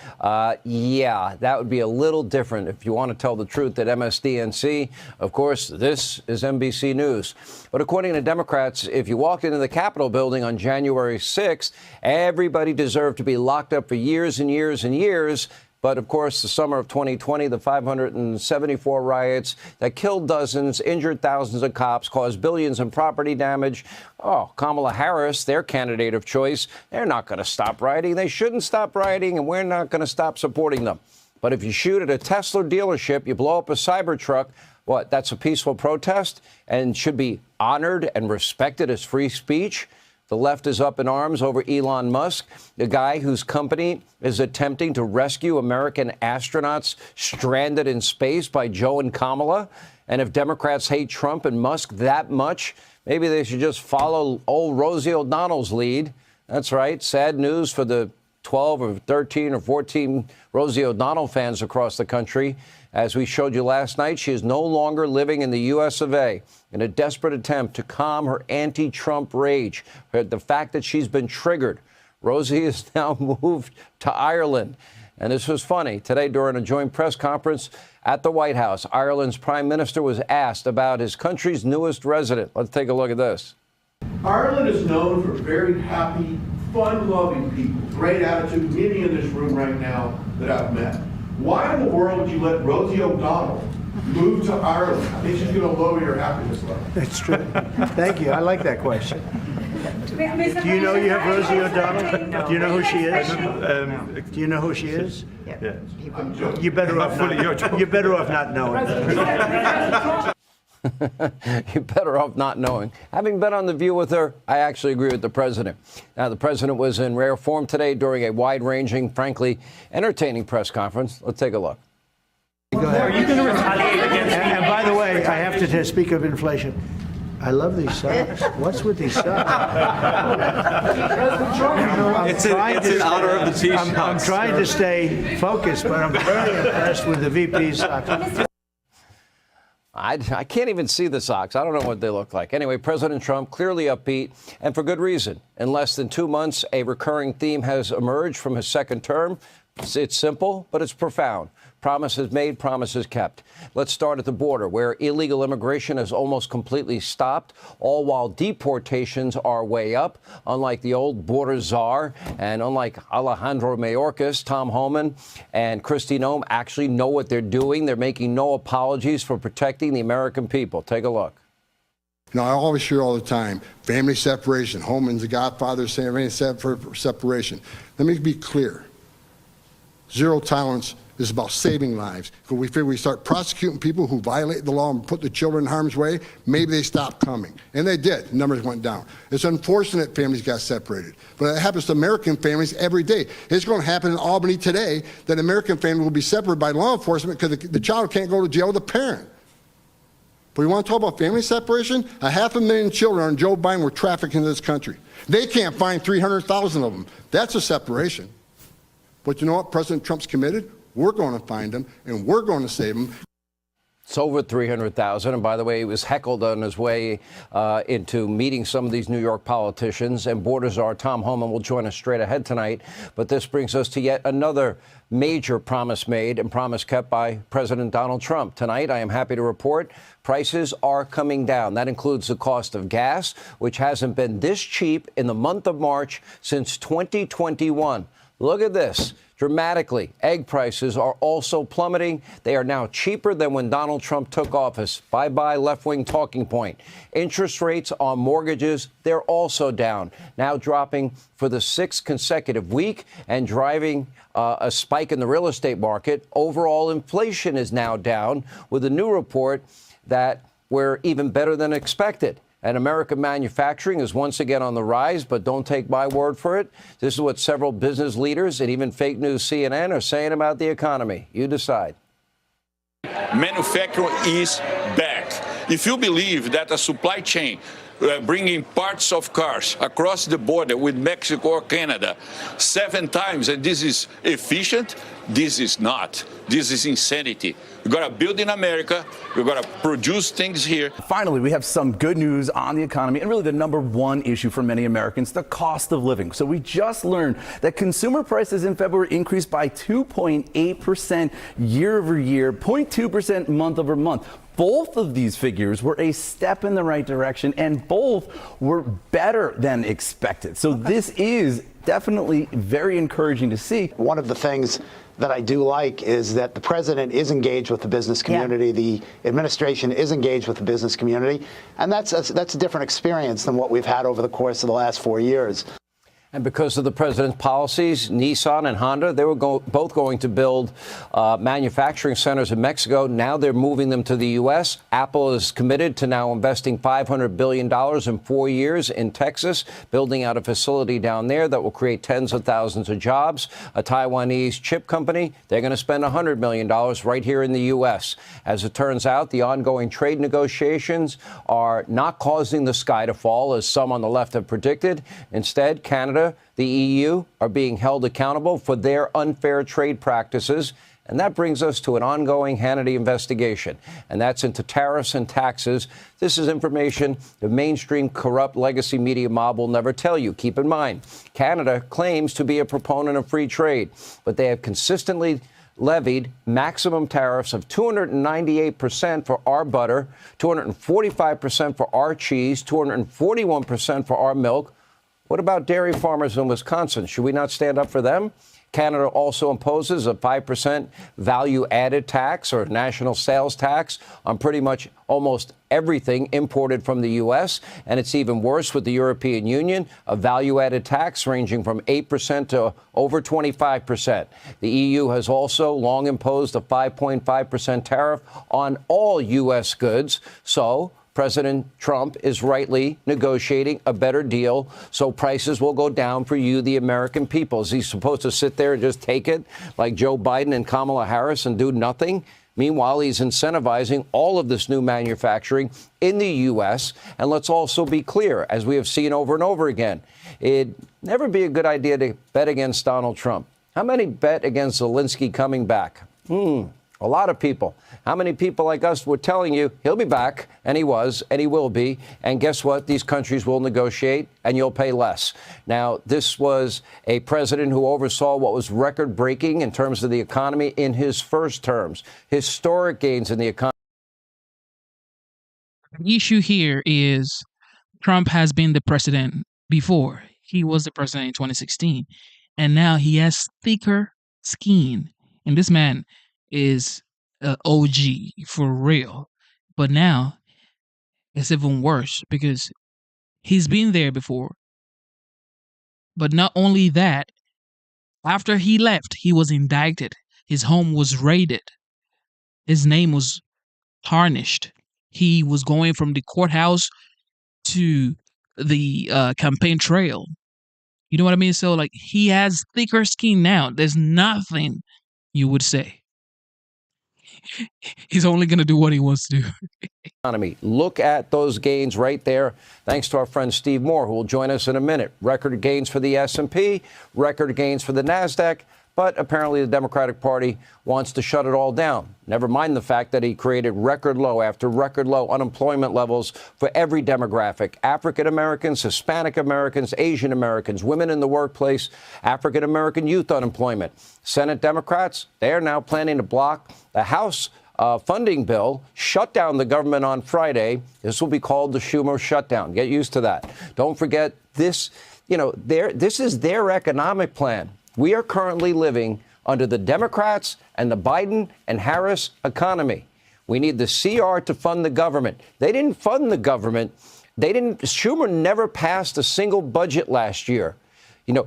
Yeah, that would be a little different if you want to tell the truth at MSDNC. Of course, this is NBC News. But according to Democrats, if you walked into the Capitol building on January 6th, everybody deserved to be locked up for years and years and years. But, of course, the summer of 2020, the 574 riots that killed dozens, injured thousands of cops, caused billions in property damage. Oh, Kamala Harris, their candidate of choice, they're not going to stop rioting. They shouldn't stop rioting, and we're not going to stop supporting them. But if you shoot at a Tesla dealership, you blow up a Cybertruck, what, that's a peaceful protest and should be honored and respected as free speech? The left is up in arms over Elon Musk, the guy whose company is attempting to rescue American astronauts stranded in space by Joe and Kamala. And if Democrats hate Trump and Musk that much, maybe they should just follow old Rosie O'Donnell's lead. That's right. Sad news for the 12 or 13 or 14 Rosie O'Donnell fans across the country. As we showed you last night, she is no longer living in the U.S. of A. in a desperate attempt to calm her anti-Trump rage. The fact that she's been triggered. Rosie is now moved to Ireland. And this was funny. Today, during a joint press conference at the White House, Ireland's prime minister was asked about his country's newest resident. Let's take a look at this. Ireland is known for very happy, fun-loving people, great attitude, many in this room right now that I've met. Why in the world would you let Rosie O'Donnell move to Ireland? I think she's going to lower your happiness level. That's true. Thank you. I like that question. Do you know you have Rosie O'Donnell? Do you know who she is? Do you know who she is? Yeah. You're better off not knowing. You're better off not knowing. Having been on The View with her, I actually agree with the president. Now, the president was in rare form today during a wide-ranging, frankly, entertaining press conference. Let's take a look. Are you going to retaliate against me? And by the way, I have to speak of inflation. I love these socks. What's with these socks? It's in honor of the T-shirts. I'm trying to stay focused, but I'm very impressed with the VP's socks. I can't even see the socks. I don't know what they look like. Anyway, President Trump clearly upbeat, and for good reason. In less than 2 months, a recurring theme has emerged from his second term. It's simple, but it's profound. Promises made, promises kept. Let's start at the border, where illegal immigration has almost completely stopped, all while deportations are way up. Unlike the old border czar, and unlike Alejandro Mayorkas, Tom Homan and Kristi Noem actually know what they're doing. They're making no apologies for protecting the American people. Take a look. Now, I always hear all the time, family separation. Homan's the godfather saying separation. Let me be clear. Zero tolerance is about saving lives. Because we figure we start prosecuting people who violate the law and put the children in harm's way, maybe they stop coming. And they did. The numbers went down. It's unfortunate families got separated. But it happens to American families every day. It's going to happen in Albany today that an American family will be separated by law enforcement because the child can't go to jail with the parent. But we want to talk about family separation? 500,000 children on Joe Biden were trafficked into this country. They can't find 300,000 of them. That's a separation. But you know what? President Trump's committed. We're going to find them, and we're going to save them. It's over 300,000. And by the way, he was heckled on his way into meeting some of these New York politicians. And border czar Tom Homan will join us straight ahead tonight. But this brings us to yet another major promise made and promise kept by President Donald Trump. Tonight, I am happy to report prices are coming down. That includes the cost of gas, which hasn't been this cheap in the month of March since 2021. Look at this. Dramatically, egg prices are also plummeting. They are now cheaper than when Donald Trump took office. Bye-bye left-wing talking point. Interest rates on mortgages, they're also down, now dropping for the 6th consecutive week and driving a spike in the real estate market. Overall inflation is now down, with a new report that we're even better than expected. And American manufacturing is once again on the rise, but don't take my word for it. This is what several business leaders and even fake news CNN are saying about the economy. You decide. Manufacturing is back. If you believe that a supply chain bringing parts of cars across the border with Mexico or Canada 7 times, and this is efficient, This is not. This is insanity. We got to build in America. We got to produce things here. Finally, we have some good news on the economy and really the number one issue for many Americans, the cost of living. So we just learned that consumer prices in February increased by 2.8% year over year, 0.2% month over month. Both of these figures were a step in the right direction, and both were better than expected. So this is definitely very encouraging to see. One of the things that I do like is that the president is engaged with the business community. The administration is engaged with the business community. And that's a different experience than what we've had over the course of the last 4 years. And because of the president's policies, Nissan and Honda, they were both going to build manufacturing centers in Mexico. Now they're moving them to the U.S. Apple is committed to now investing $500 billion in 4 years in Texas, building out a facility down there that will create tens of thousands of jobs. A Taiwanese chip company, they're going to spend $100 million right here in the U.S. As it turns out, the ongoing trade negotiations are not causing the sky to fall, as some on the left have predicted. Instead, Canada, the EU are being held accountable for their unfair trade practices. And that brings us to an ongoing Hannity investigation, and that's into tariffs and taxes. This is information the mainstream corrupt legacy media mob will never tell you. Keep in mind, Canada claims to be a proponent of free trade, but they have consistently levied maximum tariffs of 298% for our butter, 245% for our cheese, 241% for our milk. What about dairy farmers in Wisconsin? Should we not stand up for them? Canada also imposes a 5% value-added tax or national sales tax on pretty much almost everything imported from the U.S., and it's even worse with the European Union, a value-added tax ranging from 8% to over 25%. The EU has also long imposed a 5.5% tariff on all U.S. goods, so President Trump is rightly negotiating a better deal so prices will go down for you, the American people. Is he supposed to sit there and just take it like Joe Biden and Kamala Harris and do nothing? Meanwhile, he's incentivizing all of this new manufacturing in the U.S. And let's also be clear, as we have seen over and over again, it'd never be a good idea to bet against Donald Trump. How many bet against Zelensky coming back? A lot of people. How many people like us were telling you he'll be back, and he was, and he will be, and guess what? These countries will negotiate, and you'll pay less. Now, this was a president who oversaw what was record-breaking in terms of the economy in his first terms, historic gains in the economy. The issue here is Trump has been the president before. He was the president in 2016, and now he has thicker skin, and this man is OG for real. But now it's even worse because he's been there before. But not only that, after he left, he was indicted. His home was raided. His name was tarnished. He was going from the courthouse to the campaign trail. You know what I mean? So, like, he has thicker skin now. There's nothing you would say. He's only going to do what he wants to do. Economy. Look at those gains right there. Thanks to our friend Steve Moore, who will join us in a minute. Record gains for the S&P, record gains for the NASDAQ. But apparently the Democratic Party wants to shut it all down. Never mind the fact that he created record low after record low unemployment levels for every demographic: African Americans, Hispanic Americans, Asian Americans, women in the workplace, African American youth unemployment. Senate Democrats, they are now planning to block the House funding bill, shut down the government on Friday. This will be called the Schumer shutdown. Get used to that. Don't forget this, this is their economic plan. We are currently living under the Democrats and the Biden and Harris economy. We need the CR to fund the government. They didn't fund the government. Schumer never passed a single budget last year.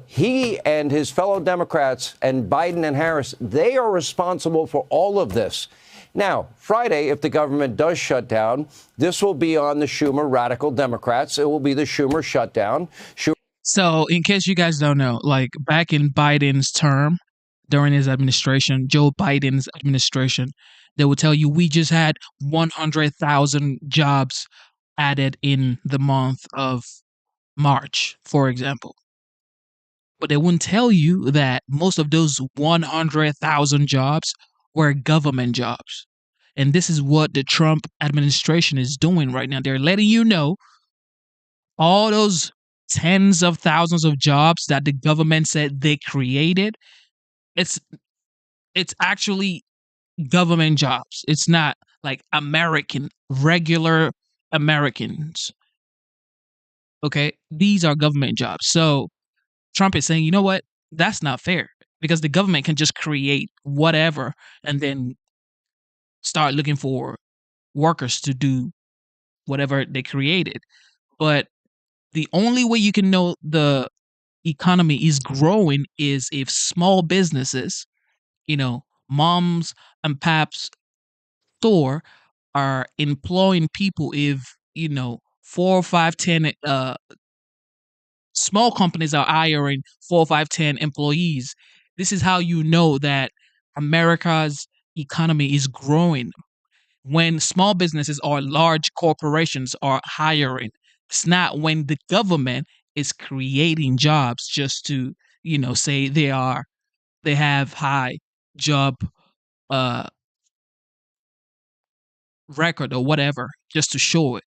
He and his fellow Democrats and Biden and Harris, they are responsible for all of this. Now, Friday, if the government does shut down, this will be on the Schumer radical Democrats. It will be the Schumer shutdown. So, in case you guys don't know, like back in Biden's term, during his administration, Joe Biden's administration, they would tell you we just had 100,000 jobs added in the month of March, for example. But they wouldn't tell you that most of those 100,000 jobs were government jobs. And this is what the Trump administration is doing right now. They're letting you know all those tens of thousands of jobs that the government said they created, it's actually government jobs. It's not like regular Americans. Okay? These are government jobs. So Trump is saying, you know what? That's not fair because the government can just create whatever and then start looking for workers to do whatever they created. But the only way you can know the economy is growing is if small businesses, moms and paps store are employing people. If 4, 5, 10 small companies are hiring 4, 5, 10 employees, this is how you know that America's economy is growing. When small businesses or large corporations are hiring, it's not when the government is creating jobs just to, say they have high job record or whatever, just to show it.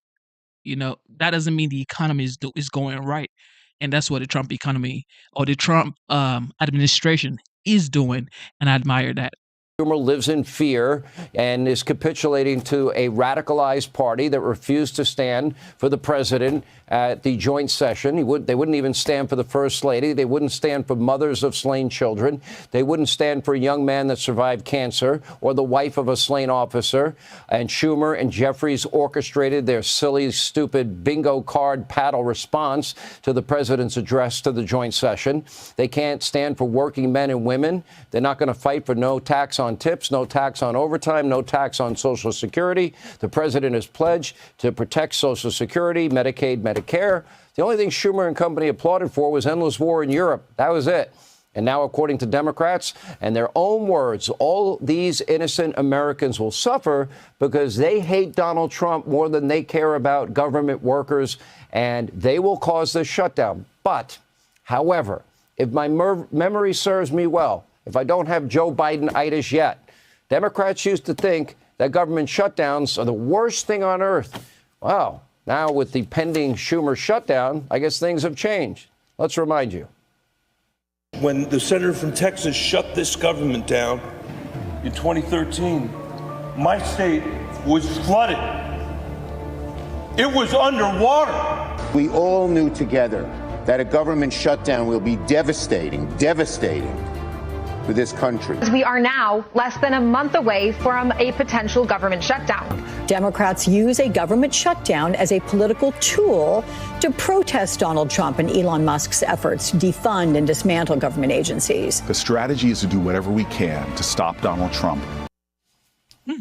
That doesn't mean the economy is going right. And that's what the Trump economy or the Trump administration is doing. And I admire that. Schumer lives in fear and is capitulating to a radicalized party that refused to stand for the president at the joint session. They wouldn't even stand for the first lady. They wouldn't stand for mothers of slain children. They wouldn't stand for a young man that survived cancer or the wife of a slain officer. And Schumer and Jeffries orchestrated their silly, stupid bingo card paddle response to the president's address to the joint session. They can't stand for working men and women. They're not going to fight for no tax on tips, no tax on overtime, no tax on Social Security. The president has pledged to protect Social Security, Medicaid, Medicare. The only thing Schumer and company applauded for was endless war in Europe. That was it. And now, according to Democrats and their own words, all these innocent Americans will suffer because they hate Donald Trump more than they care about government workers, and they will cause this shutdown. But, however, if my memory serves me well, if I don't have Joe Biden-itis yet, Democrats used to think that government shutdowns are the worst thing on earth. Wow. Now, with the pending Schumer shutdown, I guess things have changed. Let's remind you. When the senator from Texas shut this government down in 2013, my state was flooded. It was underwater. We all knew together that a government shutdown will be devastating for this country. We are now less than a month away from a potential government shutdown. Democrats use a government shutdown as a political tool to protest Donald Trump and Elon Musk's efforts to defund and dismantle government agencies. The strategy is to do whatever we can to stop Donald Trump.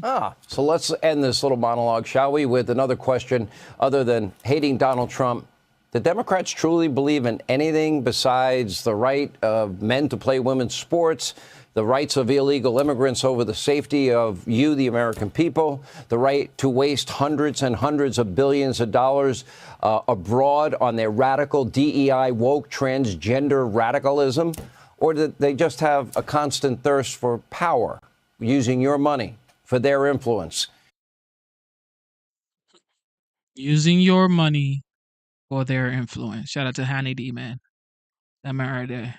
So let's end this little monologue, shall we, with another question other than hating Donald Trump. The Democrats truly believe in anything besides the right of men to play women's sports, the rights of illegal immigrants over the safety of you, the American people, the right to waste hundreds and hundreds of billions of dollars abroad on their radical DEI, woke, transgender radicalism? Or do they just have a constant thirst for power, using your money for their influence? Using your money for their influence. Shout out to Hannity, man. That man right there.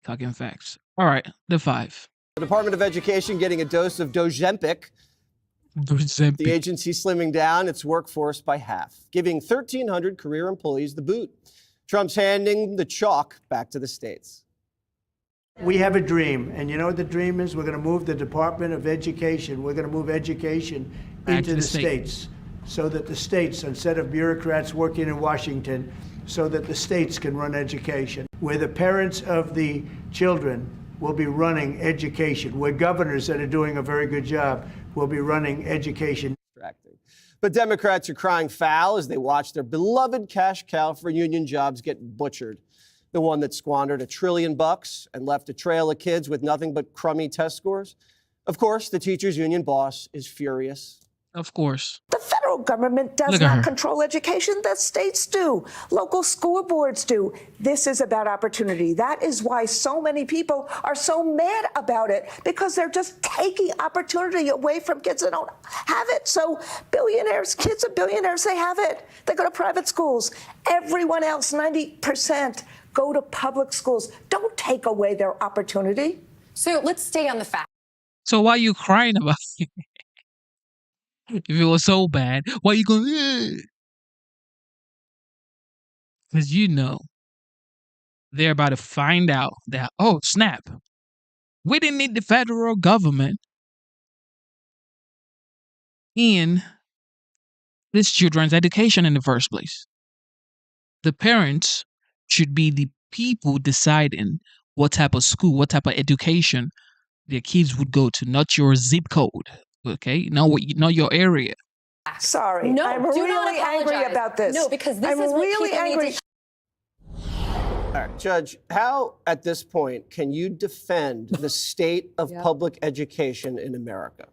Talking facts. All right, the 5. The Department of Education getting a dose of Dojempic. The agency slimming down its workforce by half, giving 1,300 career employees the boot. Trump's handing the chalk back to the states. We have a dream, and you know what the dream is? We're going to move the Department of Education. We're going to move education into the states, so that the states, instead of bureaucrats working in Washington, so that the states can run education, where the parents of the children will be running education, where governors that are doing a very good job will be running education. But Democrats are crying foul as they watch their beloved cash cow for union jobs get butchered. The one that squandered $1 trillion and left a trail of kids with nothing but crummy test scores. Of course, the teachers union boss is furious. Of course. The federal government does Look at her. not control education. The states do. Local school boards do. This is about opportunity. That is why so many people are so mad about it, because they're just taking opportunity away from kids that don't have it. So billionaires, kids of billionaires, they have it. They go to private schools. Everyone else, 90%, go to public schools. Don't take away their opportunity. So let's stay on the fact. So why are you crying about it? If it was so bad, why are you going? Because you know they're about to find out that, oh, snap, we didn't need the federal government in this children's education in the first place. The parents should be the people deciding what type of school, what type of education their kids would go to, not your zip code. Okay, not your area. Sorry, No, I'm do not really angry apologize. about this. No, because this I'm is what really people need angry. to All right, Judge, how at this point can you defend the state of Yep. public education in America?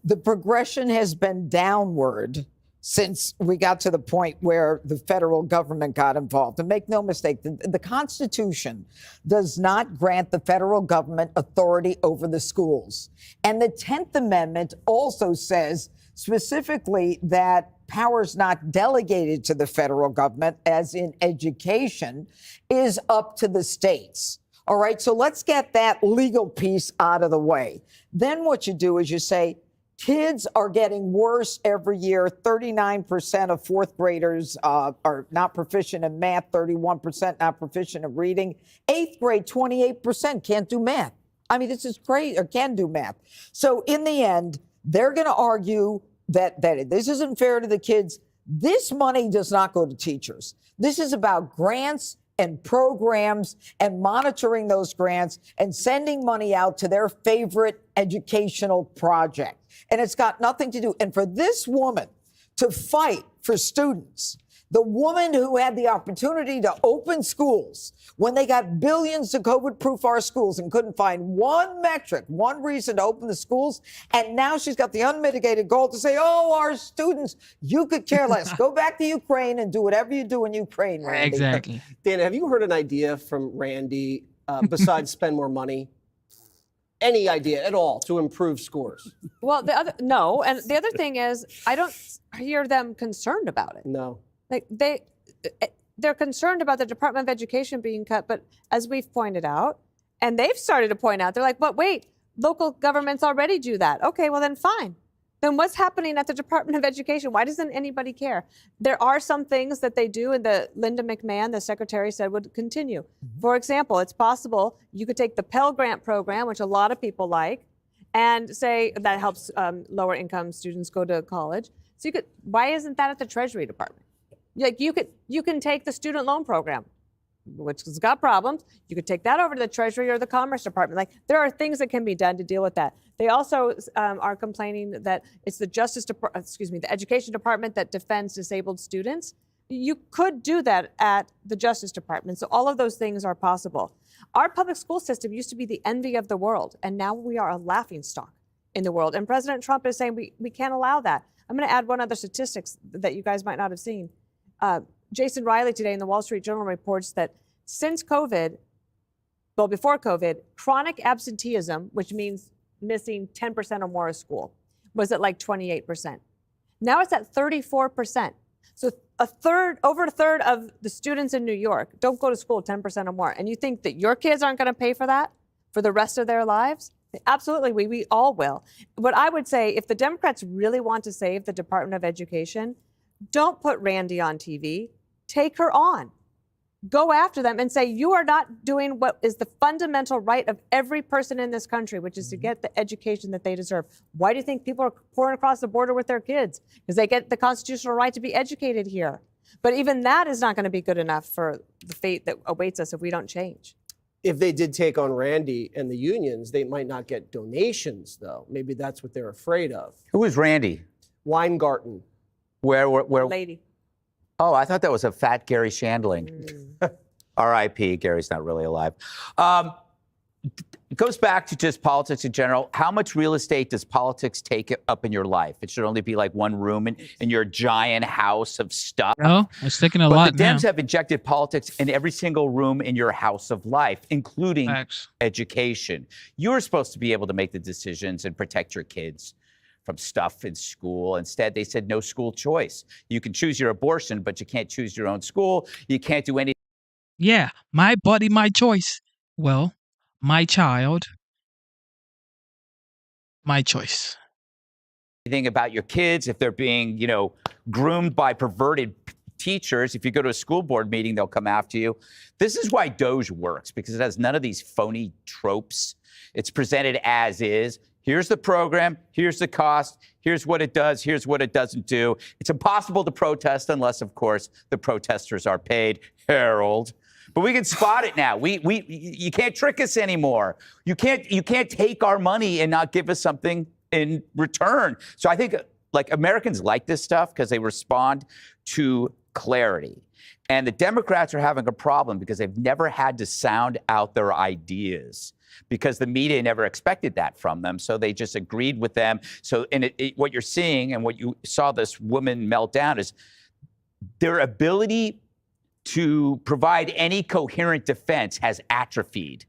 The progression has been downward since we got to the point where the federal government got involved. And make no mistake, the Constitution does not grant the federal government authority over the schools. And the 10th Amendment also says specifically that powers not delegated to the federal government, as in education, is up to the states. All right, so let's get that legal piece out of the way. Then what you do is you say, kids are getting worse every year. 39% of fourth graders are not proficient in math, 31% not proficient in reading. Eighth grade, 28% can't do math. I mean, this is great, or can do math. So in the end, they're going to argue that this isn't fair to the kids. This money does not go to teachers. This is about grants and programs and monitoring those grants and sending money out to their favorite educational project. And it's got nothing to do. And for this woman to fight for students, the woman who had the opportunity to open schools when they got billions to COVID-proof our schools and couldn't find one metric, one reason to open the schools. And now she's got the unmitigated goal to say, oh, our students, you could care less. Go back to Ukraine and do whatever you do in Ukraine, Randy. Exactly. Dana, have you heard an idea from Randy besides spend more money? Any idea at all to improve scores? Well, no. And the other thing is, I don't hear them concerned about it. No. Like they're concerned about the Department of Education being cut, but as we've pointed out, and they've started to point out, they're like, but wait, local governments already do that. Okay, well then fine. Then what's happening at the Department of Education? Why doesn't anybody care? There are some things that they do, and Linda McMahon, the secretary, said would continue. Mm-hmm. For example, it's possible you could take the Pell Grant program, which a lot of people like, and say that helps lower income students go to college. So why isn't that at the Treasury Department? Like you can take the student loan program, which has got problems. You could take that over to the Treasury or the Commerce Department. Like there are things that can be done to deal with that. They also are complaining that it's the Education Department that defends disabled students. You could do that at the Justice Department. So all of those things are possible. Our public school system used to be the envy of the world, and now we are a laughingstock in the world. And President Trump is saying we can't allow that. I'm going to add one other statistics that you guys might not have seen. Jason Riley today in the Wall Street Journal reports that since COVID, well, before COVID, chronic absenteeism, which means missing 10% or more of school, was at like 28%. Now it's at 34%. So over a third of the students in New York don't go to school 10% or more. And you think that your kids aren't going to pay for that for the rest of their lives? Absolutely, we all will. But I would say if the Democrats really want to save the Department of Education, don't put Randy on TV. Take her on. Go after them and say, you are not doing what is the fundamental right of every person in this country, which is to get the education that they deserve. Why do you think people are pouring across the border with their kids? Because they get the constitutional right to be educated here. But even that is not going to be good enough for the fate that awaits us if we don't change. If they did take on Randy and the unions, they might not get donations, though. Maybe that's what they're afraid of. Who is Randy? Weingarten. Where? Lady. Oh, I thought that was a fat Gary Shandling. R.I.P. Gary's not really alive. It goes back to just politics in general. How much real estate does politics take up in your life? It should only be like one room in your giant house of stuff. No, it's taking a but lot the now. Dems have injected politics in every single room in your house of life, including education. You're supposed to be able to make the decisions and protect your kids from stuff in school. Instead, they said no school choice. You can choose your abortion, but you can't choose your own school. You can't do anything. Yeah, my body, my choice. Well, my child, my choice. Anything about your kids, if they're being, groomed by perverted teachers. If you go to a school board meeting, they'll come after you. This is why DOGE works, because it has none of these phony tropes. It's presented as is. Here's the program. Here's the cost. Here's what it does. Here's what it doesn't do. It's impossible to protest unless, of course, the protesters are paid. Harold. But we can spot it now. You can't trick us anymore. You can't take our money and not give us something in return. So I think Americans like this stuff because they respond to clarity. And the Democrats are having a problem because they've never had to sound out their ideas, because the media never expected that from them. So they just agreed with them. So what you're seeing and what you saw this woman melt down is their ability to provide any coherent defense has atrophied.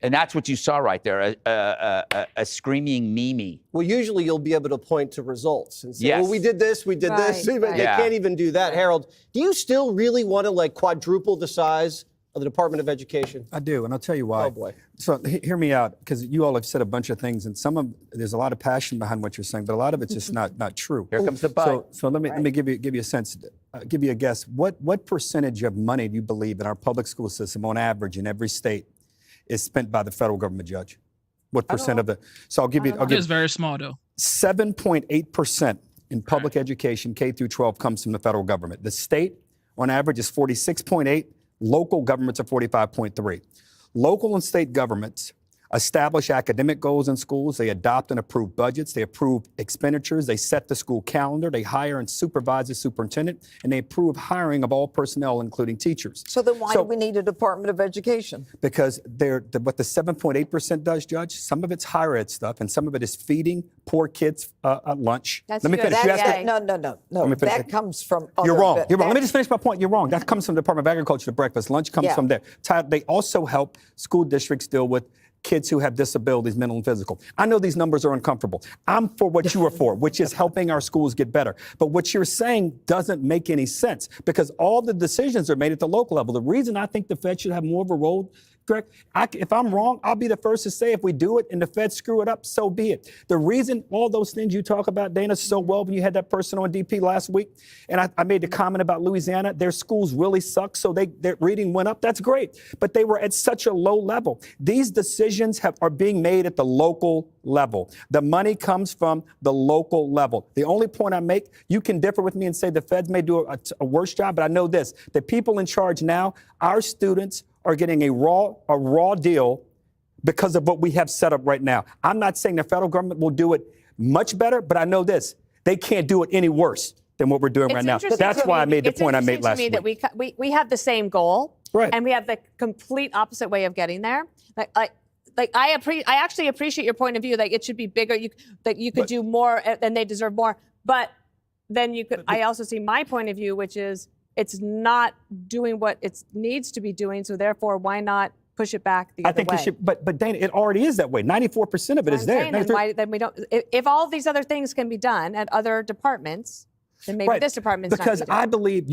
And that's what you saw right there, a screaming Mimi. Well, usually you'll be able to point to results and say, Yes. well, we did this, we did this. They can't even do that. Harold, do you still really want to quadruple the size of the Department of Education? I do, and I'll tell you why. Oh, boy. So hear me out, because you all have said a bunch of things, and there's a lot of passion behind what you're saying, but a lot of it's just not true. Here comes the but. So let me give you a sense, give you a guess. What percentage of money do you believe in our public school system, on average, in every state, is spent by the federal government, Judge? What percent of the? So I'll give you. It's very small, though. 7.8% in public education, K through 12, comes from the federal government. The state, on average, is 46.8. Local governments are 45.3. Local and state governments establish academic goals in schools. They adopt and approve budgets. They approve expenditures. They set the school calendar. They hire and supervise the superintendent, and they approve hiring of all personnel, including teachers. So then why do we need a Department of Education? Because what the 7.8% does, Judge, some of it's higher ed stuff, and some of it is feeding poor kids lunch. Let me finish. No. That comes from other. You're wrong. You're wrong. Let me just finish my point. You're wrong. That comes from the Department of Agriculture, the breakfast. Lunch comes from there. They also help school districts deal with kids who have disabilities, mental and physical. I know these numbers are uncomfortable. I'm for what you are for, which is helping our schools get better. But what you're saying doesn't make any sense, because all the decisions are made at the local level. The reason I think the Fed should have more of a role, Greg, if I'm wrong, I'll be the first to say if we do it and the Fed screw it up, so be it. The reason all those things you talk about, Dana, so well when you had that person on DP last week, and I made the comment about Louisiana, their schools really suck, so their reading went up. That's great. But they were at such a low level. These decisions are being made at the local level. The money comes from the local level. The only point I make, you can differ with me and say the Feds may do a worse job, but I know this, the people in charge now, our students are getting a raw deal because of what we have set up right now. I'm not saying the federal government will do it much better, but I know this, they can't do it any worse than what we're doing right now. That's why I made the point I made last week. It's interesting to me that we have the same goal, right, and we have the complete opposite way of getting there. I actually appreciate your point of view. Like, it should be bigger. You could do more, and they deserve more. But then you could. I also see my point of view, which is it's not doing what it needs to be doing. So therefore, why not push it back the other way? I think you should. But Dana, it already is that way. 94% of it is there. Then we don't. If all of these other things can be done at other departments, then maybe this department's because not I believe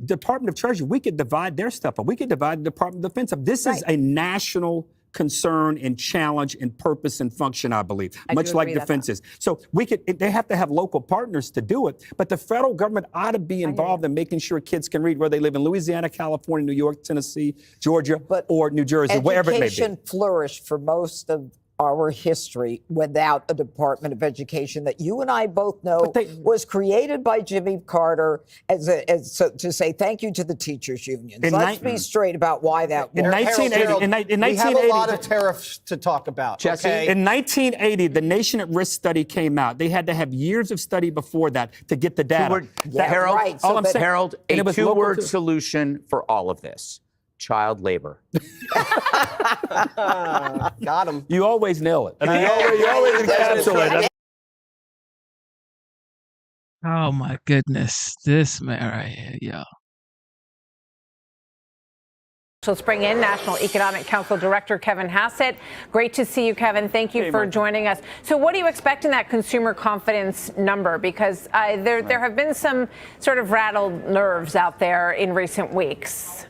Department of Treasury, we could divide their stuff up. We could divide the Department of Defense up. This is a national concern and challenge and purpose and function, I believe, much like defense is. So they have to have local partners to do it, but the federal government ought to be involved in making sure kids can read where they live in Louisiana, California, New York, Tennessee, Georgia, or New Jersey, wherever it may be. Education flourished for most of our history without a Department of Education that you and I both know was created by Jimmy Carter to say thank you to the teachers' unions. Let's be straight about why that in was. 1980, we have a lot of tariffs to talk about. Jesse, in 1980, the Nation at Risk study came out. They had to have years of study before that to get the data. Harold, a two-word solution for all of this. child labor. Got him. You always nail it. I mean, you always encapsulate it. Oh my goodness, this man right here, yo. So let's bring in National Economic Council Director Kevin Hassett. Great to see you, Kevin. Thank you for joining us. So what do you expect in that consumer confidence number? Because there have been some sort of rattled nerves out there in recent weeks.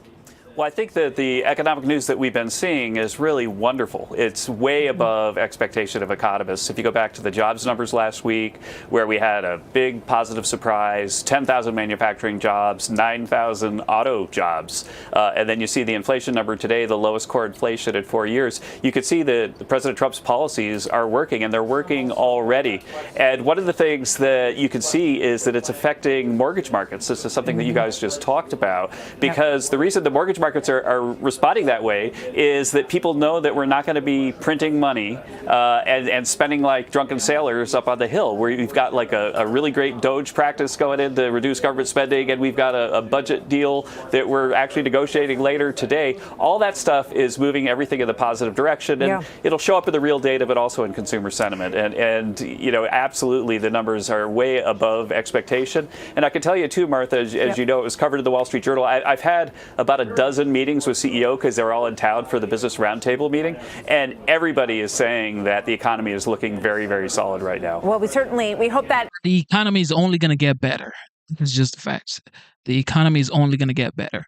Well, I think that the economic news that we've been seeing is really wonderful. It's way above expectation of economists. If you go back to the jobs numbers last week, where we had a big positive surprise, 10,000 manufacturing jobs, 9,000 auto jobs, and then you see the inflation number today, the lowest core inflation in 4 years, you could see that President Trump's policies are working, and they're working already. And one of the things that you can see is that it's affecting mortgage markets. This is something that you guys just talked about, because the reason the mortgage markets are responding that way is that people know that we're not going to be printing money and spending like drunken sailors up on the Hill, where we've got like a really great Doge practice going in to reduce government spending, and we've got a budget deal that we're actually negotiating later today. All that stuff is moving everything in the positive direction, and it'll show up in the real data, but also in consumer sentiment. And you know, absolutely, the numbers are way above expectation. And I can tell you too, Martha, as you know, it was covered in the Wall Street Journal. I've had about a dozen meetings with CEO because they're all in town for the business roundtable meeting, and everybody is saying that the economy is looking very, very solid right now. Well, we hope that the economy is only going to get better. It's just the facts. The economy is only going to get better.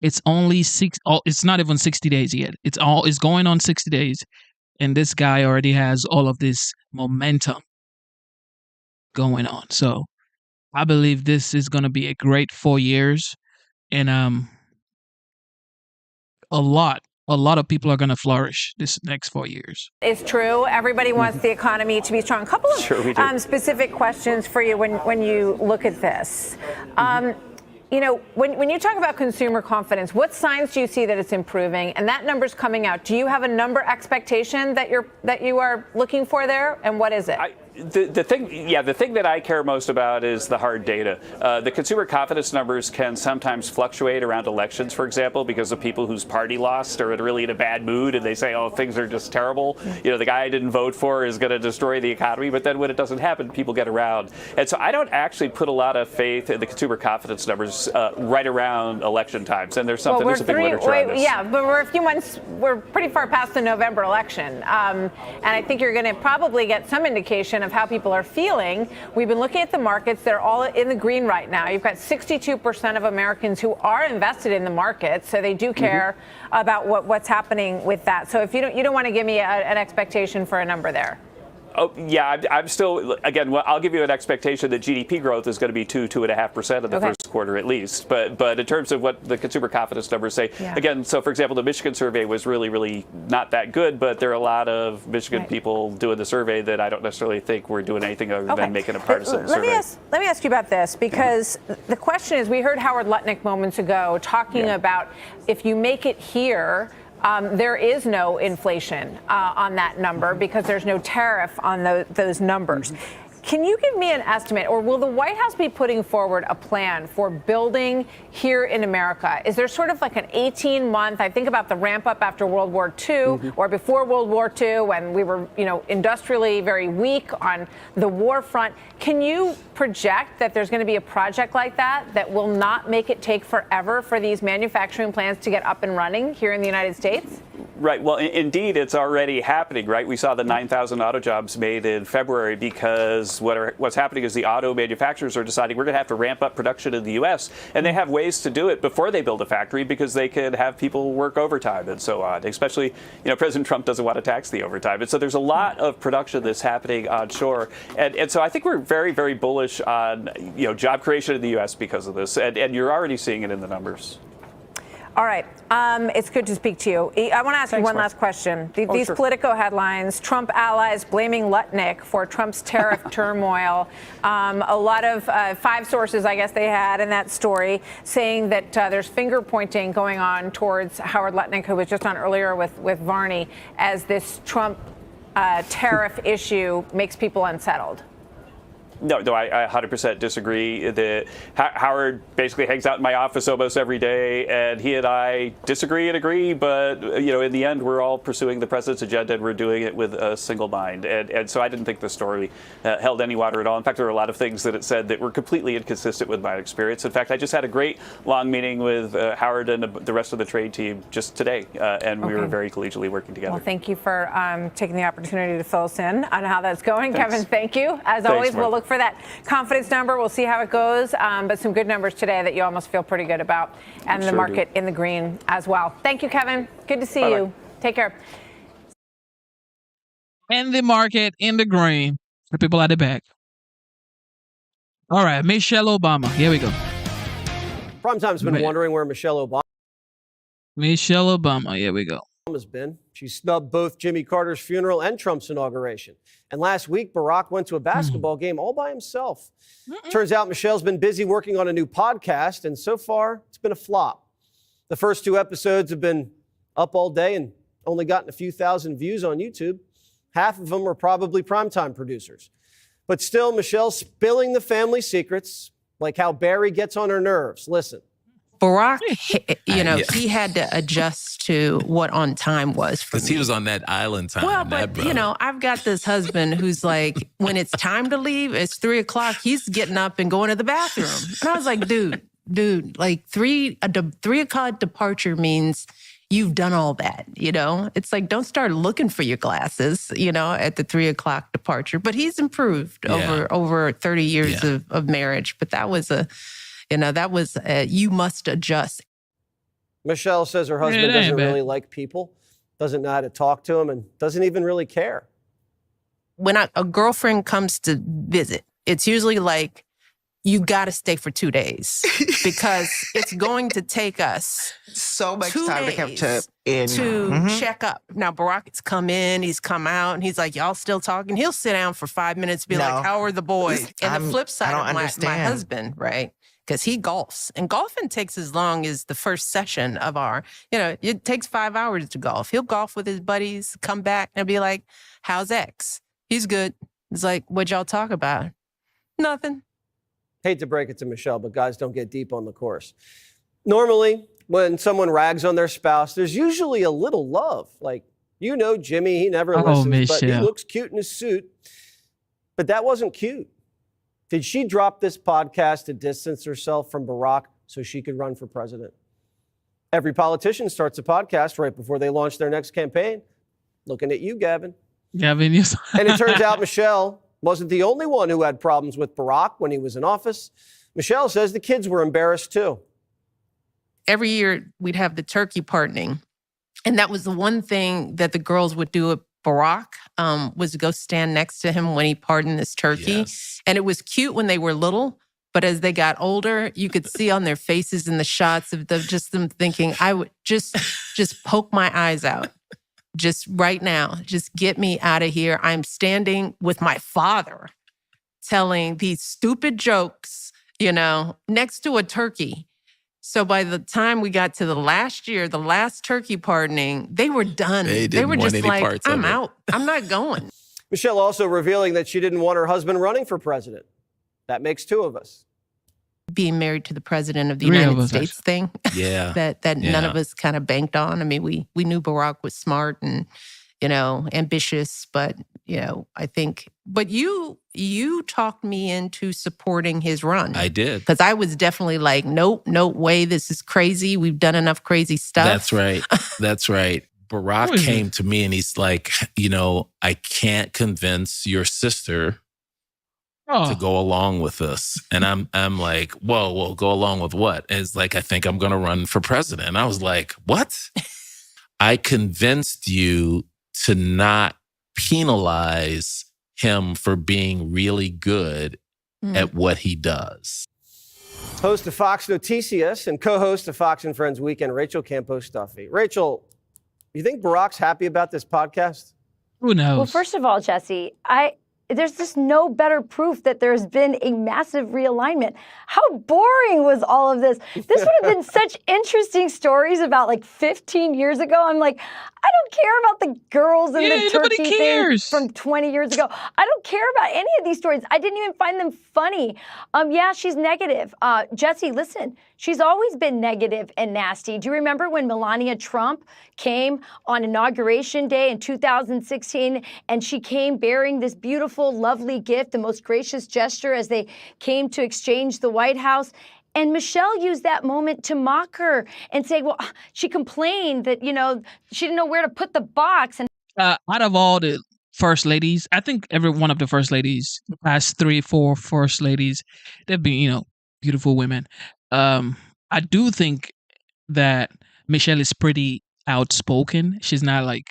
It's only it's not even 60 days yet. It's going on 60 days, and this guy already has all of this momentum going on. So I believe this is going to be a great 4 years, and a lot of people are going to flourish this next 4 years. It's true. Everybody wants the economy to be strong. A couple of specific questions for you when you look at this. You know, when you talk about consumer confidence, what signs do you see that it's improving? And that number's coming out. Do you have a number expectation that you are looking for there? And what is it? The thing that I care most about is the hard data. The consumer confidence numbers can sometimes fluctuate around elections, for example, because of people whose party lost are really in a bad mood and they say, oh, things are just terrible. You know, the guy I didn't vote for is going to destroy the economy. But then when it doesn't happen, people get around. And so I don't actually put a lot of faith in the consumer confidence numbers right around election times. And there's something, there's a big literature on this. Yeah, but we're pretty far past the November election. And I think you're going to probably get some indication of how people are feeling. We've been looking at the markets. They're all in the green right now. You've got 62% of Americans who are invested in the markets, so they do care about what's happening with that. So if you don't want to give me an expectation for a number there. Oh, yeah, I'm still, again, I'll give you an expectation that GDP growth is going to be 2.5% in the first quarter at least. But in terms of what the consumer confidence numbers say, again, so for example, the Michigan survey was really, really not that good, but there are a lot of Michigan people doing the survey that I don't necessarily think we're doing anything other than making a partisan survey. Let me ask you about this, because the question is, we heard Howard Lutnick moments ago talking about if you make it here, there is no inflation on that number because there's no tariff on those numbers. Can you give me an estimate, or will the White House be putting forward a plan for building here in America? Is there sort of like an 18-month, I think about the ramp up after World War II or before World War II when we were, industrially very weak on the war front. Can you project that there's going to be a project like that will not make it take forever for these manufacturing plants to get up and running here in the United States? Right. Well, indeed, it's already happening, right? We saw the 9,000 auto jobs made in February because what's happening is the auto manufacturers are deciding we're going to have to ramp up production in the U.S. and they have ways to do it before they build a factory because they could have people work overtime and so on. Especially, President Trump doesn't want to tax the overtime. And so there's a lot of production that's happening onshore. And so I think we're very, very bullish on, job creation in the U.S. because of this. And you're already seeing it in the numbers. All right. It's good to speak to you. I want to ask you one last question. These Politico headlines, Trump allies blaming Lutnick for Trump's tariff turmoil. A lot of 5 sources, I guess they had in that story, saying that there's finger pointing going on towards Howard Lutnick, who was just on earlier with Varney, as this Trump tariff issue makes people unsettled. No, I 100% disagree. Howard basically hangs out in my office almost every day, and he and I disagree and agree, but in the end, we're all pursuing the president's agenda, and we're doing it with a single mind. And so I didn't think the story held any water at all. In fact, there were a lot of things that it said that were completely inconsistent with my experience. In fact, I just had a great long meeting with Howard and the rest of the trade team just today, and we were very collegially working together. Well, thank you for taking the opportunity to fill us in on how that's going. Thanks. Kevin, thank you. As always, we'll look for that confidence number. We'll see how it goes. But some good numbers today that you almost feel pretty good about. And the market in the green as well. Thank you, Kevin. Good to see you. Take care. And the market in the green. The people at the back. All right, Michelle Obama. Here we go. Primetime's been wondering where Michelle Obama Here we go. has been. She snubbed both Jimmy Carter's funeral and Trump's inauguration. And last week, Barack went to a basketball game all by himself. Turns out Michelle's been busy working on a new podcast, and so far, it's been a flop. The first 2 episodes have been up all day and only gotten a few thousand views on YouTube. Half of them were probably primetime producers. But still, Michelle's spilling the family secrets, like how Barry gets on her nerves. Listen. Barack, he had to adjust to what on time was for me. Because he was on that island time. Well, but, I've got this husband who's like, when it's time to leave, it's 3 o'clock, he's getting up and going to the bathroom. And I was like, dude, like 3 o'clock departure means you've done all that, It's like, don't start looking for your glasses, at the 3 o'clock departure. But he's improved over 30 years of marriage. But that was you must adjust. Michelle says her husband doesn't really like people, doesn't know how to talk to him, and doesn't even really care. When a girlfriend comes to visit, it's usually like, you got to stay for 2 days because it's going to take us so much 2 time days to check up. Now, Barack's come in, he's come out, and he's like, y'all still talking? He'll sit down for 5 minutes, be like, how are the boys? And the flip side of my husband, right? Because he golfs. And golfing takes as long as the first session of it takes 5 hours to golf. He'll golf with his buddies, come back, and be like, how's X? He's good. It's like, what'd y'all talk about? Nothing. Hate to break it to Michelle, but guys don't get deep on the course. Normally, when someone rags on their spouse, there's usually a little love. Like, Jimmy, he never listens, but he looks cute in his suit. But that wasn't cute. Did she drop this podcast to distance herself from Barack so she could run for president? Every politician starts a podcast right before they launch their next campaign. Looking at you, Gavin. Gavin, yes. And it turns out Michelle wasn't the only one who had problems with Barack when he was in office. Michelle says the kids were embarrassed too. Every year we'd have the turkey pardoning. And that was the one thing that the girls would do at Barack, was to go stand next to him when he pardoned this turkey. Yes. And it was cute when they were little, but as they got older, you could see on their faces in the shots of them thinking, I would just poke my eyes out. Just right now, just get me out of here. I'm standing with my father telling these stupid jokes, next to a turkey. So by the time we got to the last turkey pardoning, they were done. They were just like, I'm out. I'm not going. Michelle also revealing that she didn't want her husband running for president. That makes 2 of us. Being married to the president of the United States thing. Yeah. that none of us kind of banked on. I mean, we knew Barack was smart and, ambitious, but, I think, but you talked me into supporting his run. I did. Because I was definitely like, nope, no way, this is crazy. We've done enough crazy stuff. That's right. That's right. Barack came to me and he's like, I can't convince your sister to go along with this. And I'm like, whoa, go along with what? And it's like, I think I'm going to run for president. And I was like, what? I convinced you to not penalize him for being really good at what he does. Host of Fox Noticias and co-host of Fox and Friends Weekend, Rachel Campo-Stuffy. Rachel, you think Barack's happy about this podcast? Who knows? Well, first of all, Jesse, there's just no better proof that there's been a massive realignment. How boring was all of this? This would have been such interesting stories about like 15 years ago. I'm like, I don't care about the girls and the turkey thing from 20 years ago. I don't care about any of these stories. I didn't even find them funny. Yeah, she's negative. Jesse, listen, she's always been negative and nasty. Do you remember when Melania Trump came on Inauguration Day in 2016 and she came bearing this beautiful, lovely gift, the most gracious gesture as they came to exchange the White House? And Michelle used that moment to mock her and say, well, she complained that, she didn't know where to put the box. And out of all the first ladies, I think every one of the first ladies, the past 3-4 first ladies, they've been, beautiful women. I do think that Michelle is pretty outspoken. She's not like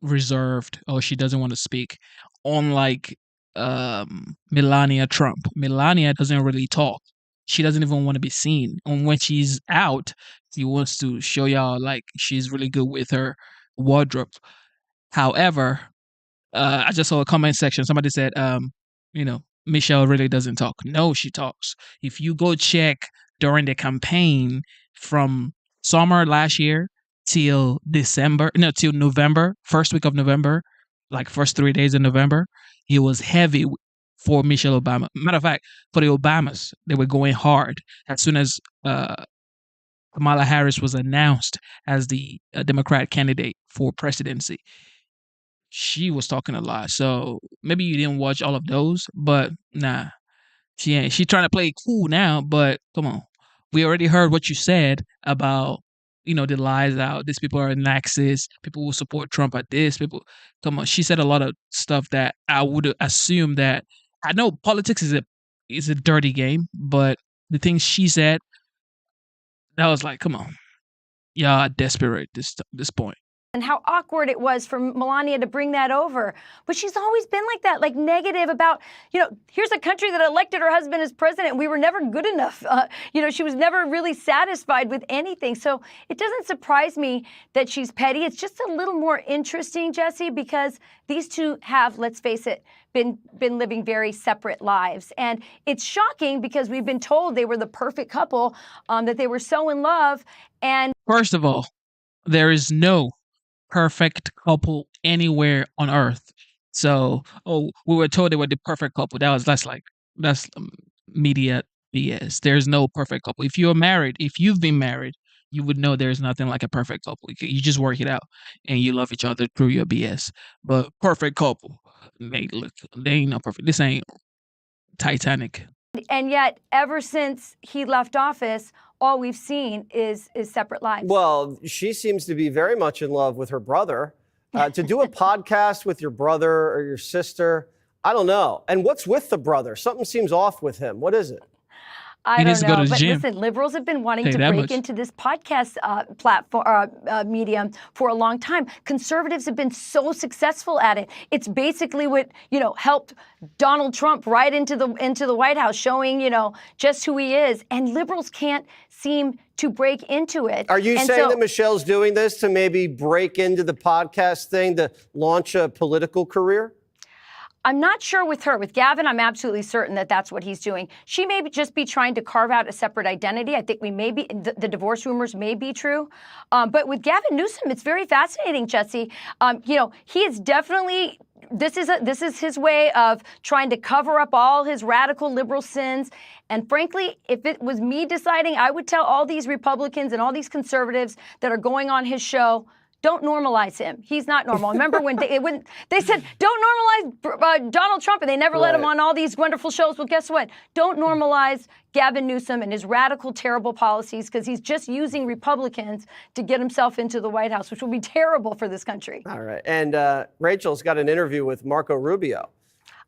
reserved or she doesn't want to speak. Unlike Melania Trump. Melania doesn't really talk. She doesn't even want to be seen. And when she's out, she wants to show y'all like she's really good with her wardrobe. However, I just saw a comment section. Somebody said, Michelle really doesn't talk. No, she talks. If you go check during the campaign from summer last year till November, first week of November, like first 3 days in November, it was heavy for Michelle Obama. Matter of fact, for the Obamas, they were going hard. As soon as Kamala Harris was announced as the Democrat candidate for presidency, she was talking a lot. So maybe you didn't watch all of those, but nah, she ain't. She's trying to play cool now, but come on. We already heard what you said about, the lies out. These people are Naxis. People will support Trump at this. People, come on. She said a lot of stuff that I would assume that, I know politics is a dirty game, but the things she said, that was like, come on. Y'all are desperate at this point. And how awkward it was for Melania to bring that over. But she's always been like that, like negative about, here's a country that elected her husband as president. We were never good enough. She was never really satisfied with anything. So it doesn't surprise me that she's petty. It's just a little more interesting, Jesse, because these two have, let's face it, been living very separate lives. And it's shocking because we've been told they were the perfect couple, that they were so in love. And first of all, there is no perfect couple anywhere on earth. So, we were told they were the perfect couple. That's media BS. There's no perfect couple. If you've been married, you would know there's nothing like a perfect couple. You just work it out and you love each other through your BS. But perfect couple, they ain't no perfect. This ain't Titanic. And yet, ever since he left office, all we've seen is separate lives. Well, she seems to be very much in love with her brother. To do a podcast with your brother or your sister, I don't know. And what's with the brother? Something seems off with him. What is it? I don't know, but listen, liberals have been wanting to break into this podcast platform medium for a long time. Conservatives have been so successful at it. It's basically what helped Donald Trump right into the White House, showing just who he is. And liberals can't seem to break into it. Are you saying that Michelle's doing this to maybe break into the podcast thing to launch a political career? I'm not sure with her. With Gavin, I'm absolutely certain that that's what he's doing. She may just be trying to carve out a separate identity. I think the divorce rumors may be true. But with Gavin Newsom, it's very fascinating, Jesse. He is definitely, this is his way of trying to cover up all his radical liberal sins. And frankly, if it was me deciding, I would tell all these Republicans and all these conservatives that are going on his show, don't normalize him. He's not normal. Remember when they said, don't normalize Donald Trump, and they never let him on all these wonderful shows. Well, guess what? Don't normalize Gavin Newsom and his radical, terrible policies, because he's just using Republicans to get himself into the White House, which will be terrible for this country. All right. And Rachel's got an interview with Marco Rubio.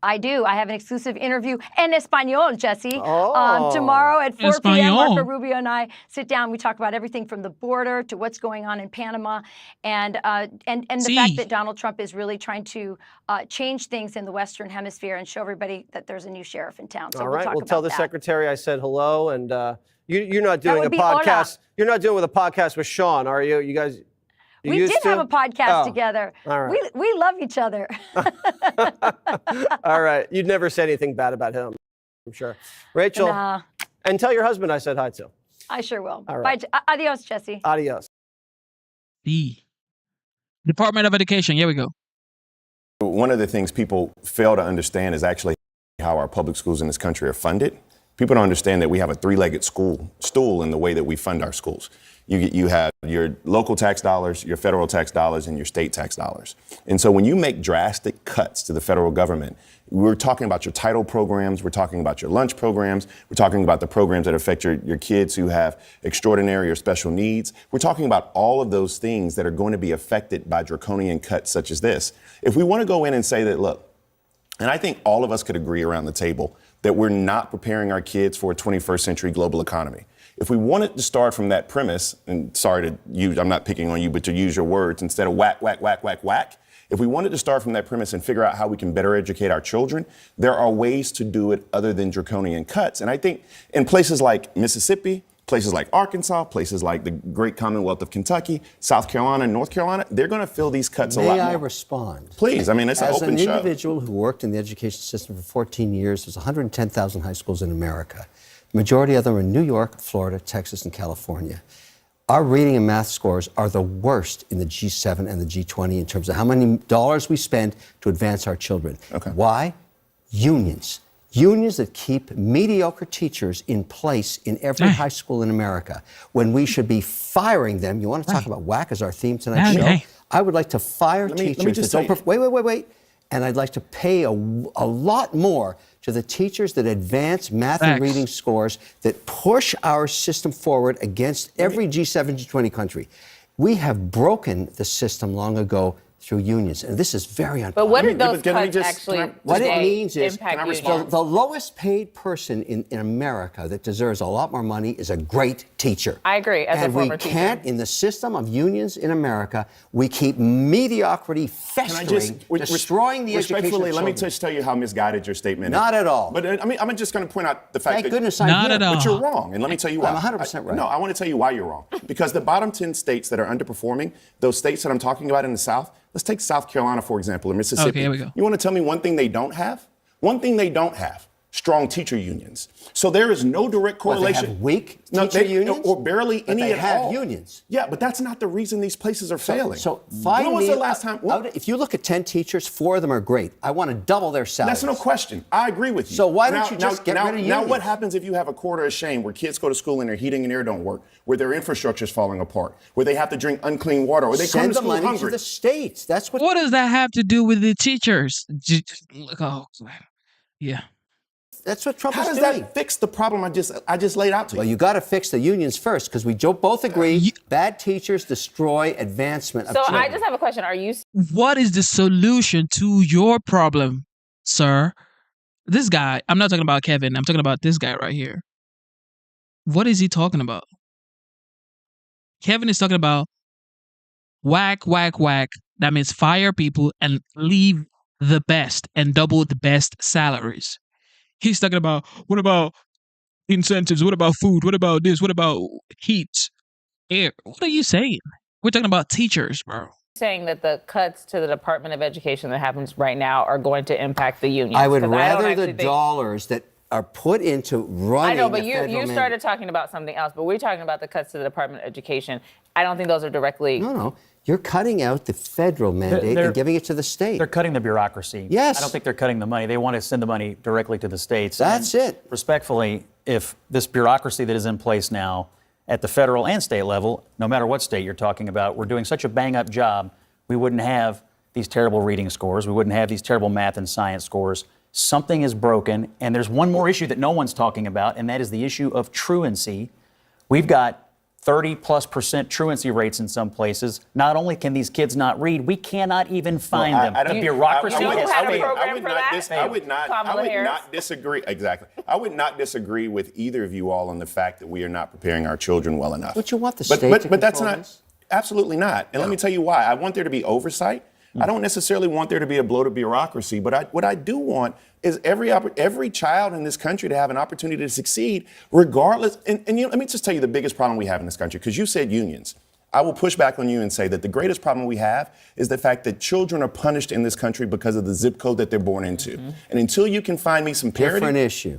I do. I have an exclusive interview en español, Jesse. Tomorrow at 4 p.m., Marco Rubio and I sit down. We talk about everything from the border to what's going on in Panama, and the fact that Donald Trump is really trying to change things in the Western Hemisphere and show everybody that there's a new sheriff in town. So all right. we'll tell the secretary I said hello, and you're not doing a podcast. You're not doing with a podcast with Sean, are you? You guys. You We used did have to? a podcast Oh, together. all right. We love each other. All right. You'd never say anything bad about him, I'm sure. Rachel, Nah, and tell your husband I said hi to. I sure will. All right. Bye. Adios, Jesse. Adios. The Department of Education. Here we go. One of the things people fail to understand is actually how our public schools in this country are funded. People don't understand that we have a three-legged stool in the way that we fund our schools. You have your local tax dollars, your federal tax dollars, and your state tax dollars. And so when you make drastic cuts to the federal government, we're talking about your title programs, we're talking about your lunch programs, we're talking about the programs that affect your kids who have extraordinary or special needs. We're talking about all of those things that are going to be affected by draconian cuts such as this. If we want to go in and say that, look, and I think all of us could agree around the table that we're not preparing our kids for a 21st century global economy. If we wanted to start from that premise, and sorry to use, I'm not picking on you, but to use your words instead of whack, whack, whack, whack, whack. If we wanted to start from that premise and figure out how we can better educate our children, there are ways to do it other than draconian cuts. And I think in places like Mississippi, places like Arkansas, places like the great Commonwealth of Kentucky, South Carolina, North Carolina, they're going to fill these cuts a lot more. May I respond? Please. I mean, it's an open show. As an individual who worked in the education system for 14 years, there's 110,000 high schools in America. The majority of them are in New York, Florida, Texas, and California. Our reading and math scores are the worst in the G7 and the G20 in terms of how many dollars we spend to advance our children. Okay. Why? Unions. Unions that keep mediocre teachers in place in every high school in America when we should be firing them. You want to talk about whack as our theme tonight's show? I would like to fire teachers that don't wait. And I'd like to pay a lot more to the teachers that advance math and reading scores, that push our system forward against every G7, G20 country. We have broken the system long ago through unions, and this is very unpopular. But what are those cuts actually What it means is impact the lowest paid person in America that deserves a lot more money is a great teacher. I agree, as a and former we can't, in the system of unions in America, we keep mediocrity festering, destroying the education of respectfully, let me children. just tell you how misguided your statement is. Not at all. But I mean, I'm just going to point out the fact Thank that goodness I'm Not here. At all. But you're wrong, and let me tell you why. I'm 100% right. No, I want to tell you why you're wrong. Because the bottom 10 states that are underperforming, those states that I'm talking about in the South, let's take South Carolina, for example, or Mississippi. Okay, here we go. You want to tell me one thing they don't have? One thing they don't have. Strong teacher unions. So there is no direct correlation. They have weak teacher unions? Or barely But any they at have all. unions. Yeah, but that's not the reason these places are failing. So find when was me, the last time? if you look at 10 teachers, 4 of them are great. I want to double their salaries. That's no question. I agree with you. So why don't you just get rid of Now unions? what happens if you have a quarter of shame where kids go to school and their heating and air don't work, where their infrastructure is falling apart, where they have to drink unclean water, or they come Send to the school money hungry? to the states. That's what. What does that have to do with the teachers? Oh, yeah. That's what Trump How is does doing. that fix the problem I just laid out to you? Well, you got to fix the unions first, because we both agree bad teachers destroy advancement of So children. I just have a question. Are you What is the solution to your problem, sir? This guy, I'm not talking about Kevin, I'm talking about this guy right here. What is he talking about? Kevin is talking about whack, whack, whack. That means fire people and leave the best and double the best salaries. He's talking about, what about incentives? What about food? What about this? What about heat, air? What are you saying? We're talking about teachers, bro. saying that the cuts to the Department of Education that happens right now are going to impact the unions? I would 'Cause don't rather actually the think- dollars that are put into running. I know, but the you federal started talking about something else. But we're talking about the cuts to the Department of Education. I don't think those are directly. No. You're cutting out the federal mandate and giving it to the state. They're cutting the bureaucracy. Yes. I don't think they're cutting the money. They want to send the money directly to the states. That's it. Respectfully, if this bureaucracy that is in place now at the federal and state level, no matter what state you're talking about, we're doing such a bang-up job, we wouldn't have these terrible reading scores. We wouldn't have these terrible math and science scores. Something is broken, and there's one more issue that no one's talking about, and that is the issue of truancy. We've got 30+% truancy rates in some places. Not only can these kids not read, we cannot even find them. The bureaucracy You know who has had a failed. program for that? I would Kamala Harris. not disagree. Exactly. I would not disagree with either of you all on the fact that we are not preparing our children well enough. But you want the But state to that's control not. this? Absolutely not. And let me tell you why. I want there to be oversight. I don't necessarily want there to be a bloated bureaucracy, but what I do want is every child in this country to have an opportunity to succeed, regardless. And let me just tell you the biggest problem we have in this country, because you said unions. I will push back on you and say that the greatest problem we have is the fact that children are punished in this country because of the zip code that they're born into. And until you can find me some parity. Different issue.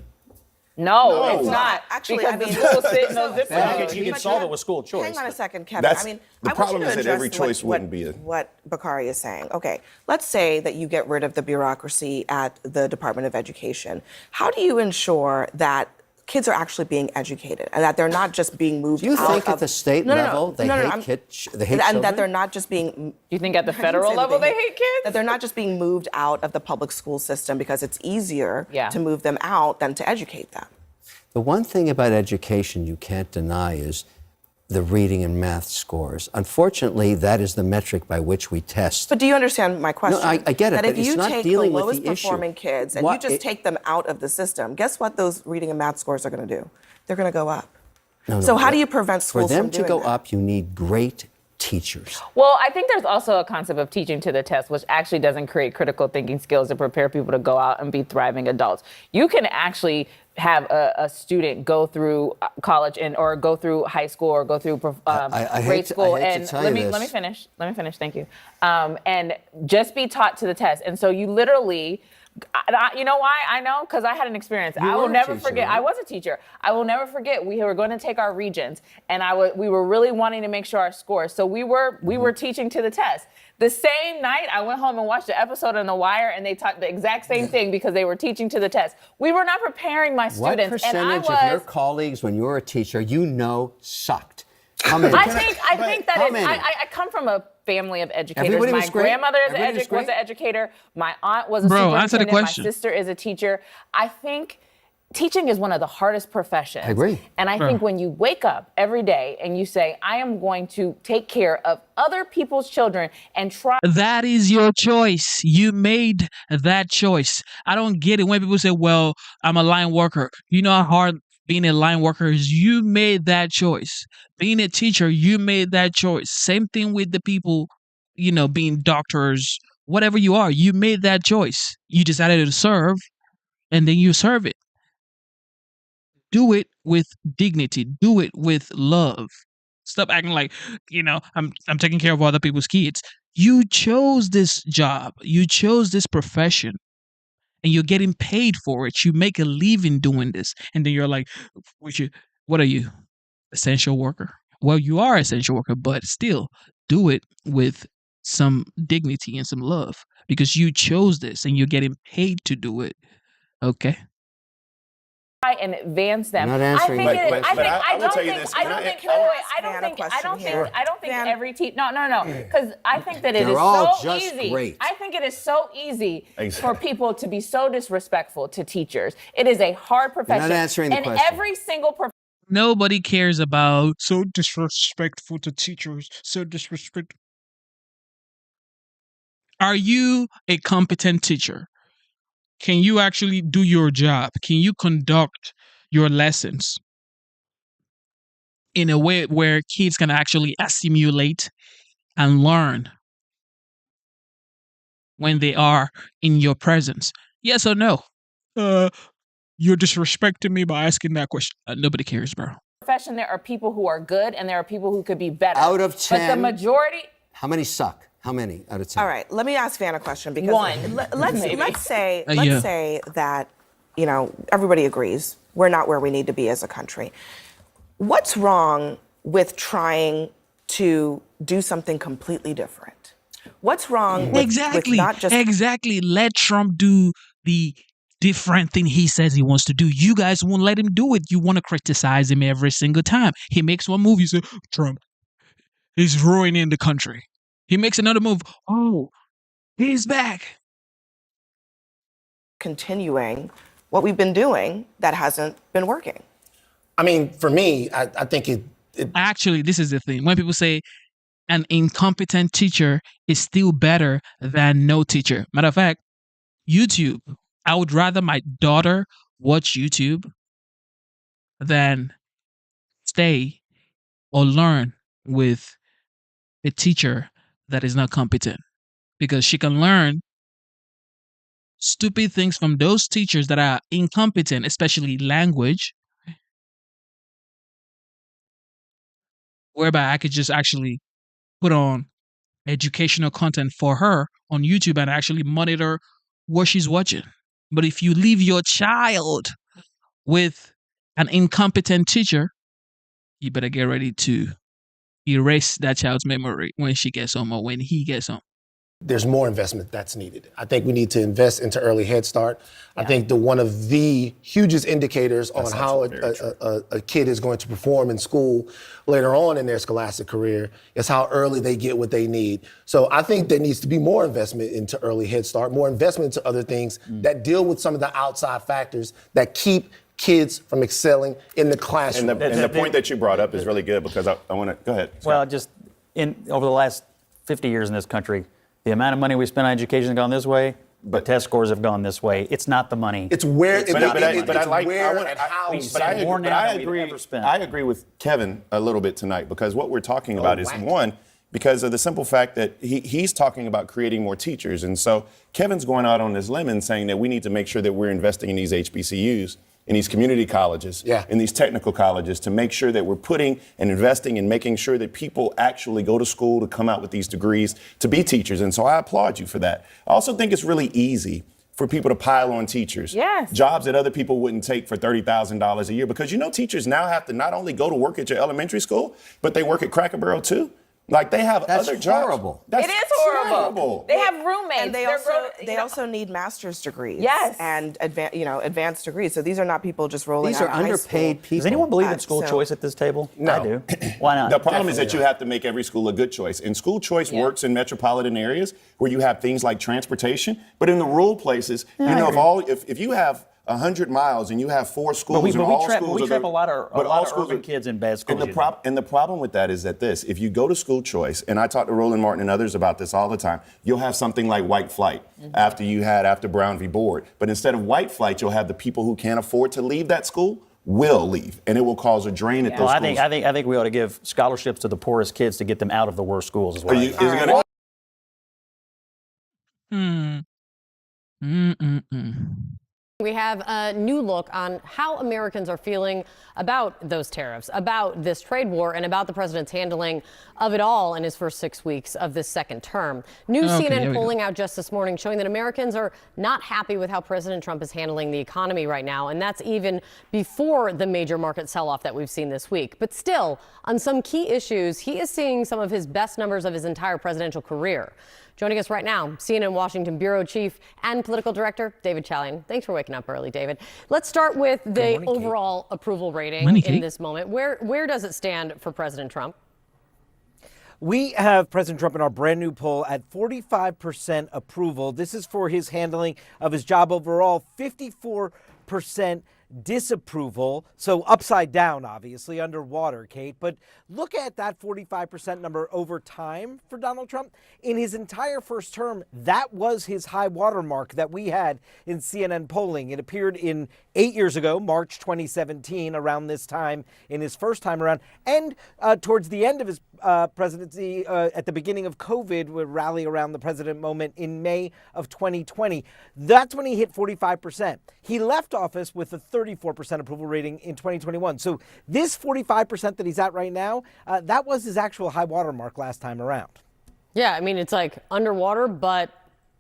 No, it's not. Actually, because I mean, the schools sit in those zip codes. You can solve it with school choice. Hang on a second, Kevin. That's- I mean, the I want problem you to is that every address choice wouldn't be a- what Bakari is saying. Okay, let's say that you get rid of the bureaucracy at the Department of Education. How do you ensure that kids are actually being educated and that they're not just being moved Do you out think of at the state level they hate and children? that they're not just being You think at the federal level they hate kids? that they're not just being moved out of the public school system because it's easier Yeah. to move them out than to educate them. The one thing about education you can't deny is the reading and math scores. Unfortunately, that is the metric by which we test. But do you understand my question? No, I get it, That but if it's you not take the dealing with lowest the issue. performing kids and What- you just take them out of the system, guess what those reading and math scores are going to do? They're going to go up. So how do you prevent schools For them from to doing go that? up, you need great teachers. Well, I think there's also a concept of teaching to the test, which actually doesn't create critical thinking skills to prepare people to go out and be thriving adults. You can actually have a student go through college or go through high school or go through grade school and let me finish. Thank you. And just be taught to the test. And so you literally. You know why? I know because I had an experience. I will never forget. I was a teacher. I will never forget. We were going to take our regions, and we were really wanting to make sure our scores. So we were teaching to the test. The same night, I went home and watched the episode on The Wire, and they taught the exact same thing because they were teaching to the test. We were not preparing my What students, percentage of your colleagues, when you were a teacher, sucked? How many? I think that How is. many? I come from a family of educators. Everybody My was great? grandmother Everybody was was an educator. My aunt was a Bro, answer the superintendent. question. My sister is a teacher. I think teaching is one of the hardest professions. I agree. And I think when you wake up every day and you say, I am going to take care of other people's children and try. That is your choice. You made that choice. I don't get it when people say, well, I'm a line worker. You know how hard being a line worker is? You made that choice. Being a teacher, you made that choice. Same thing with the people, being doctors, whatever you are. You made that choice. You decided to serve, and then you serve it. Do it with dignity. Do it with love. Stop acting like, I'm taking care of other people's kids. You chose this job. You chose this profession. And you're getting paid for it. You make a living doing this. And then you're like, what are you? Essential worker? Well, you are an essential worker, but still do it with some dignity and some love because you chose this and you're getting paid to do it. Okay? And advance them. You're not answering my question. I don't think every teacher. No. Because I think that it They're is all so just easy. great. I think it is so easy Exactly. for people to be so disrespectful to teachers. It is a hard profession. not answering the and question. every single profession. Nobody cares about so disrespectful to teachers. So disrespectful. Are you a competent teacher? Can you actually do your job? Can you conduct your lessons in a way where kids can actually assimilate and learn when they are in your presence? Yes or no? You're disrespecting me by asking that question. Nobody cares, bro. Profession, there are people who are good and there are people who could be better. Out of But 10, the majority. How many suck? How many out of 10? All right, let me ask Van a question because One, let's say Yeah. say that everybody agrees we're not where we need to be as a country. What's wrong with trying to do something completely different? What's wrong with not just Exactly. Let Trump do the different thing he says he wants to do. You guys won't let him do it. You want to criticize him every single time. He makes one move, you say, Trump, he's ruining the country. He makes another move. Oh, he's back. continuing what we've been doing that hasn't been working? I mean, for me, I think it Actually, this is the thing. When people say an incompetent teacher is still better than no teacher. Matter of fact, YouTube. I would rather my daughter watch YouTube than stay or learn with a teacher that is not competent, because she can learn stupid things from those teachers that are incompetent, especially language. whereby I could just actually put on educational content for her on YouTube and actually monitor what she's watching. But if you leave your child with an incompetent teacher, you better get ready to erase that child's memory when she gets home or when he gets home. There's more investment that's needed. I think we need to invest into early Head Start. I think one of the hugest indicators on how a kid is going to perform in school later on in their scholastic career is how early they get what they need. So I think there needs to be more investment into early Head Start, more investment into other things that deal with some of the outside factors that keep kids from excelling in the classroom. And the point that you brought up is really good because I want to, go ahead, Scott. Well, just over the last 50 years in this country, the amount of money we spend on education has gone this way, but test scores have gone this way. It's not the money. It's where it's I agree with Kevin a little bit tonight because what we're talking about is one, because of the simple fact that he's talking about creating more teachers. And so Kevin's going out on this limb and saying that we need to make sure that we're investing in these HBCUs, in these community colleges, in these technical colleges, to make sure that we're putting and investing and making sure that people actually go to school to come out with these degrees to be teachers. And so I applaud you for that. I also think it's really easy for people to pile on teachers. Yes. Jobs that other people wouldn't take for $30,000 a year, because teachers now have to not only go to work at your elementary school, but they work at Cracker Barrel too. Like they have other jobs. Horrible. That's It is horrible. They have roommates. And they also need master's degrees. Yes. And advanced degrees. So these are not people just rolling These out are of high underpaid school. people. Does anyone believe in school choice at this table? No. I do. Why not? The problem is that you have to make every school a good choice. And school choice works in metropolitan areas where you have things like transportation. But in the rural places, if you have 100 miles and you have 4 schools, But we trap a lot of urban kids in bad schools. And the problem with that is that if you go to school choice, and I talk to Roland Martin and others about this all the time, you'll have something like white flight after Brown v. Board. But instead of white flight, you'll have the people who can't afford to leave that school will leave, and it will cause a drain at those schools. I think we ought to give scholarships to the poorest kids to get them out of the worst schools as well. We have a new look on how Americans are feeling about those tariffs, about this trade war, and about the president's handling of it all in his first 6 weeks of this second term. New CNN polling out just this morning showing that Americans are not happy with how President Trump is handling the economy right now, and that's even before the major market sell-off that we've seen this week. But still, on some key issues, he is seeing some of his best numbers of his entire presidential career. Joining us right now, CNN Washington Bureau Chief and Political Director, David Chalian. Thanks for waking up early, David. Let's start with the overall approval rating in this moment. Where does it stand for President Trump? We have President Trump in our brand new poll at 45% approval. This is for his handling of his job overall, 54% disapproval. So upside down, obviously, underwater, Kate. But look at that 45% number over time for Donald Trump. In his entire first term, that was his high water mark that we had in CNN polling. It appeared in 8 years ago, March 2017, around this time in his first time around. And towards the end of his presidency, at the beginning of COVID, would rally around the president moment in May of 2020. That's when he hit 45%. He left office with a 34% approval rating in 2021. So this 45% that he's at right now, that was his actual high water mark last time around. Yeah, I mean, it's like underwater, but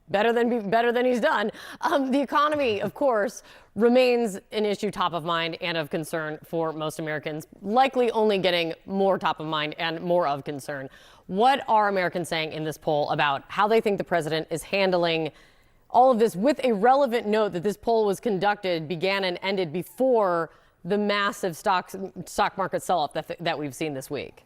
better than he's done. The economy, of course, remains an issue top of mind and of concern for most Americans, likely only getting more top of mind and more of concern. What are Americans saying in this poll about how they think the president is handling all of this, with a relevant note that this poll began and ended before the massive stock market sell-off that we've seen this week?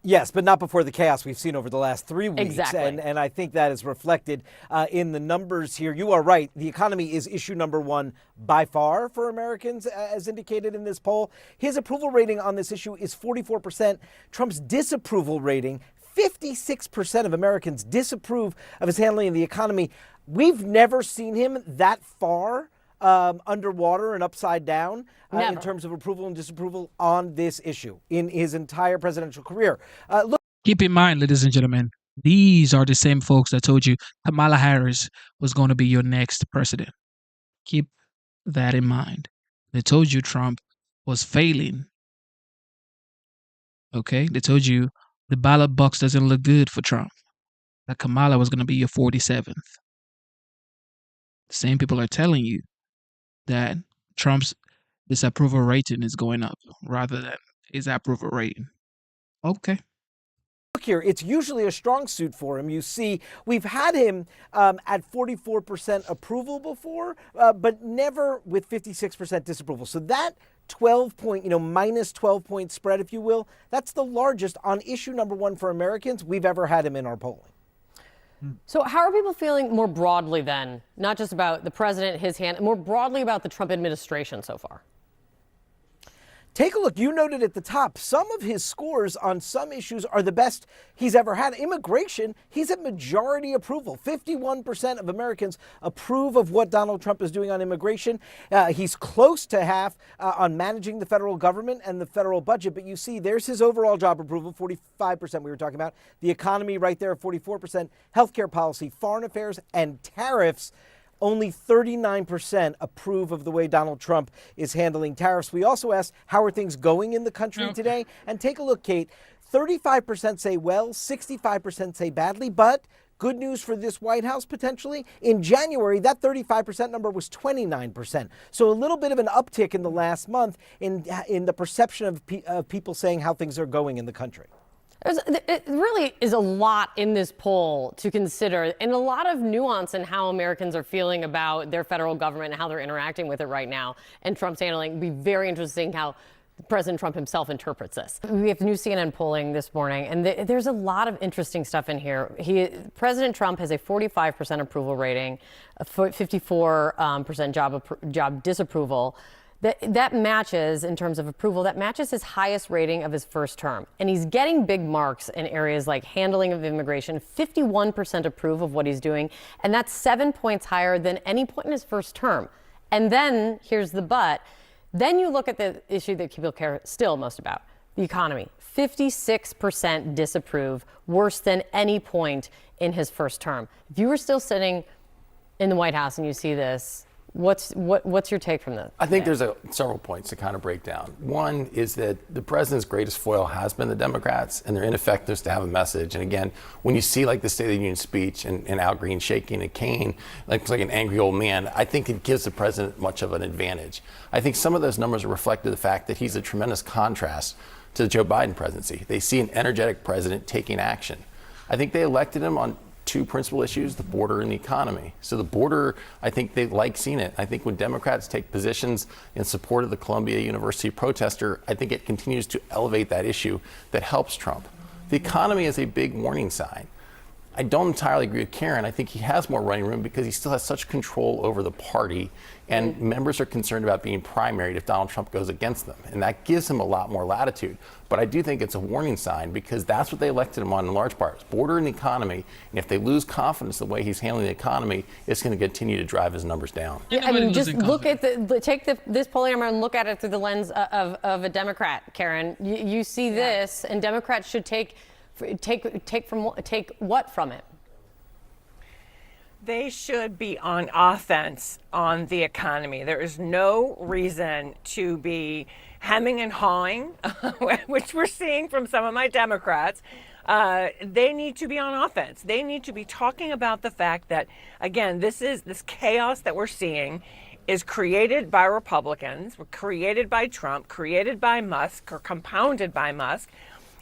Yes, but not before the chaos we've seen over the last 3 weeks. Exactly. And I think that is reflected in the numbers here. You are right. The economy is issue number one by far for Americans, as indicated in this poll. His approval rating on this issue is 44%. Trump's disapproval rating, 56% of Americans disapprove of his handling of the economy. We've never seen him that far underwater and upside down in terms of approval and disapproval on this issue in his entire presidential career. Keep in mind, ladies and gentlemen, these are the same folks that told you Kamala Harris was going to be your next president. Keep that in mind. They told you Trump was failing Okay, they told you the ballot box doesn't look good for Trump. That Kamala was going to be your 47th. The same people are telling you that Trump's disapproval rating is going up rather than his approval rating. Okay. Look here, it's usually a strong suit for him. You see, we've had him at 44% approval before, but never with 56% disapproval. So that 12-point, minus 12-point spread, if you will, that's the largest on issue number one for Americans we've ever had him in our polling. So how are people feeling more broadly then, not just about the president, his hand, more broadly about the Trump administration so far? Take a look. You noted at the top, some of his scores on some issues are the best he's ever had. Immigration, he's at majority approval. 51% of Americans approve of what Donald Trump is doing on immigration. He's close to half on managing the federal government and the federal budget. But you see, there's his overall job approval, 45% we were talking about. The economy right there, 44%. Healthcare policy, foreign affairs, and tariffs. Only 39% approve of the way Donald Trump is handling tariffs. We also asked, how are things going in the country today? And take a look, Kate. 35% say well, 65% say badly, but good news for this White House potentially. In January, that 35% number was 29%. So a little bit of an uptick in the last month in the perception of people saying how things are going in the country. It really is a lot in this poll to consider, and a lot of nuance in how Americans are feeling about their federal government and how they're interacting with it right now. And Trump's handling will be very interesting how President Trump himself interprets this. We have new CNN polling this morning, and there's a lot of interesting stuff in here. President Trump has a 45% approval rating, a 54% job disapproval. That matches, in terms of approval, that matches his highest rating of his first term. And he's getting big marks in areas like handling of immigration. 51% approve of what he's doing, and that's 7 points higher than any point in his first term. And then, here's the but, then you look at the issue that people care still most about, the economy. 56% disapprove, worse than any point in his first term. If you were still sitting in the White House and you see this, what's your take from this? I think there's several points to kind of break down. One is that the president's greatest foil has been the Democrats and their ineffectiveness to have a message. And again, when you see like the State of the Union speech and Al Green shaking a cane like an angry old man, I think it gives the president much of an advantage. I think some of those numbers reflect the fact that he's a tremendous contrast to the Joe Biden presidency. They see an energetic president taking action. I think they elected him on two principal issues, the border and the economy. So the border, I think they like seeing it. I think when Democrats take positions in support of the Columbia University protester, I think it continues to elevate that issue that helps Trump. The economy is a big warning sign. I don't entirely agree with Karen. I think he has more running room because he still has such control over the party, and members are concerned about being primaried if Donald Trump goes against them. And that gives him a lot more latitude. But I do think it's a warning sign because that's what they elected him on in large part, border and economy. And if they lose confidence the way he's handling the economy, it's going to continue to drive his numbers down. I mean, just look at this polling number and look at it through the lens of a Democrat, Karen. You see this, and Democrats should take what from it? They should be on offense on the economy. There is no reason to be hemming and hawing, which we're seeing from some of my Democrats. They need to be on offense. They need to be talking about the fact that, again, this chaos that we're seeing is created by Republicans, created by Trump, created by Musk, or compounded by Musk.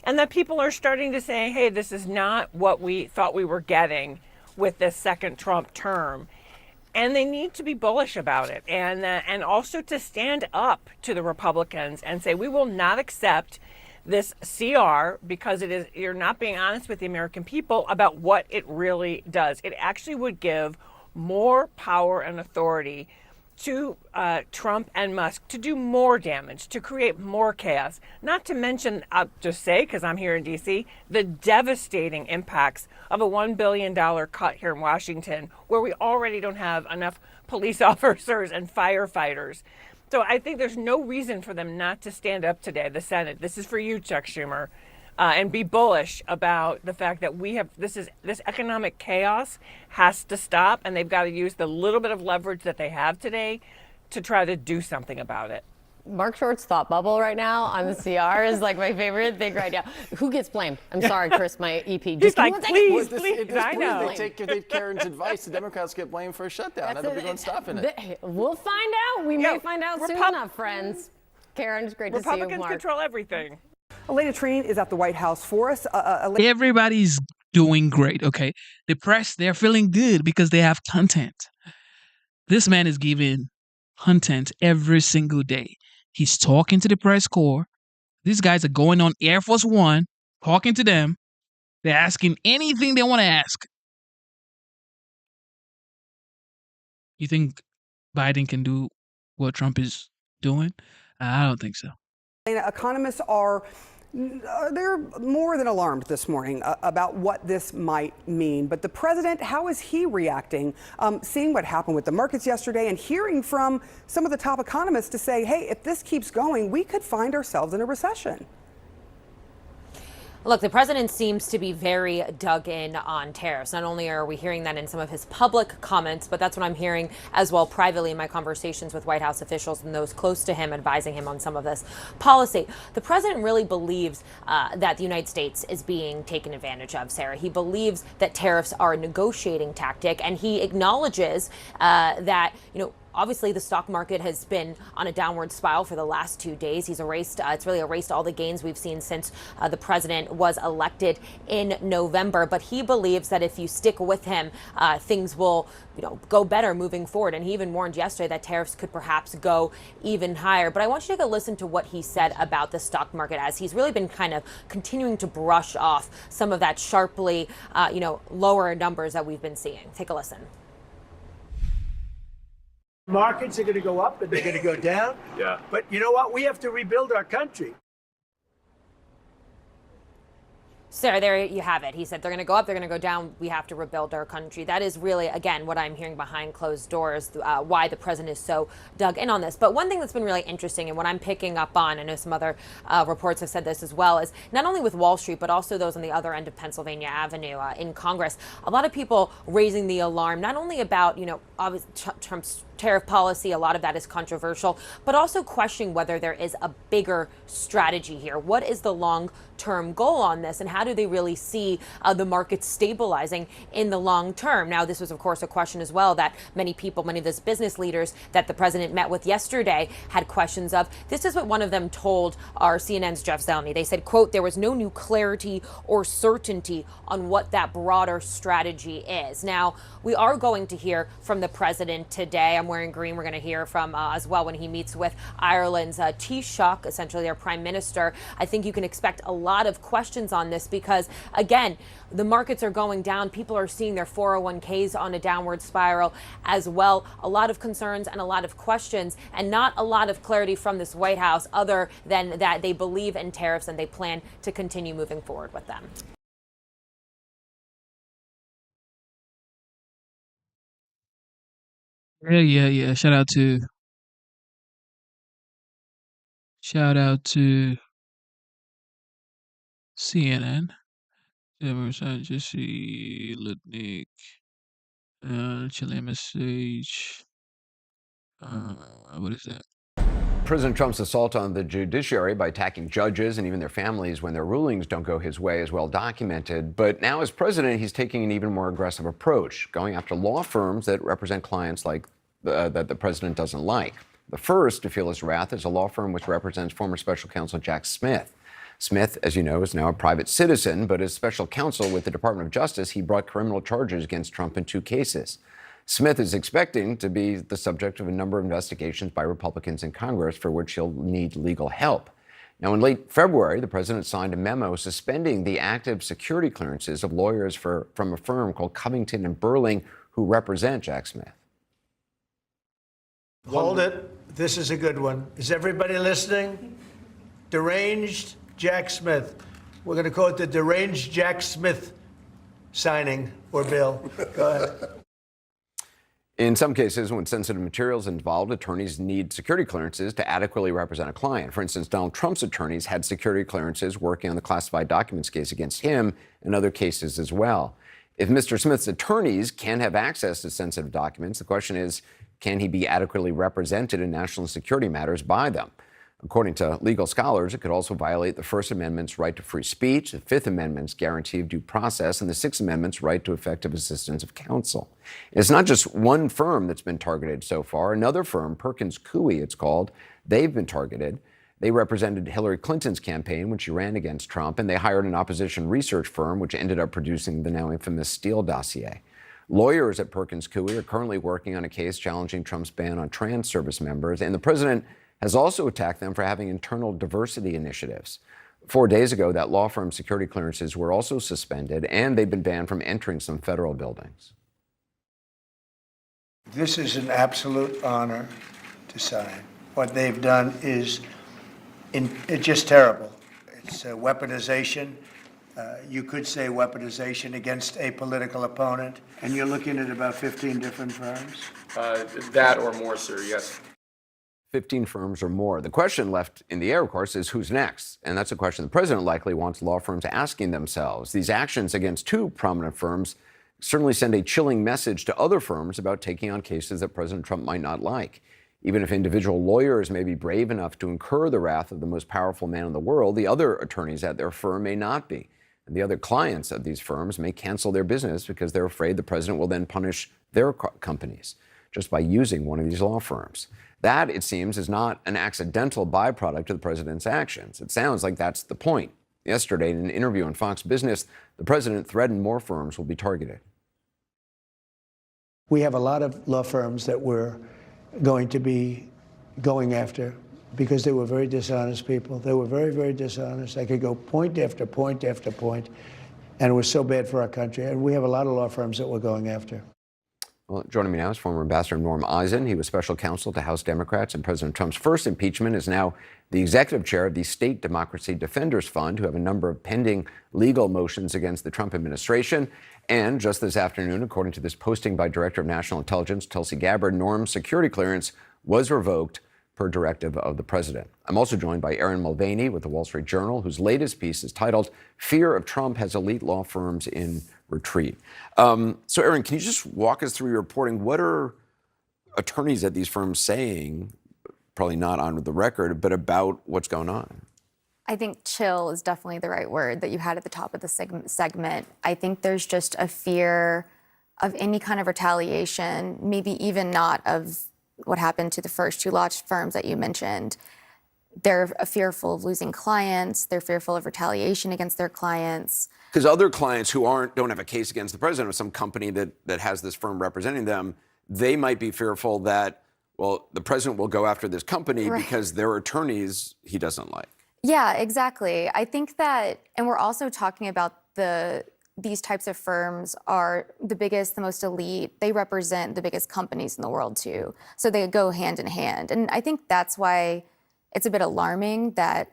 And that people are starting to say, hey, this is not what we thought we were getting with this second Trump term. And they need to be bullish about it and also to stand up to the Republicans and say, we will not accept this CR because you're not being honest with the American people about what it really does. It actually would give more power and authority to Trump and Musk to do more damage, to create more chaos. Not to mention, I'll just say, because I'm here in D.C., the devastating impacts of a $1 billion cut here in Washington, where we already don't have enough police officers and firefighters. So I think there's no reason for them not to stand up today, the Senate. This is for you, Chuck Schumer. And be bullish about the fact that this economic chaos has to stop, and they've got to use the little bit of leverage that they have today to try to do something about it. Mark Short's thought bubble right now on the CR is like my favorite thing right now. Who gets blamed? I'm sorry, Chris, my EP. He's like, please, I know. They take Karen's advice. The Democrats get blamed for a shutdown. That'll be one stopping it. We'll find out. We may find out soon enough, friends. Karen, it's great to see you, Republicans Mark. control everything. Elena Trine is at the White House for us. Everybody's doing great, okay? The press, they're feeling good because they have content. This man is giving content every single day. He's talking to the press corps. These guys are going on Air Force One, talking to them. They're asking anything they want to ask. You think Biden can do what Trump is doing? I don't think so. Economists they're more than alarmed this morning about what this might mean. But the president, how is he reacting? Seeing what happened with the markets yesterday and hearing from some of the top economists to say, hey, if this keeps going, we could find ourselves in a recession. Look, the president seems to be very dug in on tariffs. Not only are we hearing that in some of his public comments, but that's what I'm hearing as well privately in my conversations with White House officials and those close to him advising him on some of this policy. The president really believes that the United States is being taken advantage of, Sarah. He believes that tariffs are a negotiating tactic, and he acknowledges that, obviously, the stock market has been on a downward spiral for the last 2 days. It's really erased all the gains we've seen since the president was elected in November. But he believes that if you stick with him, things will, go better moving forward. And he even warned yesterday that tariffs could perhaps go even higher. But I want you to take a listen to what he said about the stock market, as he's really been kind of continuing to brush off some of that sharply, lower numbers that we've been seeing. Take a listen. Markets are going to go up and they're going to go down. Yeah. But you know what? We have to rebuild our country. Sarah, there you have it. He said they're going to go up, they're going to go down. We have to rebuild our country. That is really, again, what I'm hearing behind closed doors, why the president is so dug in on this. But one thing that's been really interesting and what I'm picking up on, I know some other reports have said this as well, is not only with Wall Street, but also those on the other end of Pennsylvania Avenue in Congress, a lot of people raising the alarm, not only about, Trump's tariff policy, a lot of that is controversial, but also questioning whether there is a bigger strategy here. What is the long-term goal on this, and how do they really see the market stabilizing in the long term? Now, this was, of course, a question as well that many of those business leaders that the president met with yesterday had questions of. This is what one of them told our CNN's Jeff Zeleny. They said, quote, there was no new clarity or certainty on what that broader strategy is. Now, we are going to hear from the president today. I'm wearing green. We're going to hear from as well when he meets with Ireland's Taoiseach, essentially their prime minister. I think you can expect a lot of questions on this because, again, the markets are going down. People are seeing their 401ks on a downward spiral as well. A lot of concerns and a lot of questions, and not a lot of clarity from this White House other than that they believe in tariffs and they plan to continue moving forward with them. Yeah. Shout out to CNN. Jesse Lutnick, Chilean message. What is that? President Trump's assault on the judiciary by attacking judges and even their families when their rulings don't go his way is well documented. But now as president, he's taking an even more aggressive approach, going after law firms that represent clients like that the president doesn't like. The first to feel his wrath is a law firm which represents former special counsel Jack Smith. Smith, as you know, is now a private citizen, but as special counsel with the Department of Justice, he brought criminal charges against Trump in 2 cases. Smith is expecting to be the subject of a number of investigations by Republicans in Congress for which he'll need legal help. Now, in late February, the president signed a memo suspending the active security clearances of lawyers from a firm called Covington and Burling who represent Jack Smith. Hold it. This is a good one. Is everybody listening? Deranged Jack Smith. We're going to call it the Deranged Jack Smith signing or bill. Go ahead. In some cases, when sensitive materials is involved, attorneys need security clearances to adequately represent a client. For instance, Donald Trump's attorneys had security clearances working on the classified documents case against him and other cases as well. If Mr. Smith's attorneys can have access to sensitive documents, the question is, can he be adequately represented in national security matters by them? According to legal scholars, it could also violate the First Amendment's right to free speech, the Fifth Amendment's guarantee of due process, and the Sixth Amendment's right to effective assistance of counsel. It's not just one firm that's been targeted so far. Another firm, Perkins Coie, it's called, they've been targeted. They represented Hillary Clinton's campaign when she ran against Trump, and they hired an opposition research firm, which ended up producing the now infamous Steele dossier. Lawyers at Perkins Coie are currently working on a case challenging Trump's ban on trans service members, and the president has also attacked them for having internal diversity initiatives. 4 days ago, that law firm's security clearances were also suspended, and they've been banned from entering some federal buildings. This is an absolute honor to sign. What they've done is it's just terrible. It's weaponization. You could say weaponization against a political opponent. And you're looking at about 15 different firms? That or more, sir, yes. 15 firms or more. The question left in the air, of course, is who's next? And that's a question the president likely wants law firms asking themselves. These actions against two prominent firms certainly send a chilling message to other firms about taking on cases that President Trump might not like. Even if individual lawyers may be brave enough to incur the wrath of the most powerful man in the world, the other attorneys at their firm may not be. And the other clients of these firms may cancel their business because they're afraid the president will then punish their companies just by using one of these law firms. That, it seems, is not an accidental byproduct of the president's actions. It sounds like that's the point. Yesterday, in an interview on Fox Business, the president threatened more firms will be targeted. We have a lot of law firms that we're going to be going after because they were very dishonest people. They were very, very dishonest. I could go point after point after point, and it was so bad for our country. And we have a lot of law firms that we're going after. Well, joining me now is former Ambassador Norm Eisen. He was special counsel to House Democrats in President Trump's first impeachment, is now the executive chair of the State Democracy Defenders Fund, who have a number of pending legal motions against the Trump administration. And just this afternoon, according to this posting by Director of National Intelligence Tulsi Gabbard, Norm's security clearance was revoked per directive of the president. I'm also joined by Erin Mulvaney with the Wall Street Journal, whose latest piece is titled "Fear of Trump Has Elite Law Firms in Retreat." So, Erin, can you just walk us through your reporting? What are attorneys at these firms saying, probably not on the record, but about what's going on? I think chill is definitely the right word that you had at the top of the segment. I think there's just a fear of any kind of retaliation, maybe even not of what happened to the first two law firms that you mentioned. They're fearful of losing clients. They're fearful of retaliation against their clients. Because other clients who don't have a case against the president, or some company that has this firm representing them, they might be fearful that, well, the president will go after this company because their attorneys he doesn't like. Yeah, exactly. I think that, and we're also talking about these types of firms are the biggest, the most elite. They represent the biggest companies in the world too. So they go hand in hand. And I think that's why it's a bit alarming that,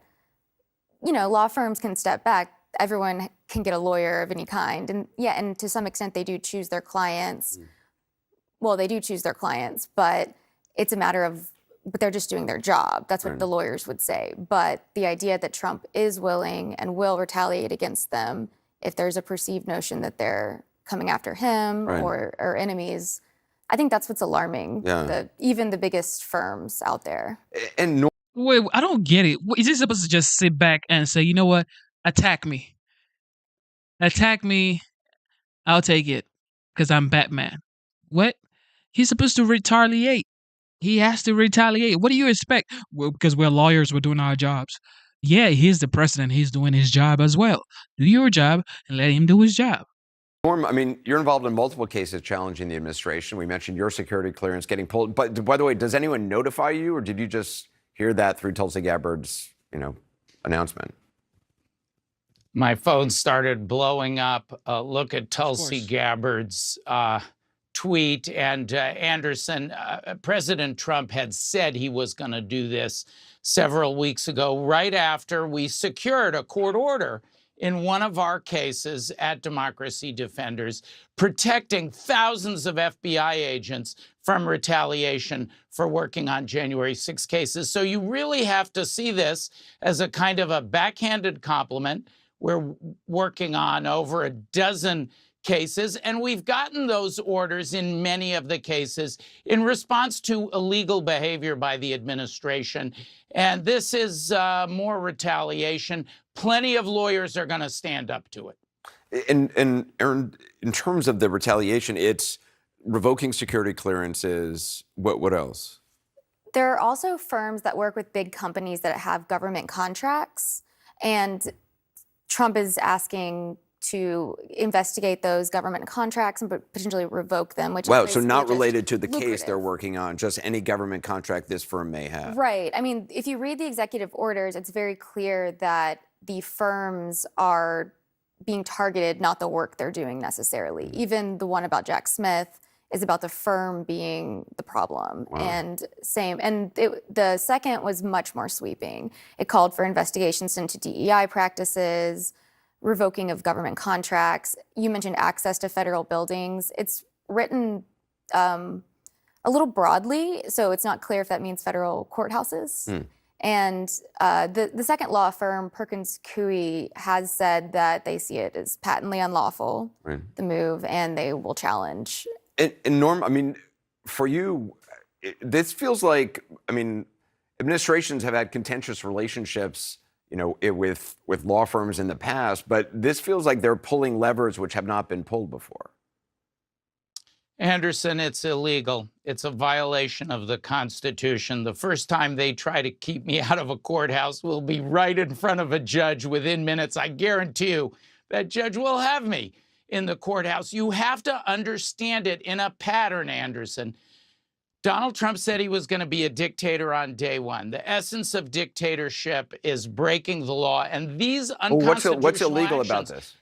law firms can step back. Everyone can get a lawyer of any kind. And yeah, and to some extent they do choose their clients. Well, they do choose their clients, but it's a matter of, but they're just doing their job. That's what the lawyers would say. But the idea that Trump is willing and will retaliate against them if there's a perceived notion that they're coming after him or enemies, I think that's what's alarming. Yeah. Even the biggest firms out there. And wait, I don't get it. Is he supposed to just sit back and say, you know what, attack me, I'll take it because I'm Batman? What? He's supposed to retaliate. He has to retaliate. What do you expect? Well, because we're lawyers, we're doing our jobs. Yeah, he's the president. He's doing his job as well. Do your job and let him do his job. Norm, I mean, you're involved in multiple cases challenging the administration. We mentioned your security clearance getting pulled. But by the way, does anyone notify you, or did you just hear that through Tulsi Gabbard's, announcement? My phone started blowing up. Look at Tulsi Gabbard's tweet. And Anderson, President Trump had said he was going to do this several weeks ago, right after we secured a court order in one of our cases at Democracy Defenders, protecting thousands of FBI agents from retaliation for working on January 6 cases. So you really have to see this as a kind of a backhanded compliment. We're working on over a dozen cases, and we've gotten those orders in many of the cases in response to illegal behavior by the administration. And this is more retaliation. Plenty of lawyers are going to stand up to it. And Aaron, in terms of the retaliation, it's revoking security clearances. What else? There are also firms that work with big companies that have government contracts, and Trump is asking to investigate those government contracts and potentially revoke them. Which Wow, is so not just related to the case lucrative. they're working on, just any government contract this firm may have. Right. I mean, if you read the executive orders, it's very clear that the firms are being targeted, not the work they're doing necessarily. Even the one about Jack Smith is about the firm being the problem. Wow. And the second was much more sweeping. It called for investigations into DEI practices, revoking of government contracts. You mentioned access to federal buildings. It's written a little broadly, so it's not clear if that means federal courthouses. And the second law firm, Perkins Coie, has said that they see it as patently unlawful, the move, and they will challenge. And Norm, I mean, for you, this feels like, I mean, administrations have had contentious relationships, you know, with law firms in the past, but this feels like they're pulling levers which have not been pulled before. Anderson, it's illegal. It's a violation of the Constitution. The first time they try to keep me out of a courthouse will be right in front of a judge within minutes. I guarantee you that judge will have me in the courthouse. You have to understand it in a pattern, Anderson. Donald Trump said he was going to be a dictator on day one. The essence of dictatorship is breaking the law, and these unconstitutional what's illegal actions, about this?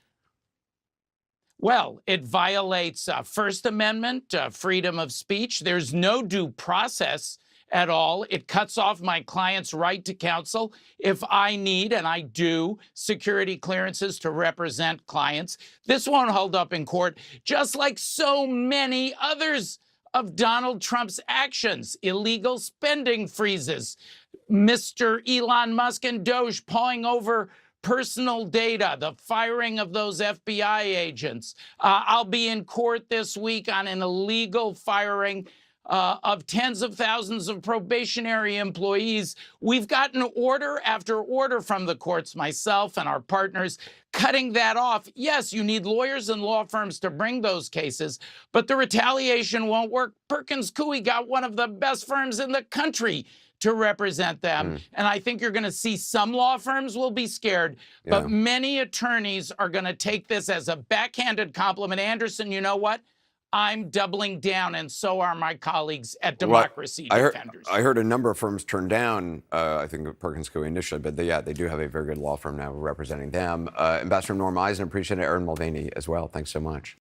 Well, it violates First Amendment, freedom of speech. There's no due process at all. It cuts off my client's right to counsel if I need, and I do, security clearances to represent clients. This won't hold up in court, just like so many others of Donald Trump's actions. Illegal spending freezes, Mr. Elon Musk and Doge pawing over personal data, the firing of those FBI agents. I'll be in court this week on an illegal firing of tens of thousands of probationary employees. We've gotten order after order from the courts, myself and our partners, cutting that off. Yes, you need lawyers and law firms to bring those cases, but the retaliation won't work. Perkins Coie got one of the best firms in the country to represent them. And I think you're going to see some law firms will be scared, but many attorneys are going to take this as a backhanded compliment. Anderson, you know what? I'm doubling down, and so are my colleagues at Democracy Defenders. I heard a number of firms turn down, I think Perkins Coie initially, but they do have a very good law firm now representing them. Ambassador Norm Eisen, appreciate it. Aaron Mulvaney as well. Thanks so much.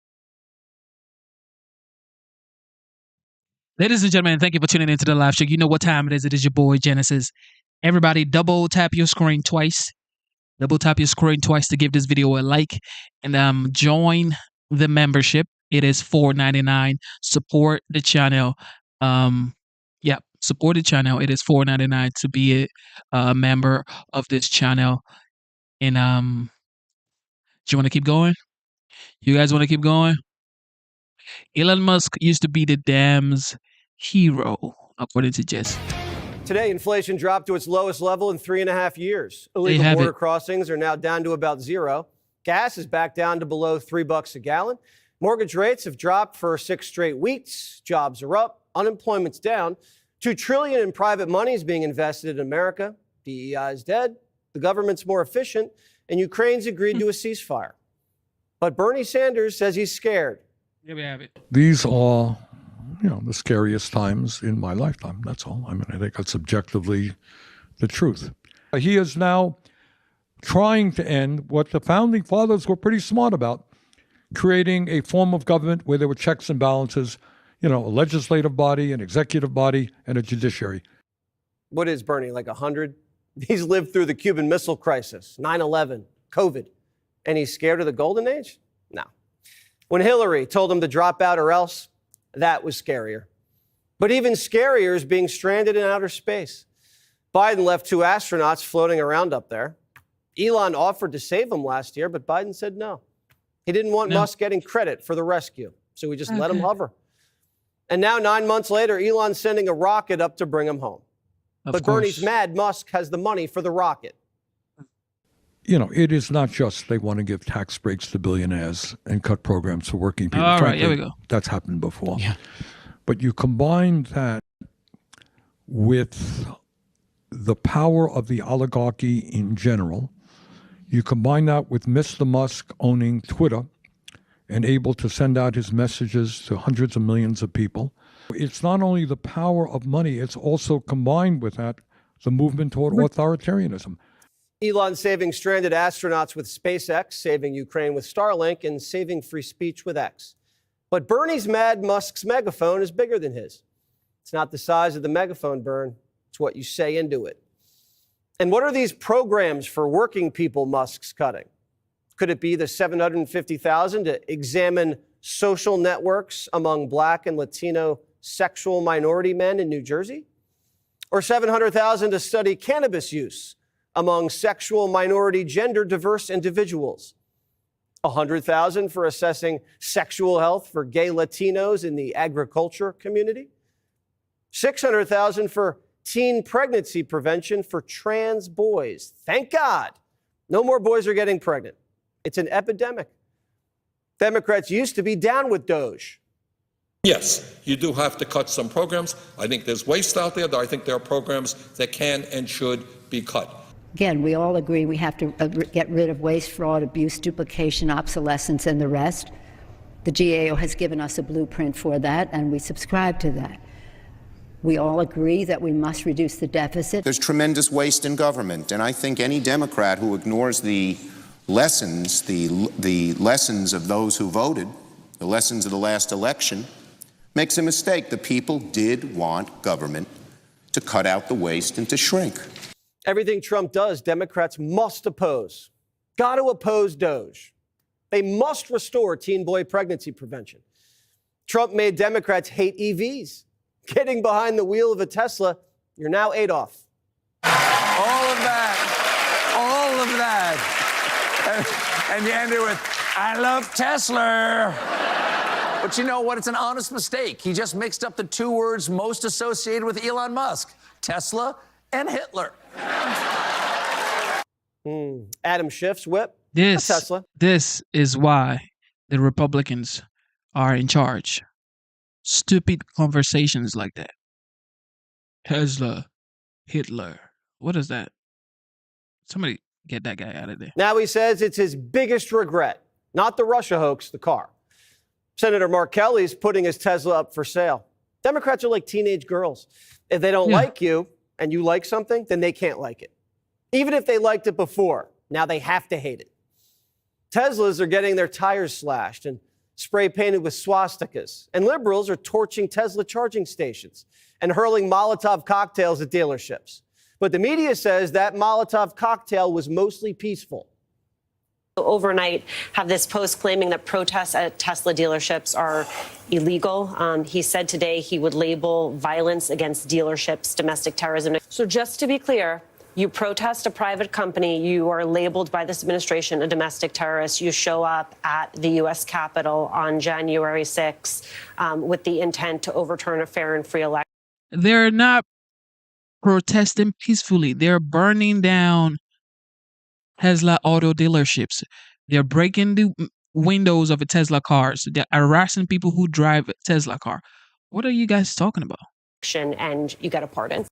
Ladies and gentlemen, thank you for tuning into the live show. You know what time it is. It is your boy, Genesis. Everybody, double tap your screen twice. Double tap your screen twice to give this video a like. And join the membership. It is $4.99. Support the channel. Support the channel. It is $4.99 to be a member of this channel. And do you want to keep going? You guys want to keep going? Elon Musk used to be the dam's hero, according to Jess. Today, inflation dropped to its lowest level in 3.5 years. Illegal border crossings are now down to about zero. Gas is back down to below $3 a gallon. Mortgage rates have dropped for 6 straight weeks. Jobs are up. Unemployment's down. $2 trillion in private money is being invested in America. DEI is dead. The government's more efficient. And Ukraine's agreed to a ceasefire. But Bernie Sanders says he's scared. Here we have it. These are, the scariest times in my lifetime. That's all. I mean, I think that's objectively the truth. He is now trying to end what the founding fathers were pretty smart about, creating a form of government where there were checks and balances, a legislative body, an executive body, and a judiciary. What is Bernie, like 100? He's lived through the Cuban Missile Crisis, 9/11, COVID, and he's scared of the Golden Age? No. When Hillary told him to drop out or else, that was scarier. But even scarier is being stranded in outer space. Biden left 2 astronauts floating around up there. Elon offered to save them last year, but Biden said no. He didn't want Musk getting credit for the rescue, so he just let him hover. And now, 9 months later, Elon's sending a rocket up to bring him home. But Bernie's mad Musk has the money for the rocket. You know, it is not just they want to give tax breaks to billionaires and cut programs for working people. All Frankly, right, here we go. That's happened before. Yeah. But you combine that with the power of the oligarchy in general. You combine that with Mr. Musk owning Twitter and able to send out his messages to hundreds of millions of people. It's not only the power of money, it's also combined with that, the movement toward authoritarianism. Elon saving stranded astronauts with SpaceX, saving Ukraine with Starlink, and saving free speech with X. But Bernie's mad Musk's megaphone is bigger than his. It's not the size of the megaphone, Bern. It's what you say into it. And what are these programs for working people Musk's cutting? Could it be the $750,000 to examine social networks among Black and Latino sexual minority men in New Jersey? Or $700,000 to study cannabis use among sexual minority gender diverse individuals? $100,000 for assessing sexual health for gay Latinos in the agriculture community? $600,000 for teen pregnancy prevention for trans boys. Thank God. No more boys are getting pregnant. It's an epidemic. Democrats used to be down with Doge. Yes, you do have to cut some programs. I think there's waste out there. I think there are programs that can and should be cut. Again, we all agree we have to get rid of waste, fraud, abuse, duplication, obsolescence, and the rest. The GAO has given us a blueprint for that, and we subscribe to that. We all agree that we must reduce the deficit. There's tremendous waste in government, and I think any Democrat who ignores the lessons, the lessons of those who voted, the lessons of the last election, makes a mistake. The people did want government to cut out the waste and to shrink. Everything Trump does, Democrats must oppose. Got to oppose Doge. They must restore teen boy pregnancy prevention. Trump made Democrats hate EVs. Getting behind the wheel of a Tesla, you're now Adolf. All of that. And you end it with, I love Tesla. But you know what? It's an honest mistake. He just mixed up the two words most associated with Elon Musk, Tesla and Hitler. Adam Schiff's whip. Tesla. This is why the Republicans are in charge. Stupid conversations like that. Tesla, Hitler. What is that? Somebody get that guy out of there. Now he says it's his biggest regret, not the Russia hoax, the car. Senator Mark Kelly's putting his Tesla up for sale. Democrats are like teenage girls. If they don't like you and you like something, then they can't like it. Even if they liked it before, now they have to hate it. Teslas are getting their tires slashed and spray painted with swastikas. And liberals are torching Tesla charging stations and hurling Molotov cocktails at dealerships. But the media says that Molotov cocktail was mostly peaceful. Overnight, have this post claiming that protests at Tesla dealerships are illegal. He said today he would label violence against dealerships domestic terrorism. So just to be clear, you protest a private company, you are labeled by this administration a domestic terrorist. You show up at the U.S. Capitol on January 6th with the intent to overturn a fair and free election. They're not protesting peacefully. They're burning down Tesla auto dealerships. They're breaking the windows of a Tesla cars. They're harassing people who drive a Tesla car. What are you guys talking about? And you got a pardon.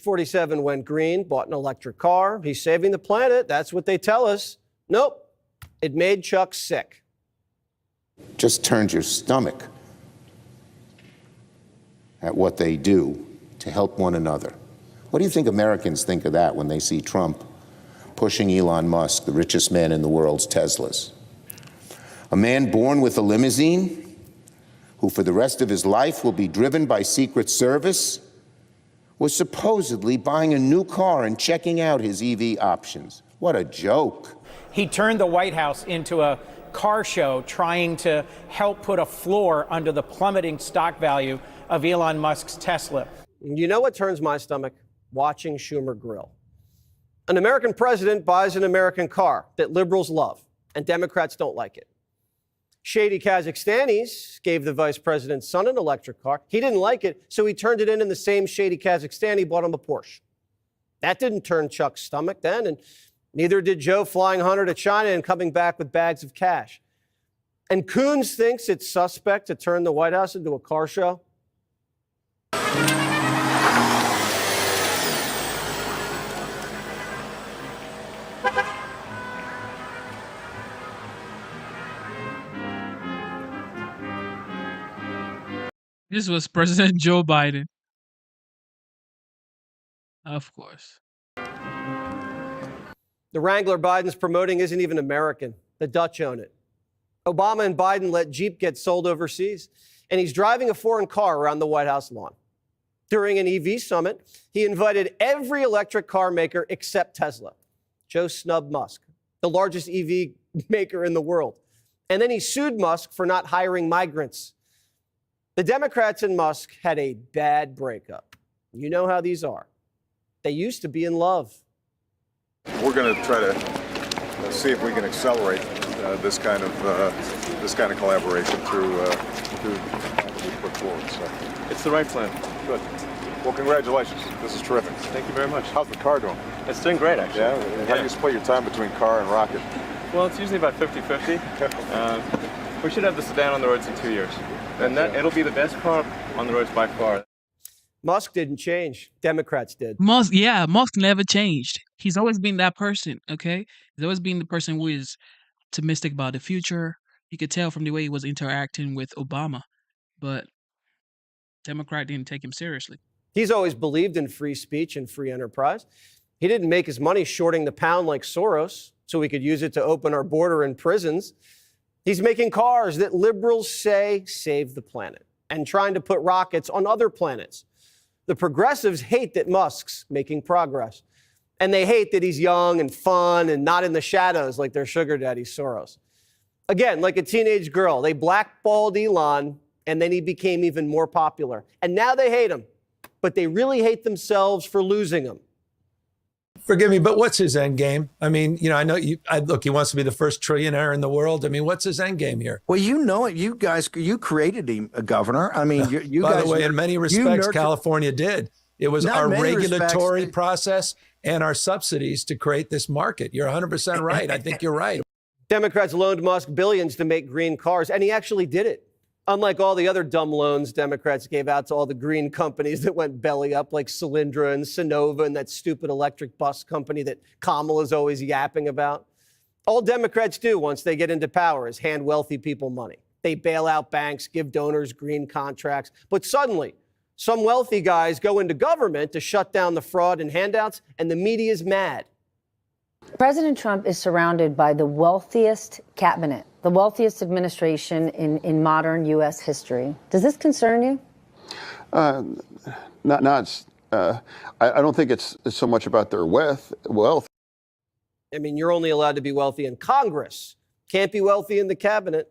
47 went green, bought an electric car. He's saving the planet. That's what they tell us. Nope. It made Chuck sick. Just turns your stomach at what they do to help one another. What do you think Americans think of that when they see Trump pushing Elon Musk, the richest man in the world's Teslas? A man born with a limousine, who for the rest of his life will be driven by Secret Service, was supposedly buying a new car and checking out his EV options. What a joke. He turned the White House into a car show trying to help put a floor under the plummeting stock value of Elon Musk's Tesla. You know what turns my stomach? Watching Schumer grill. An American president buys an American car that liberals love, and Democrats don't like it. Shady Kazakhstanis gave the vice president's son an electric car. He didn't like it, so he turned it in, and the same shady Kazakhstani bought him a Porsche. That didn't turn Chuck's stomach then, and neither did Joe flying Hunter to China and coming back with bags of cash. And Coons thinks it's suspect to turn the White House into a car show. This was President Joe Biden. Of course. The Wrangler Biden's promoting isn't even American. The Dutch own it. Obama and Biden let Jeep get sold overseas, and he's driving a foreign car around the White House lawn. During an EV summit, he invited every electric car maker except Tesla. Joe snubbed Musk, the largest EV maker in the world. And then he sued Musk for not hiring migrants. The Democrats and Musk had a bad breakup. You know how these are. They used to be in love. We're going to try to see if we can accelerate this kind of collaboration through what we put forward. So it's the right plan. Good. Well, congratulations. This is terrific. Thank you very much. How's the car doing? It's doing great, actually. Yeah? How do you split your time between car and rocket? Well, it's usually about 50-50. We should have the sedan on the roads in 2 years. And it'll be the best car on the roads by far. Musk didn't change. Democrats did. Musk never changed. He's always been that person, okay? He's always been the person who is optimistic about the future. You could tell from the way he was interacting with Obama. But Democrat didn't take him seriously. He's always believed in free speech and free enterprise. He didn't make his money shorting the pound like Soros, so we could use it to open our border and prisons. He's making cars that liberals say save the planet and trying to put rockets on other planets. The progressives hate that Musk's making progress. And they hate that he's young and fun and not in the shadows like their sugar daddy Soros. Again, like a teenage girl, they blackballed Elon, and then he became even more popular. And now they hate him, but they really hate themselves for losing him. Forgive me, but what's his end game? I mean, I know look, he wants to be the first trillionaire in the world. I mean, what's his end game here? Well, you know it. You guys, you created him, Governor. I mean, you By guys. the way, in many respects, California did. It was our regulatory process and our subsidies to create this market. You're 100% right. I think you're right. Democrats loaned Musk billions to make green cars, and he actually did it. Unlike all the other dumb loans Democrats gave out to all the green companies that went belly up, like Solyndra and Sonova and that stupid electric bus company that Kamala's always yapping about. All Democrats do once they get into power is hand wealthy people money. They bail out banks, give donors green contracts. But suddenly, some wealthy guys go into government to shut down the fraud and handouts, and the media is mad. President Trump is surrounded by the wealthiest cabinet, the wealthiest administration in modern U.S. history. Does this concern you? I don't think it's so much about their wealth. I mean, you're only allowed to be wealthy in Congress. Can't be wealthy in the cabinet.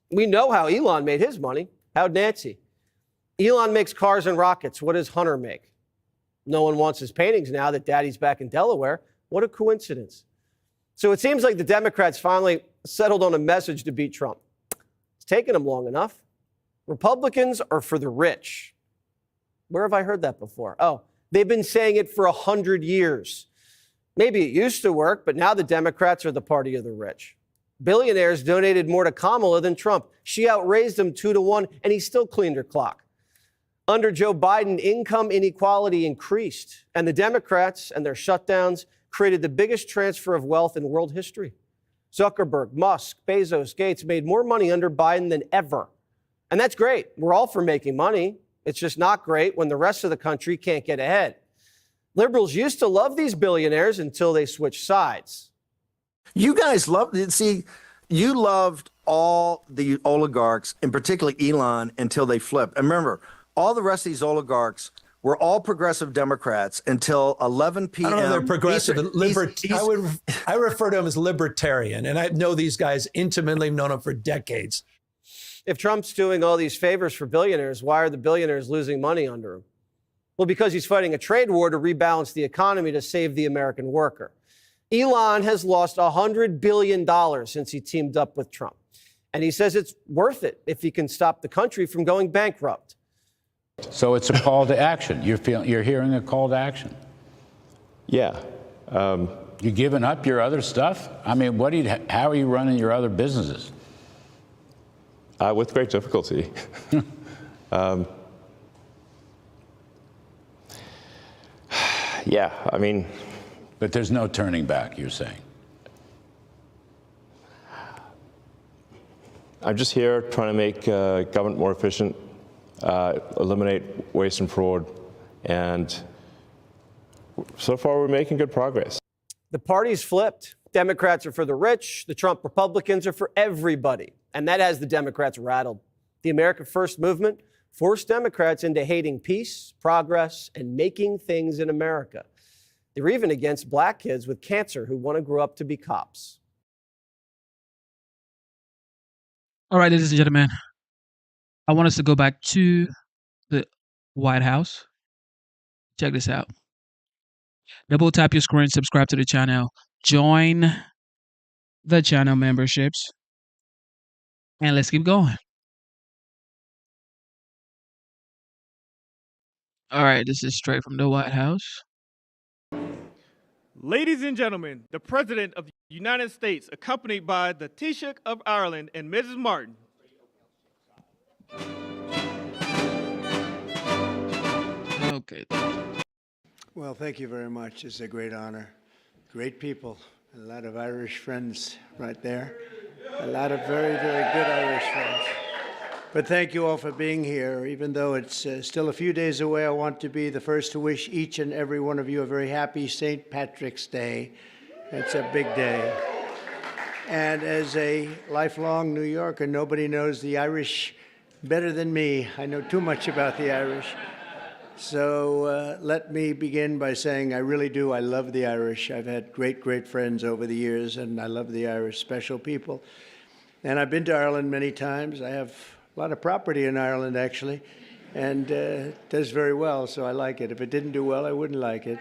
We know how Elon made his money. How'd Nancy? Elon makes cars and rockets. What does Hunter make? No one wants his paintings now that Daddy's back in Delaware. What a coincidence. So it seems like the Democrats finally settled on a message to beat Trump. It's taken them long enough. Republicans are for the rich. Where have I heard that before? Oh, they've been saying it for 100 years. Maybe it used to work, but now the Democrats are the party of the rich. Billionaires donated more to Kamala than Trump. She outraised him 2-1, and he still cleaned her clock. Under Joe Biden, income inequality increased, and the Democrats and their shutdowns created the biggest transfer of wealth in world history. Zuckerberg, Musk, Bezos, Gates made more money under Biden than ever. And that's great. We're all for making money. It's just not great when the rest of the country can't get ahead. Liberals used to love these billionaires until they switched sides. You guys you loved all the oligarchs, in particular Elon, until they flipped. And remember, all the rest of these oligarchs were all progressive Democrats until 11 p.m. I don't know if they're progressive. I refer to them as libertarian, and I know these guys intimately. I've known them for decades. If Trump's doing all these favors for billionaires, why are the billionaires losing money under him? Well, because he's fighting a trade war to rebalance the economy to save the American worker. Elon has lost $100 billion since he teamed up with Trump. And he says it's worth it if he can stop the country from going bankrupt. So it's a call to action. You're hearing a call to action. Yeah. You giving up your other stuff? I mean, how are you running your other businesses? With great difficulty. Yeah, I mean. But there's no turning back, you're saying? I'm just here trying to make government more efficient, eliminate waste and fraud, and so far we're making good progress. The party's flipped. Democrats are for the rich. The Trump Republicans are for everybody. And that has the Democrats rattled. The America First movement forced Democrats into hating peace, progress, and making things in America. They're even against black kids with cancer who want to grow up to be cops. All right, ladies and gentlemen, I want us to go back to the White House. Check this out. Double tap your screen, subscribe to the channel, join the channel memberships, and let's keep going. All right, this is straight from the White House. Ladies and gentlemen, the President of the United States, accompanied by the Taoiseach of Ireland and Mrs. Martin. Okay. Well, thank you very much. It's a great honor. Great people. A lot of Irish friends right there. A lot of very, very good Irish friends. But thank you all for being here. Even though it's still a few days away, I want to be the first to wish each and every one of you a very happy St. Patrick's Day. It's a big day. And as a lifelong New Yorker, nobody knows the Irish better than me. I know too much about the Irish. So let me begin by saying I really do. I love the Irish. I've had great, great friends over the years, and I love the Irish, special people. And I've been to Ireland many times. I have a lot of property in Ireland, actually, and it does very well, so I like it. If it didn't do well, I wouldn't like it.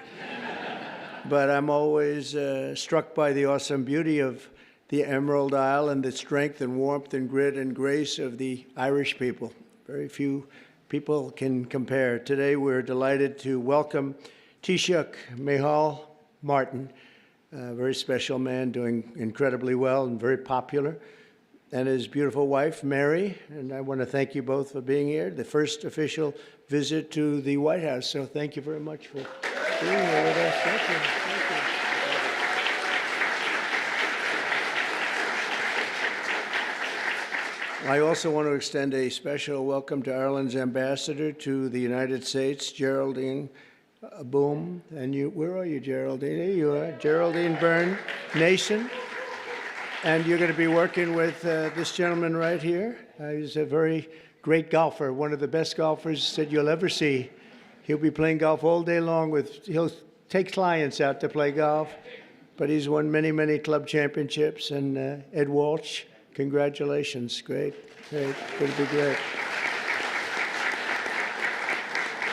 But I'm always struck by the awesome beauty of the Emerald Isle and the strength and warmth and grit and grace of the Irish people. Very few people can compare. Today, we're delighted to welcome Taoiseach Micheál Martin, a very special man doing incredibly well and very popular, and his beautiful wife, Mary. And I want to thank you both for being here. The first official visit to the White House. So thank you very much for being here with us. Thank you. Thank you. I also want to extend a special welcome to Ireland's ambassador to the United States, Geraldine Boom. And you, where are you, Geraldine? There you are, Geraldine Byrne Nason. And you're going to be working with this gentleman right here. He's a very great golfer, one of the best golfers that you'll ever see. He'll be playing golf all day long. He'll take clients out to play golf, but he's won many, many club championships. And Ed Walsh, congratulations. Great, great, going to be great.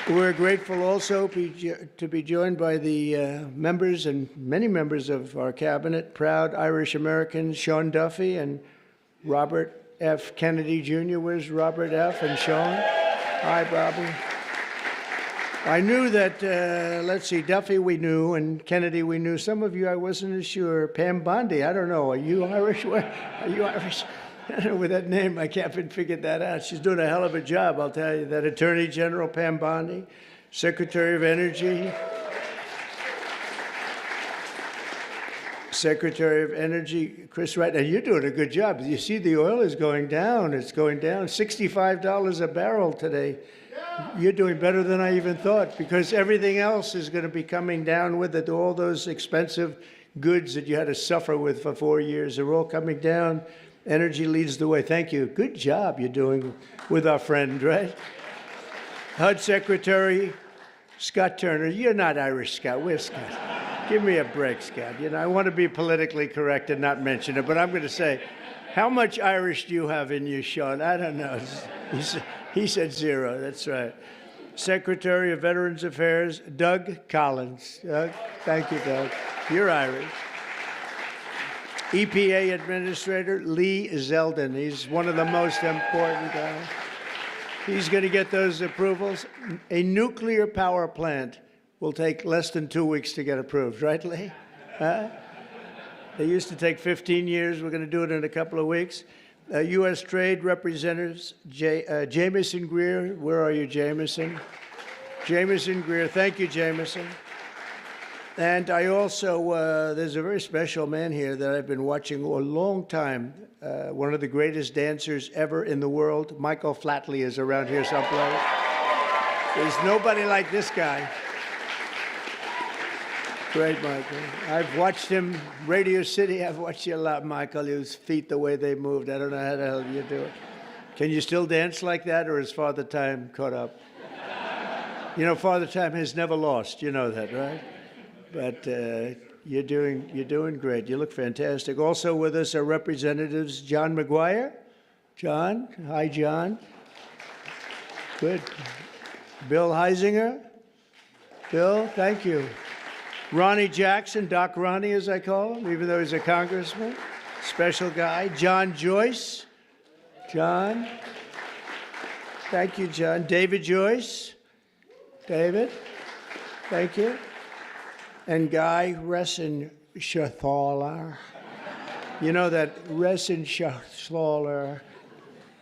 We're grateful also to be joined by the members and many members of our cabinet, proud Irish Americans, Sean Duffy and Robert F. Kennedy Jr. Where's Robert F. and Sean? Hi, Bobby. I knew that, let's see, Duffy we knew and Kennedy we knew. Some of you I wasn't as sure. Pam Bondi, I don't know. Are you Irish? Are you Irish? I don't know, with that name, I can't figure that out. She's doing a hell of a job, I'll tell you. That Attorney General Pam Bondi, Secretary of Energy, Chris Wright. And you're doing a good job. You see the oil is going down. It's going down. $65 a barrel today. You're doing better than I even thought, because everything else is going to be coming down with it. All those expensive goods that you had to suffer with for 4 years are all coming down. Energy leads the way. Thank you. Good job you're doing with our friend, right? HUD Secretary Scott Turner. You're not Irish, Scott. Where's Scott? Give me a break, Scott. You know, I want to be politically correct and not mention it, but I'm going to say, how much Irish do you have in you, Sean? I don't know. He said 0. That's right. Secretary of Veterans Affairs, Doug Collins. Doug, thank you, Doug. You're Irish. EPA Administrator Lee Zeldin. He's one of the most important guys. He's going to get those approvals. A nuclear power plant will take less than 2 weeks to get approved, right, Lee? They used to take 15 years. We're going to do it in a couple of weeks. U.S. Trade Representatives Jamieson Greer. Where are you, Jamieson? Jamieson Greer. Thank you, Jamieson. And I also, there's a very special man here that I've been watching a long time. One of the greatest dancers ever in the world. Michael Flatley is around here someplace. There's nobody like this guy. Great, Michael. I've watched him, Radio City, I've watched you a lot, Michael. His feet, the way they moved. I don't know how the hell you do it. Can you still dance like that, or is Father Time caught up? You know, Father Time has never lost. You know that, right? But you're doing great. You look fantastic. Also with us are Representatives John McGuire. John, hi, John. Good. Bill Heisinger. Bill, thank you. Ronnie Jackson, Doc Ronnie, as I call him, even though he's a congressman. Special guy. John Joyce. John. Thank you, John. David Joyce. David. Thank you. And Guy Reschenthaler. You know that Reschenthaler.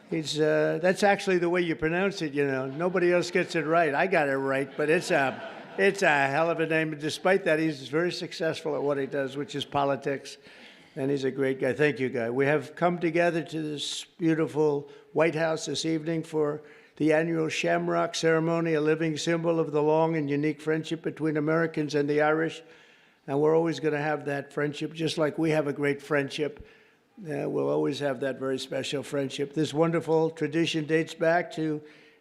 That's actually the way you pronounce it, you know. Nobody else gets it right. I got it right, but it's a hell of a name. But despite that, he's very successful at what he does, which is politics. And he's a great guy. Thank you, Guy. We have come together to this beautiful White House this evening for the annual Shamrock Ceremony, a living symbol of the long and unique friendship between Americans and the Irish. And we're always going to have that friendship, just like we have a great friendship. We'll always have that very special friendship. This wonderful tradition dates back to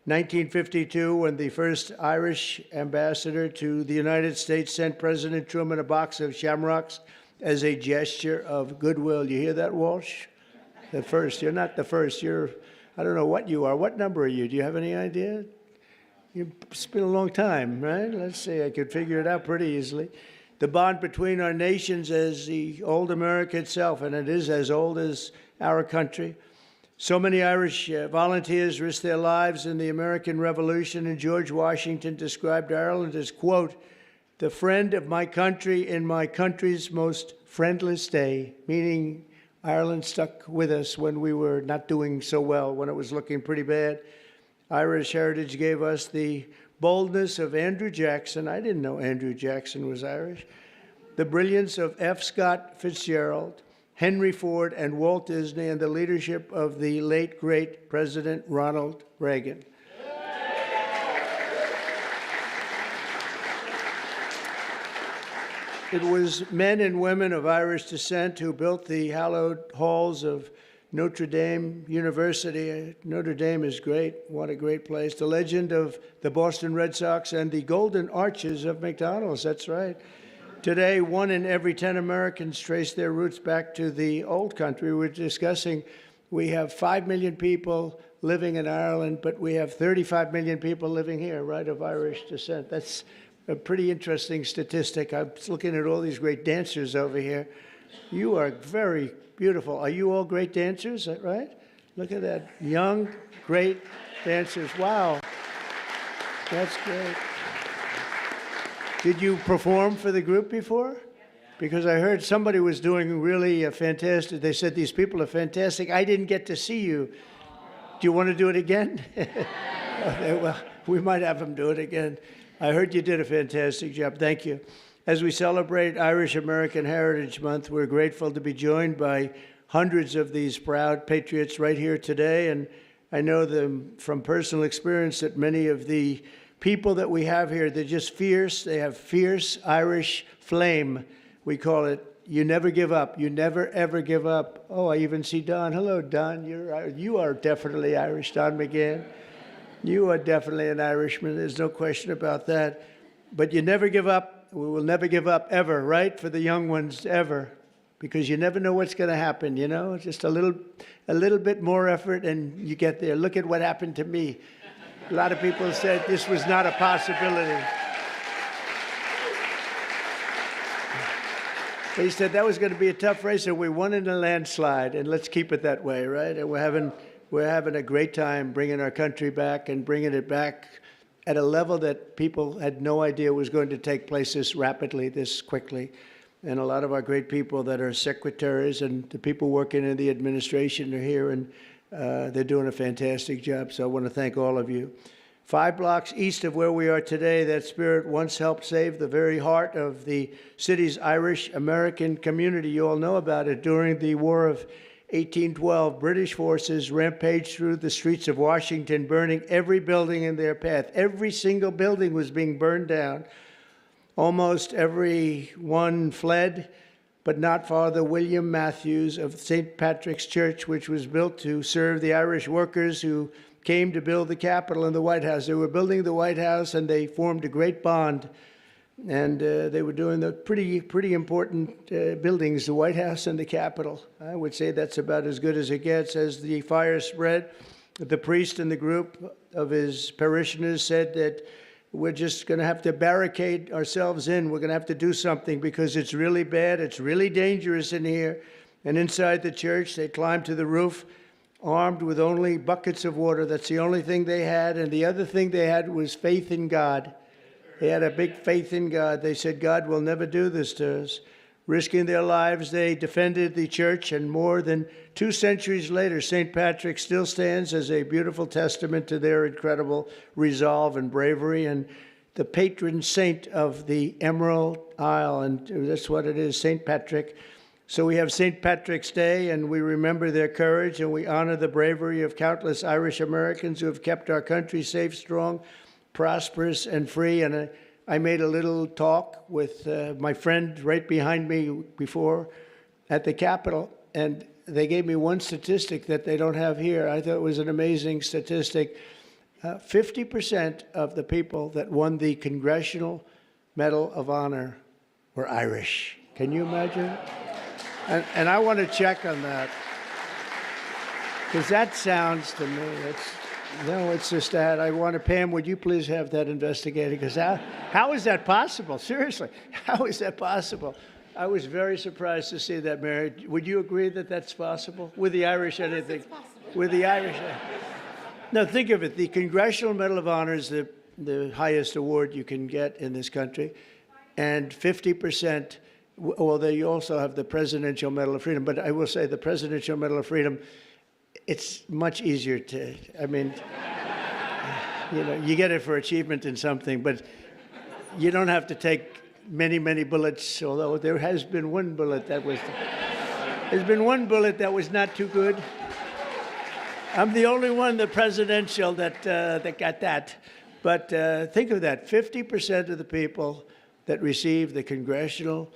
1952, when the first Irish ambassador to the United States sent President Truman a box of shamrocks as a gesture of goodwill. You hear that, Walsh? The first. You're not the first. I don't know what you are. What number are you? Do you have any idea? It's been a long time, right? Let's see. I could figure it out pretty easily. The bond between our nations as the old America itself, and it is as old as our country. So many Irish volunteers risked their lives in the American Revolution, and George Washington described Ireland as, quote, the friend of my country in my country's most friendless day, meaning Ireland stuck with us when we were not doing so well, when it was looking pretty bad. Irish heritage gave us the boldness of Andrew Jackson. I didn't know Andrew Jackson was Irish. The brilliance of F. Scott Fitzgerald, Henry Ford, and Walt Disney, and the leadership of the late, great President Ronald Reagan. It was men and women of Irish descent who built the hallowed halls of Notre Dame University. Notre Dame is great. What a great place. The legend of the Boston Red Sox and the golden arches of McDonald's. That's right. Today, 1 in every 10 Americans trace their roots back to the old country. We're discussing, we have 5 million people living in Ireland, but we have 35 million people living here, right, of Irish descent. That's a pretty interesting statistic. I was looking at all these great dancers over here. You are very beautiful. Are you all great dancers, right? Look at that. Young, great dancers. Wow. That's great. Did you perform for the group before? Because I heard somebody was doing really fantastic. They said these people are fantastic. I didn't get to see you. Do you want to do it again? Okay, well, we might have them do it again. I heard you did a fantastic job. Thank you. As we celebrate Irish American Heritage Month, we're grateful to be joined by hundreds of these proud patriots right here today. And I know them from personal experience that many of the people that we have here, they're just fierce. They have fierce Irish flame. We call it, you never give up. You never, ever give up. Oh, I even see Don. Hello, Don. You are definitely Irish, Don McGahn. You are definitely an Irishman. There's no question about that. But you never give up. We will never give up ever, right? For the young ones, ever. Because you never know what's going to happen, you know? Just a little bit more effort and you get there. Look at what happened to me. A lot of people said this was not a possibility. He said that was going to be a tough race, and we won in a landslide, and let's keep it that way, right? And we're having a great time bringing our country back and bringing it back at a level that people had no idea was going to take place this rapidly, this quickly. And a lot of our great people that are secretaries and the people working in the administration are here, and they're doing a fantastic job. So I want to thank all of you. 5 blocks east of where we are today, that spirit once helped save the very heart of the city's Irish American community. You all know about it. During the War of 1812, British forces rampaged through the streets of Washington, burning every building in their path. Every single building was being burned down. Almost every one fled, but not Father William Matthews of St. Patrick's Church, which was built to serve the Irish workers who came to build the Capitol and the White House. They were building the White House, and they formed a great bond. And they were doing the pretty important buildings, the White House and the Capitol. I would say that's about as good as it gets. As the fire spread, the priest and the group of his parishioners said that we're just going to have to barricade ourselves in. We're going to have to do something because it's really bad. It's really dangerous in here. And inside the church, they climbed to the roof, armed with only buckets of water. That's the only thing they had. And the other thing they had was faith in God. They had a big faith in God. They said, God will never do this to us. Risking their lives, they defended the church. And more than 2 centuries later, St. Patrick still stands as a beautiful testament to their incredible resolve and bravery, and the patron saint of the Emerald Isle. And that's what it is, St. Patrick. So we have St. Patrick's Day, and we remember their courage, and we honor the bravery of countless Irish Americans who have kept our country safe, strong, prosperous, and free. And I made a little talk with my friend right behind me before at the Capitol, and they gave me one statistic that they don't have here. I thought it was an amazing statistic. 50% of the people that won the Congressional Medal of Honor were Irish. Can you imagine? And I want to check on that, because that sounds to me, it's just that. I want to, Pam, would you please have that investigated? Because how is that possible? Seriously, how is that possible? I was very surprised to see that, Mary. Would you agree that that's possible? With the Irish, anything? With the Irish? No, think of it. The Congressional Medal of Honor is the highest award you can get in this country. And 50%, well, they also have the Presidential Medal of Freedom. But I will say the Presidential Medal of Freedom, it's much easier to, I mean, you get it for achievement in something, but you don't have to take many, many bullets, although there has been one bullet that was, there's been one bullet that was not too good. I'm the only one, the presidential, that got that. But think of that, 50% of the people that received the Congressional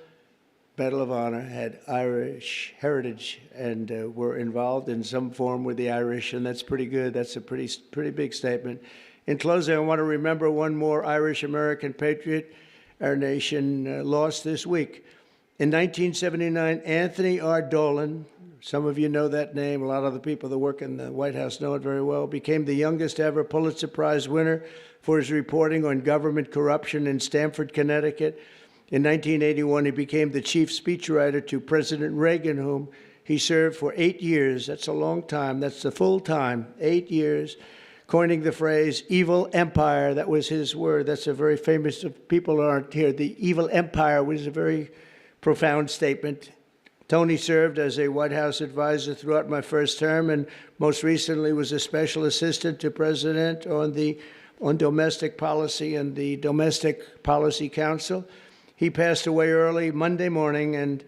Medal of Honor had Irish heritage and were involved in some form with the Irish, and that's pretty good. That's a pretty big statement. In closing, I want to remember one more Irish-American patriot our nation lost this week. In 1979, Anthony R. Dolan, some of you know that name, a lot of the people that work in the White House know it very well, became the youngest ever Pulitzer Prize winner for his reporting on government corruption in Stamford, Connecticut. In 1981, he became the chief speechwriter to President Reagan, whom he served for 8 years. That's a long time. That's the full time, 8 years, coining the phrase evil empire. That was his word. That's a very famous, if people aren't here, the evil empire was a very profound statement. Tony served as a White House advisor throughout my first term, and most recently was a special assistant to President on domestic policy and the Domestic Policy Council. He passed away early Monday morning, and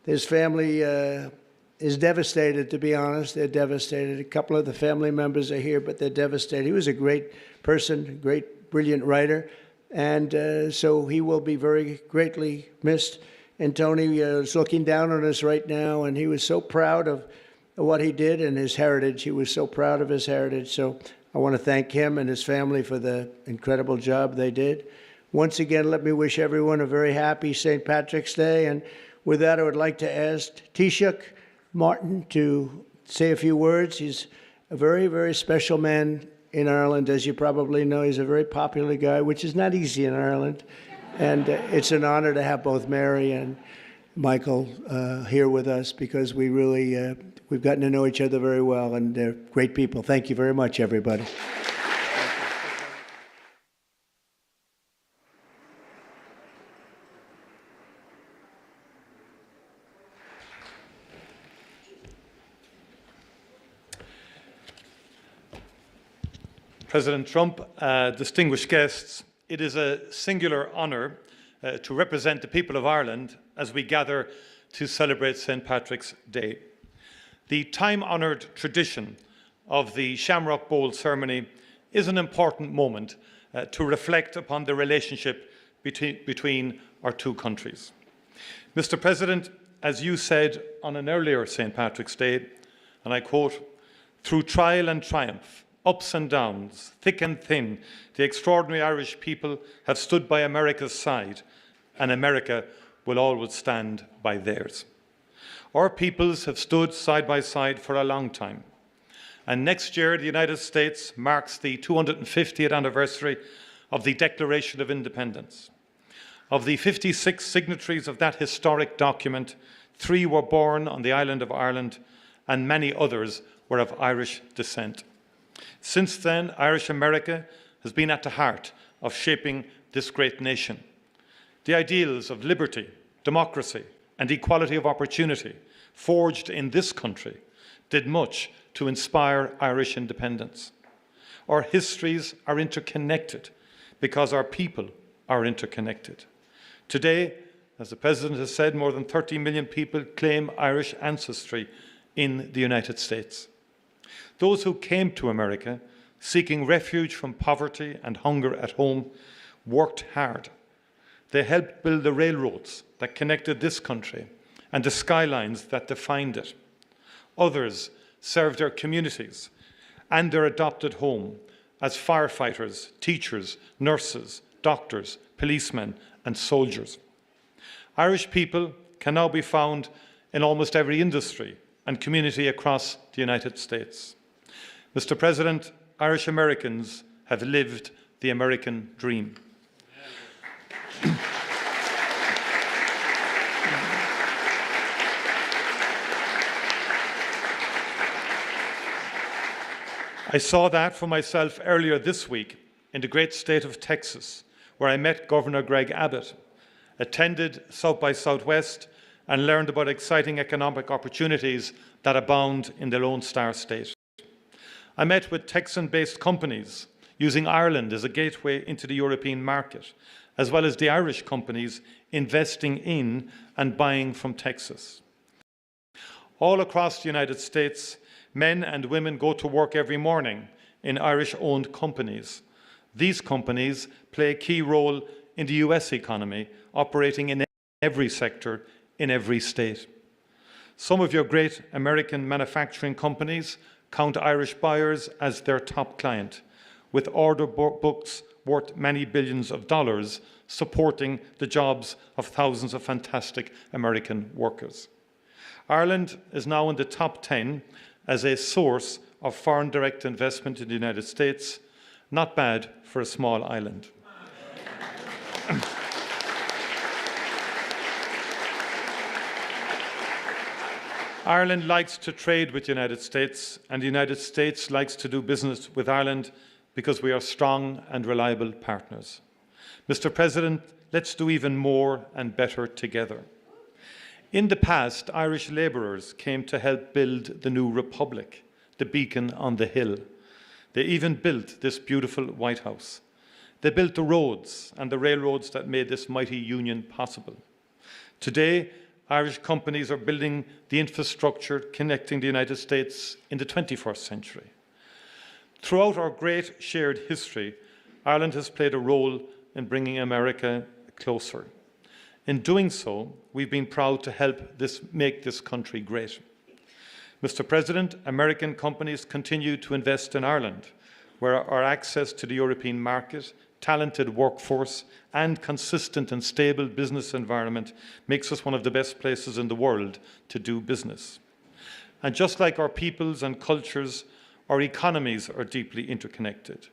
his family is devastated, to be honest. They're devastated. A couple of the family members are here, but they're devastated. He was a great person, great, brilliant writer, and so he will be very greatly missed. And Tony is looking down on us right now, and he was so proud of what he did and his heritage. He was so proud of his heritage. So I want to thank him and his family for the incredible job they did. Once again, let me wish everyone a very happy St. Patrick's Day. And with that, I would like to ask Taoiseach Martin to say a few words. He's a very, very special man in Ireland. As you probably know, he's a very popular guy, which is not easy in Ireland. And it's an honor to have both Mary and Michael here with us, because we really, we've gotten to know each other very well, and they're great people. Thank you very much, everybody. President Trump, distinguished guests, it is a singular honour to represent the people of Ireland as we gather to celebrate St. Patrick's Day. The time-honoured tradition of the Shamrock Bowl ceremony is an important moment to reflect upon the relationship between our two countries. Mr. President, as you said on an earlier St. Patrick's Day, and I quote, "Through trial and triumph, ups and downs, thick and thin, the extraordinary Irish people have stood by America's side, and America will always stand by theirs." Our peoples have stood side by side for a long time. And next year, the United States marks the 250th anniversary of the Declaration of Independence. Of the 56 signatories of that historic document, 3 were born on the island of Ireland, and many others were of Irish descent. Since then, Irish America has been at the heart of shaping this great nation. The ideals of liberty, democracy, and equality of opportunity forged in this country did much to inspire Irish independence. Our histories are interconnected because our people are interconnected. Today, as the President has said, more than 30 million people claim Irish ancestry in the United States. Those who came to America seeking refuge from poverty and hunger at home worked hard. They helped build the railroads that connected this country and the skylines that defined it. Others served their communities and their adopted home as firefighters, teachers, nurses, doctors, policemen, and soldiers. Irish people can now be found in almost every industry and community across the United States. Mr. President, Irish Americans have lived the American dream. I saw that for myself earlier this week in the great state of Texas, where I met Governor Greg Abbott, attended South by Southwest, and learned about exciting economic opportunities that abound in the Lone Star State. I met with Texan-based companies using Ireland as a gateway into the European market, as well as the Irish companies investing in and buying from Texas. All across the United States, men and women go to work every morning in Irish-owned companies. These companies play a key role in the US economy, operating in every sector, in every state. Some of your great American manufacturing companies count Irish buyers as their top client, with order books worth many billions of dollars supporting the jobs of thousands of fantastic American workers. Ireland is now in the top 10 as a source of foreign direct investment in the United States. Not bad for a small island. Ireland likes to trade with the United States, and the United States likes to do business with Ireland because we are strong and reliable partners. Mr. President, let's do even more and better together. In the past, Irish labourers came to help build the new republic, the beacon on the hill. They even built this beautiful White House. They built the roads and the railroads that made this mighty union possible. Today, Irish companies are building the infrastructure connecting the United States in the 21st century. Throughout our great shared history, Ireland has played a role in bringing America closer. In doing so, we've been proud to help make this country great. Mr. President, American companies continue to invest in Ireland, where our access to the European market, talented workforce, and consistent and stable business environment makes us one of the best places in the world to do business. And just like our peoples and cultures, our economies are deeply interconnected.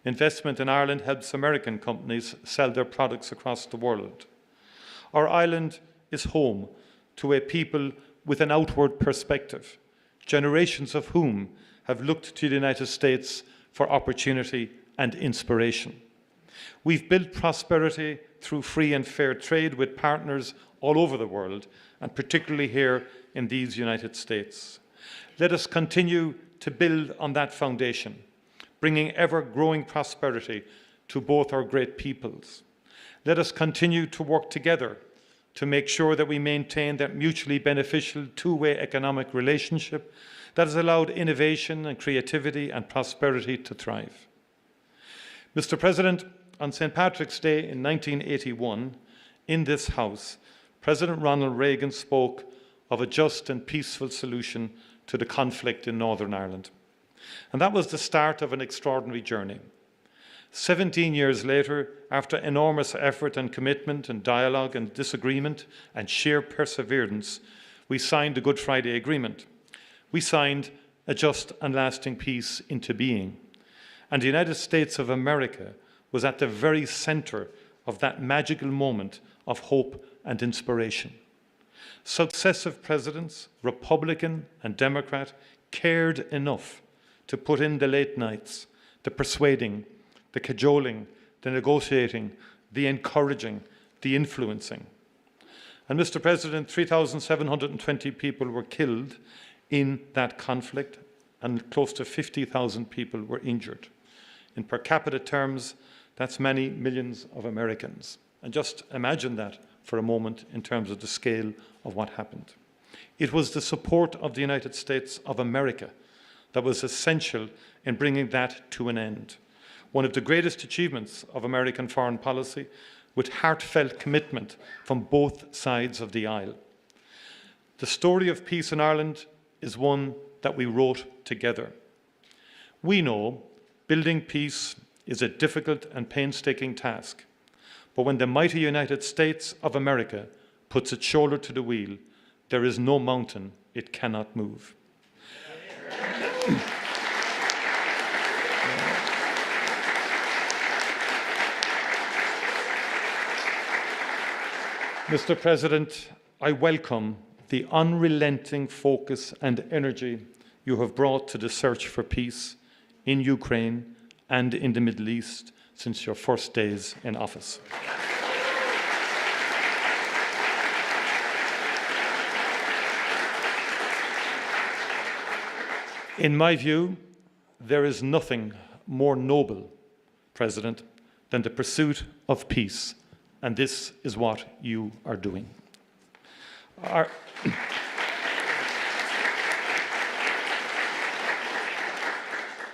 Investment in Ireland helps American companies sell their products across the world. Our island is home to a people with an outward perspective, generations of whom have looked to the United States for opportunity and inspiration. We've built prosperity through free and fair trade with partners all over the world, and particularly here in these United States. Let us continue to build on that foundation, bringing ever-growing prosperity to both our great peoples. Let us continue to work together to make sure that we maintain that mutually beneficial two-way economic relationship that has allowed innovation and creativity and prosperity to thrive. Mr. President, on St. Patrick's Day in 1981, in this House, President Ronald Reagan spoke of a just and peaceful solution to the conflict in Northern Ireland. And that was the start of an extraordinary journey. 17 years later, after enormous effort and commitment and dialogue and disagreement and sheer perseverance, we signed the Good Friday Agreement. We signed a just and lasting peace into being. And the United States of America was at the very center of that magical moment of hope and inspiration. Successive presidents, Republican and Democrat, cared enough to put in the late nights, the persuading, the cajoling, the negotiating, the encouraging, the influencing. And Mr. President, 3,720 people were killed in that conflict, and close to 50,000 people were injured. In per capita terms, that's many millions of Americans. And just imagine that for a moment in terms of the scale of what happened. It was the support of the United States of America that was essential in bringing that to an end. One of the greatest achievements of American foreign policy, with heartfelt commitment from both sides of the aisle. The story of peace in Ireland is one that we wrote together. We know building peace is a difficult and painstaking task, but when the mighty United States of America puts its shoulder to the wheel, there is no mountain it cannot move. Mr. President, I welcome the unrelenting focus and energy you have brought to the search for peace in Ukraine and in the Middle East since your first days in office. In my view, there is nothing more noble, President, than the pursuit of peace, and this is what you are doing.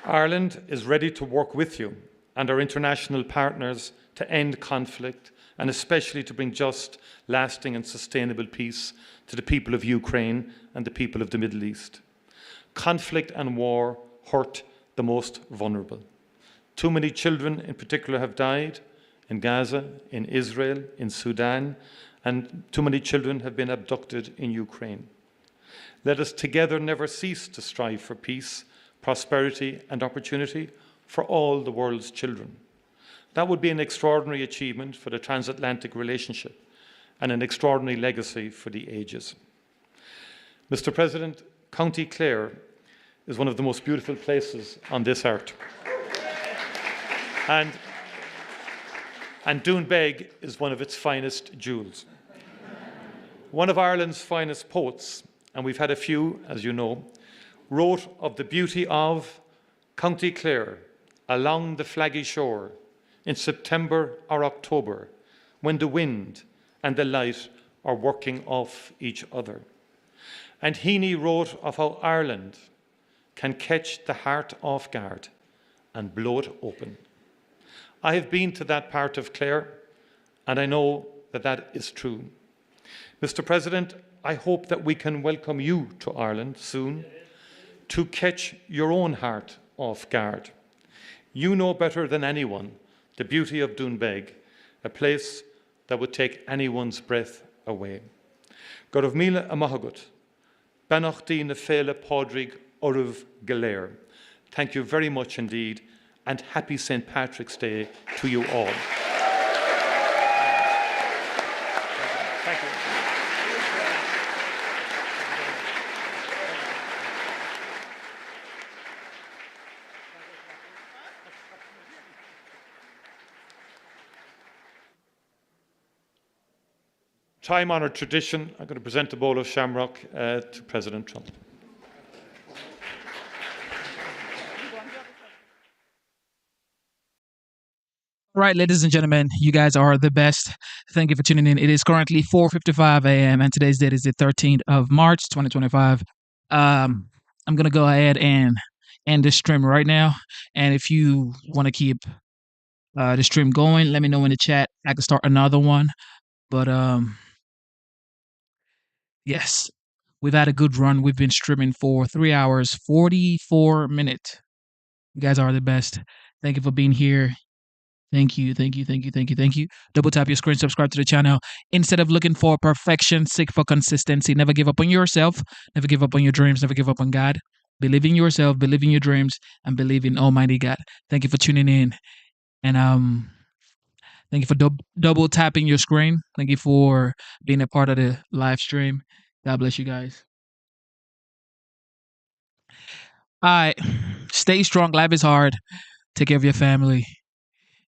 Ireland is ready to work with you and our international partners to end conflict and especially to bring just, lasting and sustainable peace to the people of Ukraine and the people of the Middle East. Conflict and war hurt the most vulnerable. Too many children in particular have died in Gaza, in Israel, in Sudan, and too many children have been abducted in Ukraine. Let us together never cease to strive for peace, prosperity and opportunity for all the world's children. That would be an extraordinary achievement for the transatlantic relationship and an extraordinary legacy for the ages. Mr. President, County Clare is one of the most beautiful places on this earth. And Doonbeg is one of its finest jewels. One of Ireland's finest poets, and we've had a few, as you know, wrote of the beauty of County Clare along the flaggy shore in September or October, when the wind and the light are working off each other. And Heaney wrote of how Ireland can catch the heart off guard and blow it open. I have been to that part of Clare, and I know that that is true. Mr. President, I hope that we can welcome you to Ireland soon to catch your own heart off guard. You know better than anyone the beauty of Doonbeg, a place that would take anyone's breath away. Gorv Mila Amahagut, Banachdi na Fela Podrig Oruv Galer. Thank you very much indeed, and happy St. Patrick's Day to you all. Thank you. time-honored tradition, I'm going to present a bowl of shamrock to President Trump. All right, ladies and gentlemen, you guys are the best. Thank you for tuning in. It is currently 4:55 a.m. and today's date is the 13th of March, 2025. I'm going to go ahead and end the stream right now. And if you want to keep the stream going, let me know in the chat. I can start another one. But yes, we've had a good run. We've been streaming for 3 hours, 44 minutes. You guys are the best. Thank you for being here. Thank you. Double tap your screen, subscribe to the channel. Instead of looking for perfection, seek for consistency. Never give up on yourself. Never give up on your dreams. Never give up on God. Believe in yourself, believe in your dreams, and believe in Almighty God. Thank you for tuning in. And thank you for double tapping your screen. Thank you for being a part of the live stream. God bless you guys. All right. Stay strong. Life is hard. Take care of your family.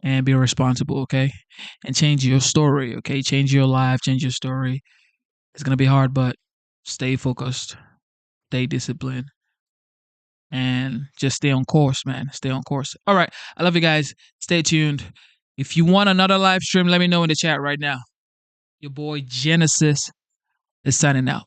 And be responsible, okay? And change your story, okay? Change your life, change your story. It's going to be hard, but stay focused. Stay disciplined. And just stay on course, man. Stay on course. All right. I love you guys. Stay tuned. If you want another live stream, let me know in the chat right now. Your boy Genesis is signing out.